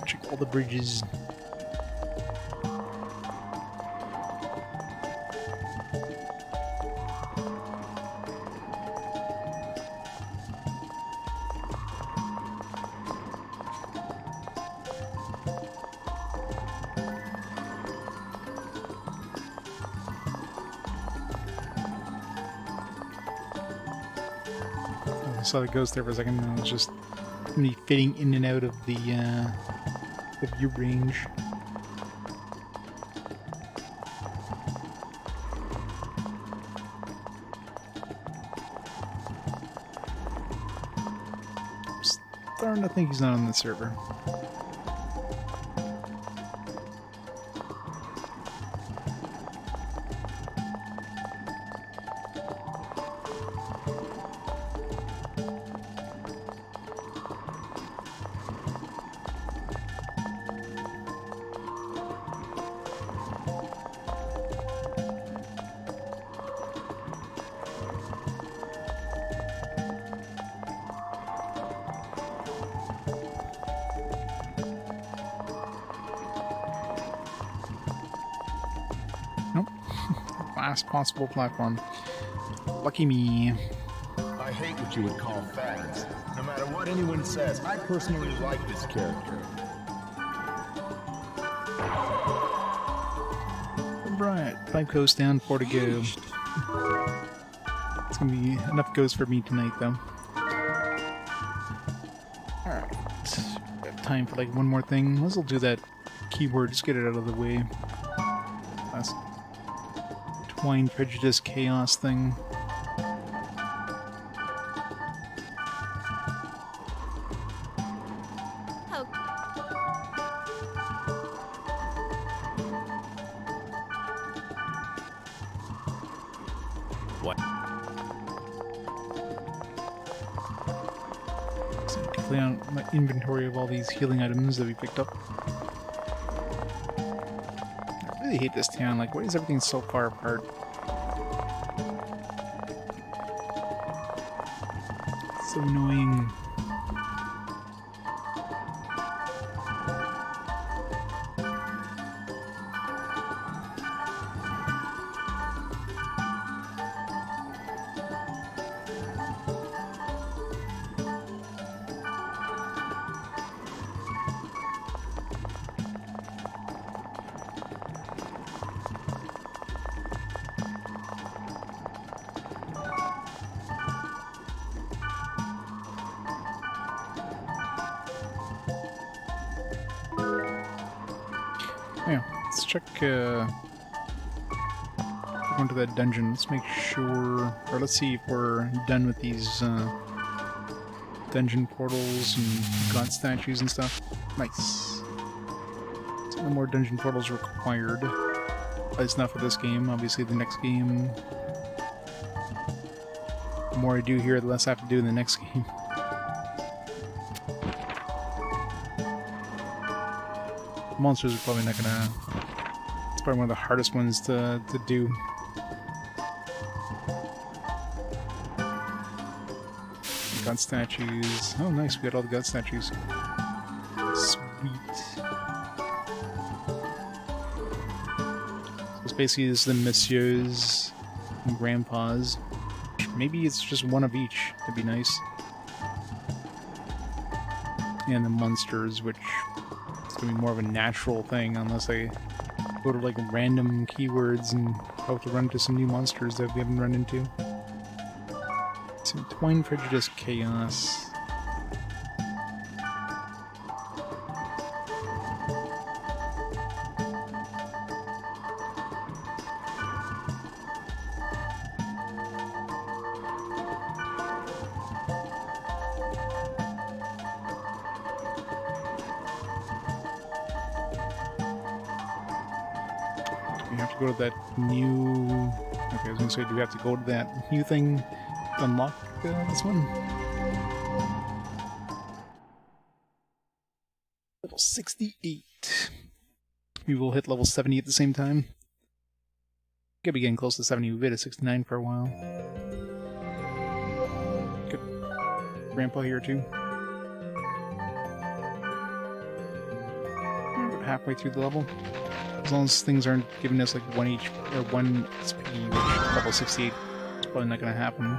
Check all the bridges. I saw the ghost there for a second, and it was just me fitting in and out of the view range. Starting to think he's not on the server. Last possible platform. Lucky me. I hate what you would call fads. No matter what anyone says, I personally like this character. Right, 5 goes down, 4 to go. It's gonna be enough goes for me tonight, though. Alright. We have time for like one more thing. Let's do that keyword, just get it out of the way. Last Twine, prejudice, chaos thing. What? So clear out my inventory of all these healing items that we picked up. I really hate this town. Like, why is everything so far apart? It's so annoying. Yeah, let's check, go into that dungeon. Let's make sure, or let's see if we're done with these, dungeon portals and god statues and stuff. Nice. So no more dungeon portals required. But it's not for this game. Obviously the next game, the more I do here, the less I have to do in the next game. Monsters are probably not gonna... It's probably one of the hardest ones to do. God statues. Oh nice, we got all the god statues. Sweet. So it's basically this is the messieurs and grandpas. Maybe it's just one of each. That'd be nice. And the monsters, which... be more of a natural thing unless I go to like random keywords and hope to run into some new monsters that we haven't run into. So Twine, prejudice, chaos. We have to go to that new... Okay, I was gonna say, do we have to go to that new thing to unlock this one? Level 68. We will hit level 70 at the same time. Could be getting close to 70. We've been at 69 for a while. Good. Grandpa here too. We're halfway through the level. As long as things aren't giving us like 1 HP or 1 SP, which level 68 is probably not going to happen.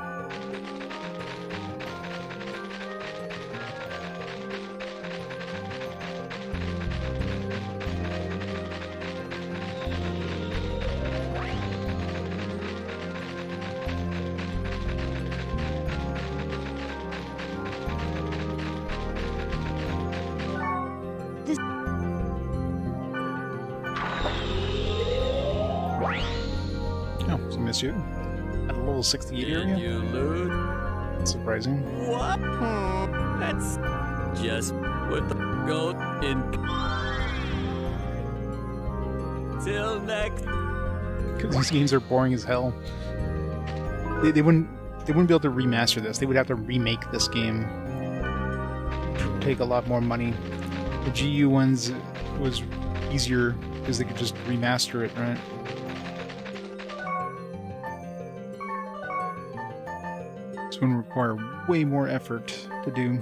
You at a level 68 area? You loot? Surprising. What? That's just put the goat in. Till next. Because these games are boring as hell. They wouldn't be able to remaster this. They would have to remake this game. Take a lot more money. The GU ones was easier because they could just remaster it, right? This one would require way more effort to do.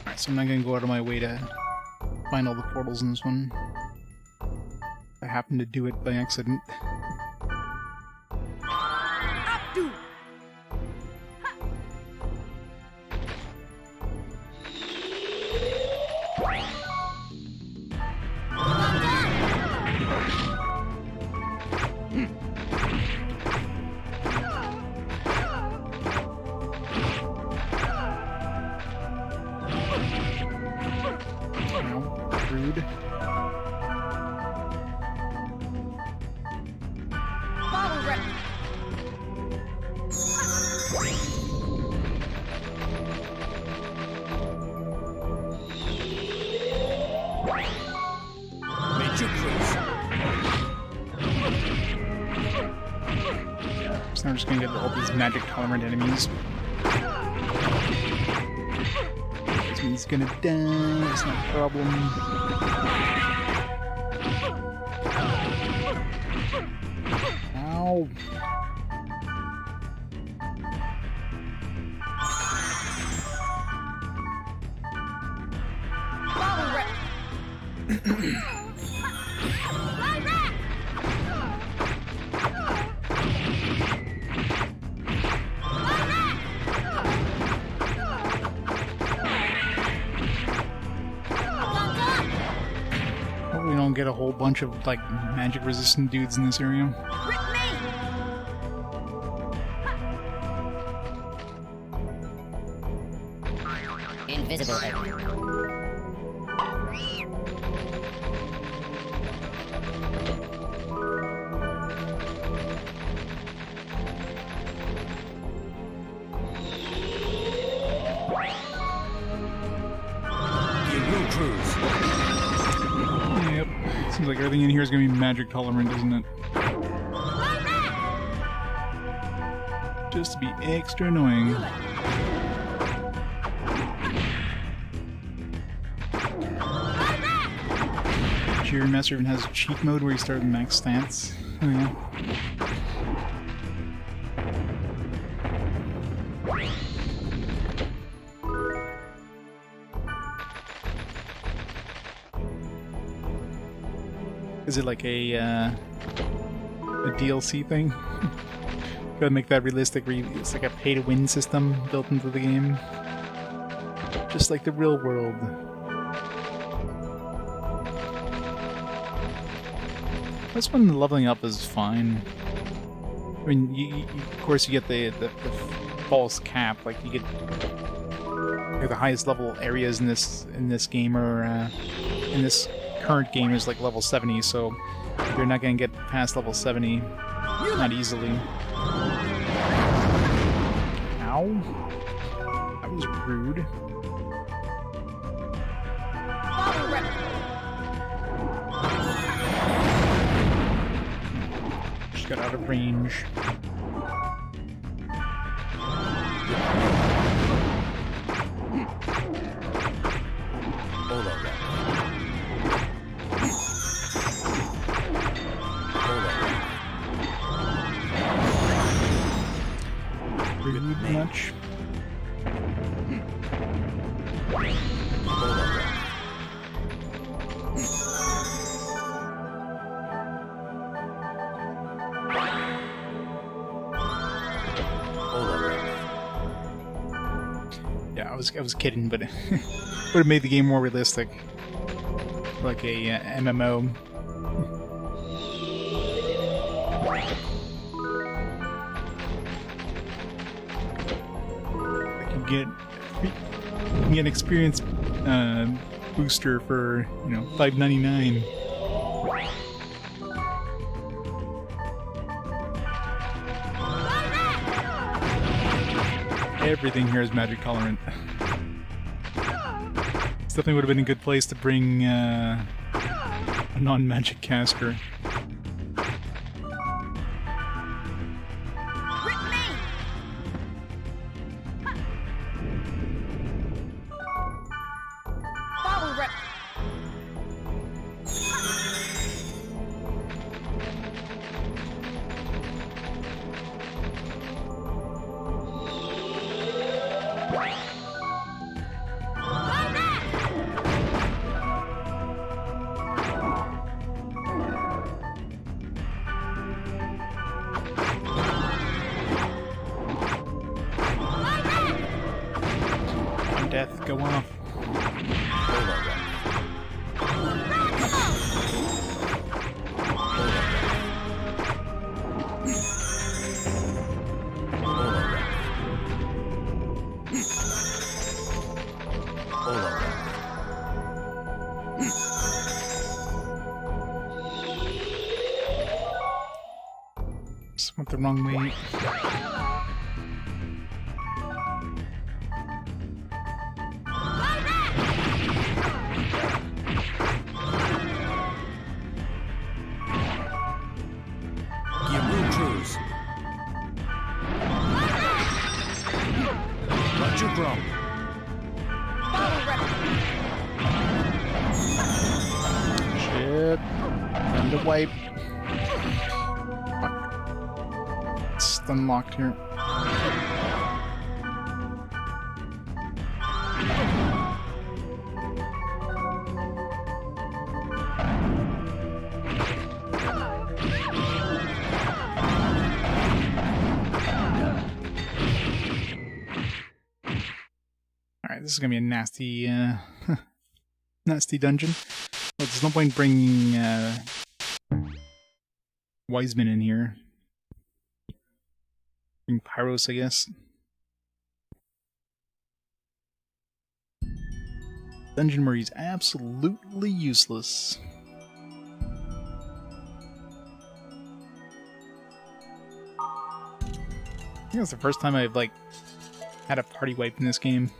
Alright, so I'm not gonna go out of my way to find all the portals in this one. I happen to do it by accident. Rude. So I'm just gonna get all these magic tolerant enemies. He's gonna die, it's not a problem. Ow. We don't get a whole bunch of like magic resistant dudes in this area. Invisible area. Yep. Seems like everything in here is gonna be magic tolerant, doesn't it? Just to be extra annoying. Cheer Master even has a cheat mode where you start with max stats. Oh yeah. Is it like a DLC thing? Gotta make that realistic, where it's like a pay-to-win system built into the game. Just like the real world. This one, the leveling up is fine. I mean, of course you get the false cap, like you get like the highest level areas in this game, or in this current game is like level 70, so you're not gonna get past level 70 not easily. Ow. That was rude. Just got out of range. Much. I was kidding, but it would have made the game more realistic, like a MMO. You can get an experience booster for $5.99. Everything here is magic tolerant. This definitely would have been a good place to bring a non-magic caster. Death, go off. Just went the wrong way. Shit. Time to wipe. Fuck. It's unlocked here. This is gonna be a nasty, nasty dungeon. Well, there's no point bringing Wiseman in here. Bring Pyros, I guess. Dungeon where he's absolutely useless. I think that's the first time I've had a party wipe in this game.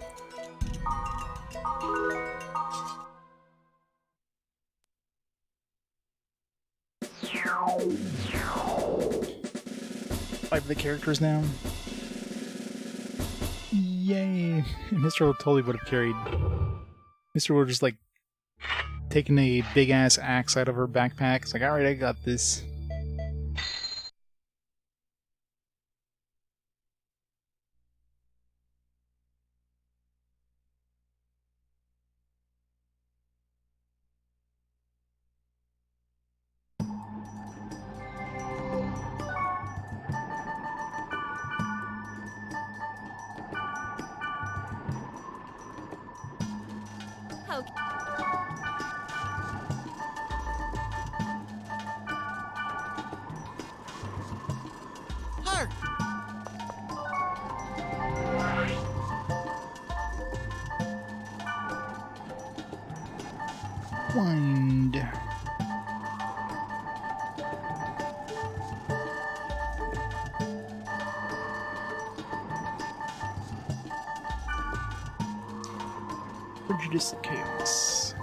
Five of the characters now. Yay! Mr. totally would have carried. Mr. would have just taken a big ass axe out of her backpack. It's like, alright, I got this. Hark! Wind. Prejudice chaos.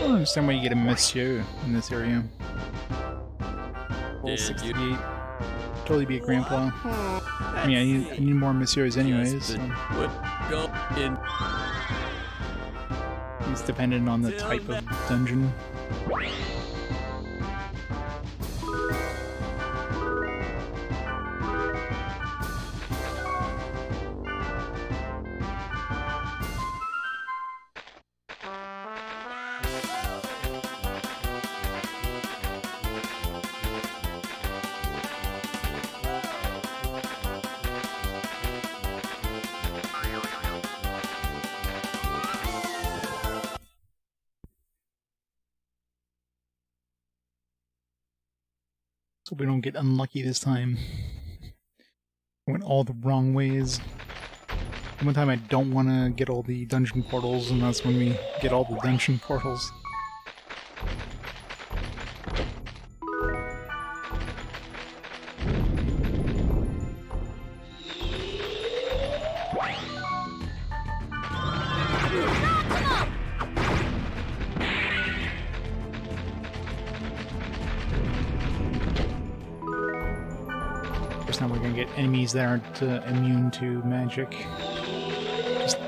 don't understand why you get a monsieur in this area. Level Yeah, 68. Totally be a grandpa. I mean, I need more messieurs anyways. So. Would go in. It's dependent on the type of dungeon. So we don't get unlucky this time. Went all the wrong ways. One time I don't want to get all the dungeon portals, and that's when we get all the dungeon portals. First time we're gonna get enemies that aren't immune to magic. Just...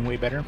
way better.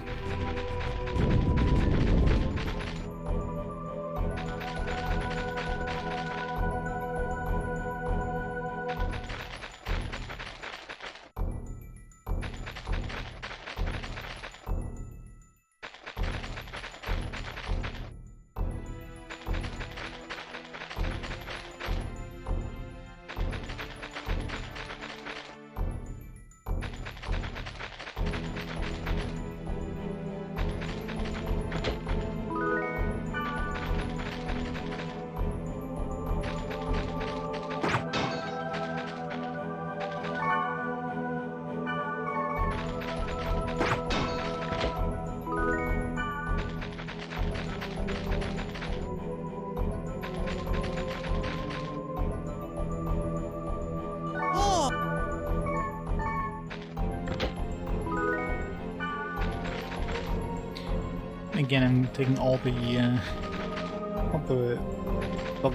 Again, I'm taking all the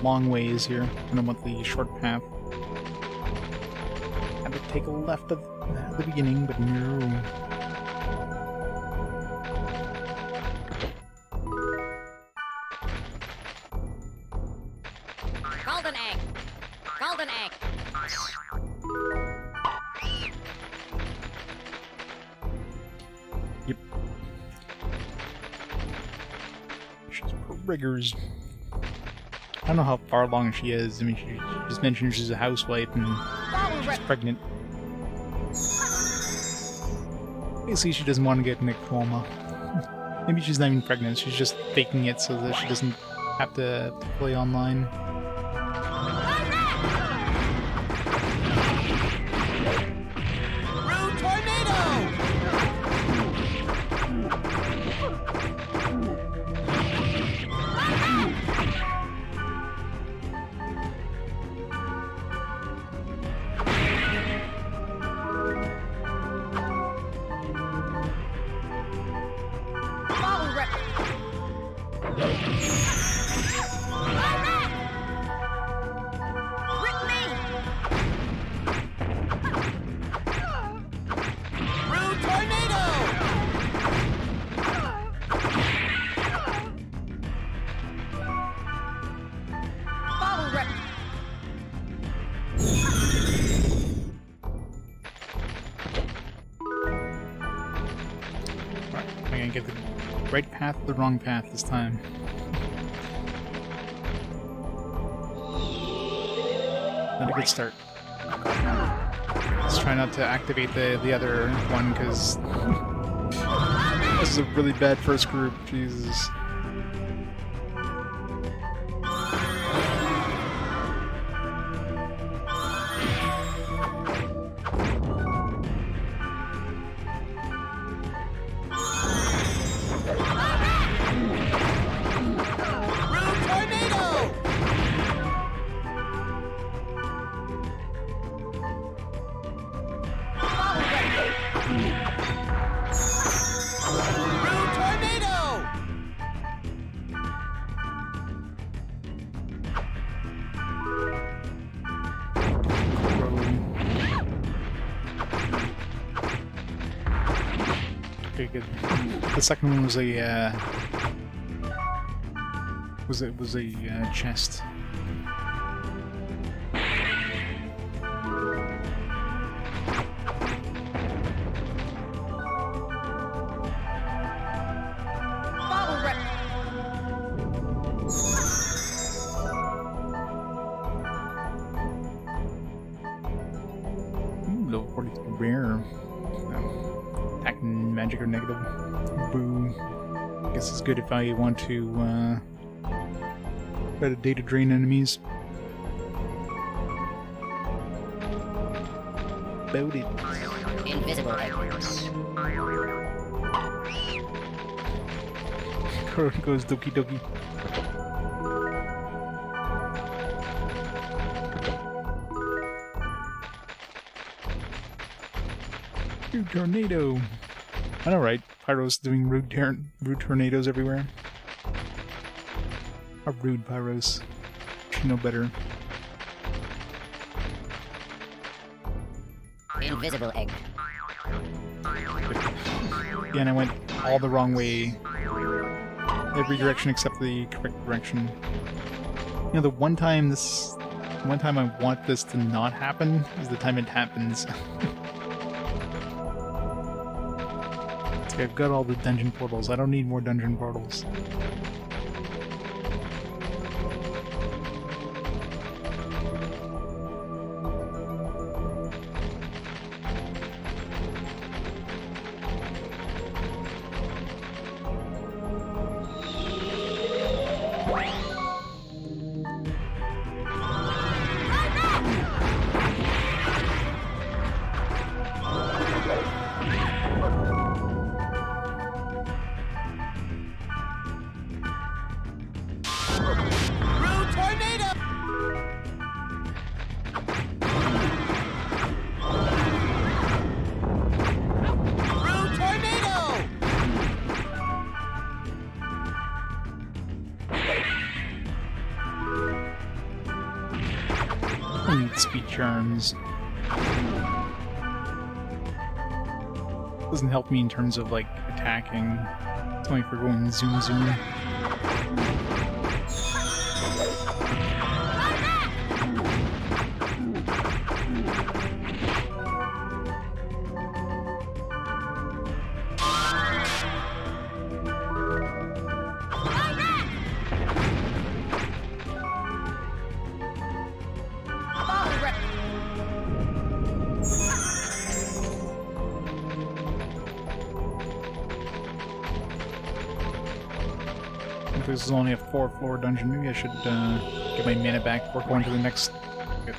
long ways here, and I want the short path. Had to take a left at the beginning, but no. Golden egg! Golden egg! Yep. She's riggers. I don't know how far along she is. I mean, she just mentioned she's a housewife and she's pregnant. Basically, she doesn't want to get in a coma. Maybe she's not even pregnant, she's just faking it so that she doesn't have to play online. Get the right path or the wrong path this time. Not a good start. Let's try not to activate the other one, because this is a really bad first group. Jesus. The second one was a chest. Level 43 rare. Attack magic or negative. Boo. I guess it's good if I want to try to data drain enemies. About it. Invisible enemies. Goes Doki Doki. Rude tornado. I know, right? Pyro's doing rude tornadoes everywhere. How rude, Pyros. You know better. Invisible egg. Again, I went all the wrong way. Every direction except the correct direction. You know, the one time I want this to not happen is the time it happens. Okay, I've got all the dungeon portals. I don't need more dungeon portals. Speed charms. Doesn't help me in terms of like attacking. It's only for going zoom zoom. This is only a 4-floor dungeon. Maybe I should get my mana back before going to the next. Good.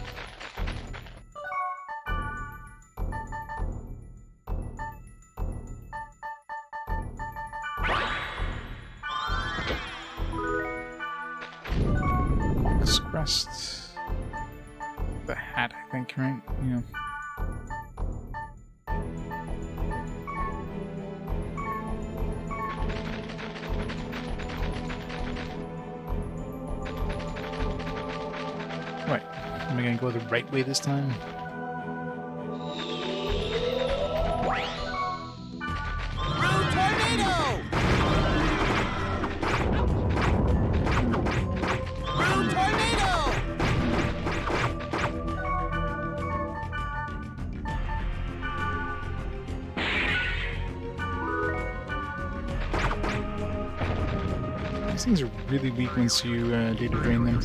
Fox Crest. The hat, I think, right? Yeah. Right. Am I gonna go the right way this time? These things are really weak once you data drain them.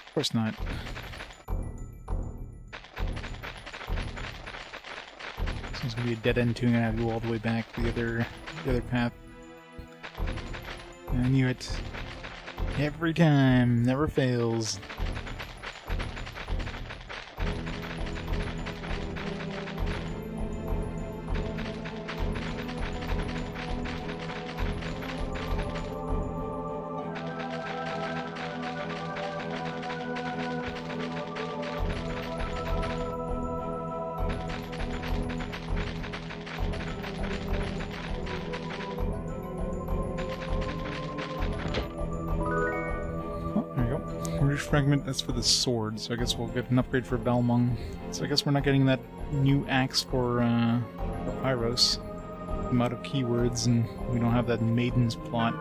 Of course not. This is gonna be a dead end too, and I have to go all the way back the other path. I knew it. Every time, never fails. fragment, that's for the sword, so I guess we'll get an upgrade for Belmung. So I guess we're not getting that new axe for Pyros. I'm out of keywords, and we don't have that Maiden's plot.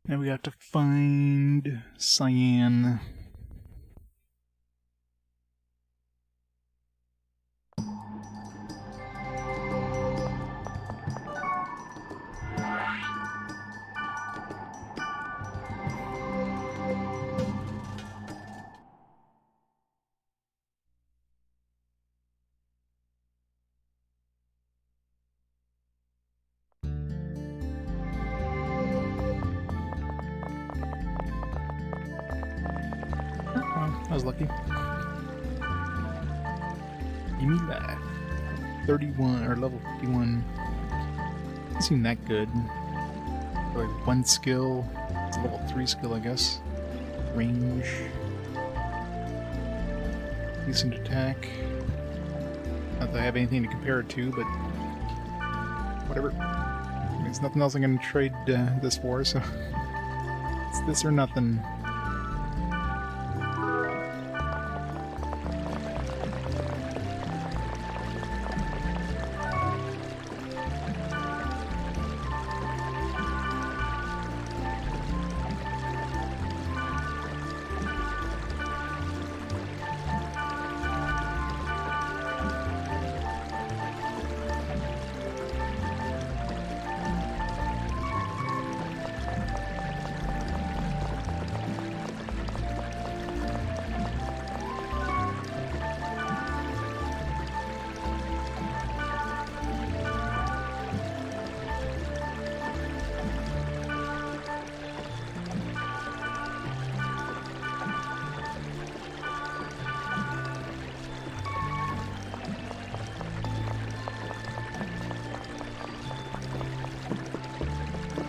Now we have to find Cyan. I was lucky. Give me that. 31, or level 51. Doesn't seem that good. For like one skill. It's a level 3 skill, I guess. Range. Decent attack. Not that I have anything to compare it to, but whatever. There's nothing else I'm going to trade this for, so it's this or nothing.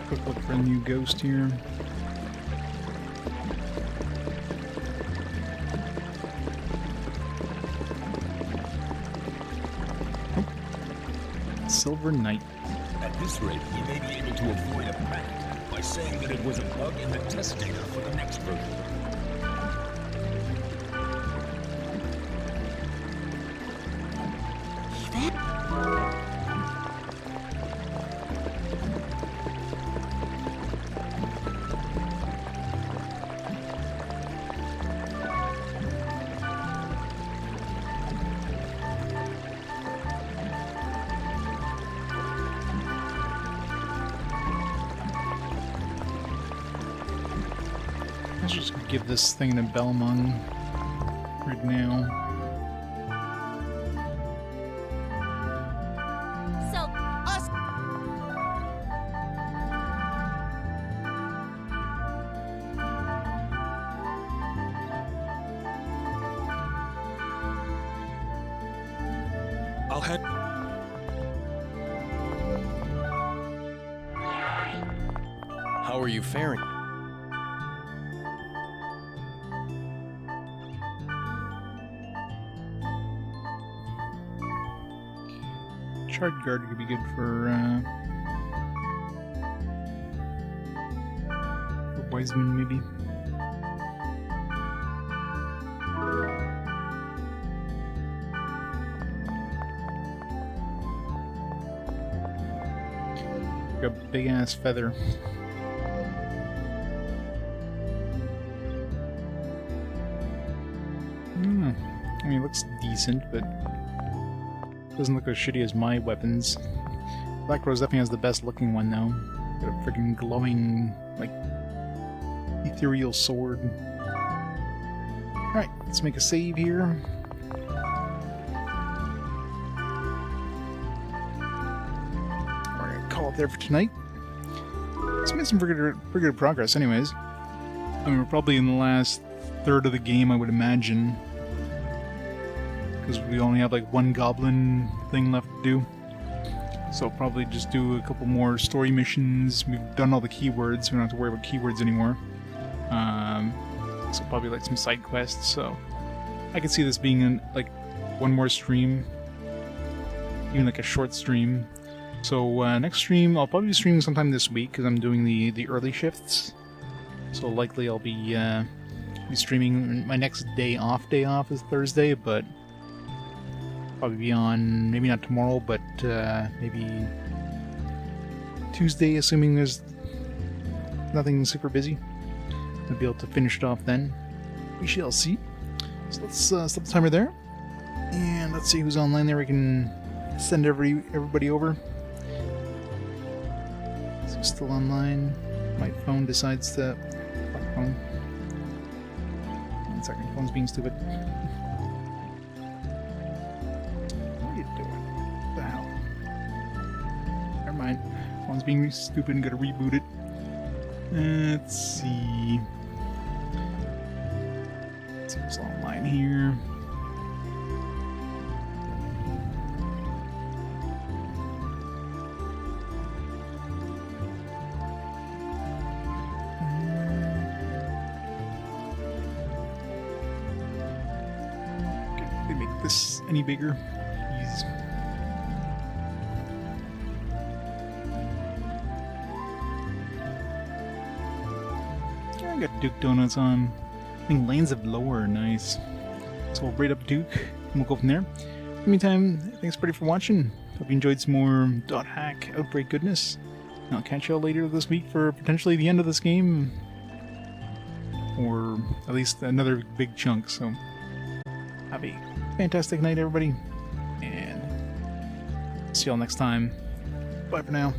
Quick look for a new ghost here. Oh. Silver Knight. At this rate, he may be able to avoid a panic by saying that it was a bug in the test data for the next version. Let's just give this thing to Belmung right now. So, us. I'll head. How are you faring? Shard Guard could be good for Wiseman, maybe. Got a big ass feather. I mean, looks decent, but doesn't look as shitty as my weapons. Black Rose definitely has the best looking one though. Got a freaking glowing, like, ethereal sword. Alright, let's make a save here. We're gonna call it there for tonight. It's made some pretty good progress anyways. I mean, we're probably in the last third of the game, I would imagine. Because we only have like one goblin thing left to do. So I'll probably just do a couple more story missions. We've done all the keywords, we don't have to worry about keywords anymore. So probably like some side quests, so I could see this being in like one more stream. Even like a short stream. So next stream, I'll probably be streaming sometime this week because I'm doing the early shifts. So likely I'll be streaming. My next day off is Thursday, but probably be on, maybe not tomorrow, but maybe Tuesday, assuming there's nothing super busy. I'll be able to finish it off then. We shall see. So let's stop the timer there. And let's see who's online there. We can send everybody over. So still online. My phone decides to... Phone. 1 second, phone's being stupid. What are you doing? What the hell? Never mind. Phone's being stupid and gotta reboot it. Let's see. Let's see what's online here. This any bigger? Jeez. I got Duke Donuts on. I think lanes of lower, nice. So we'll rate up Duke and we'll go from there. In the meantime, thanks everybody for watching. Hope you enjoyed some more .hack Outbreak goodness. And I'll catch y'all later this week for potentially the end of this game. Or at least another big chunk, so have a fantastic night, everybody, and see y'all next time. Bye for now.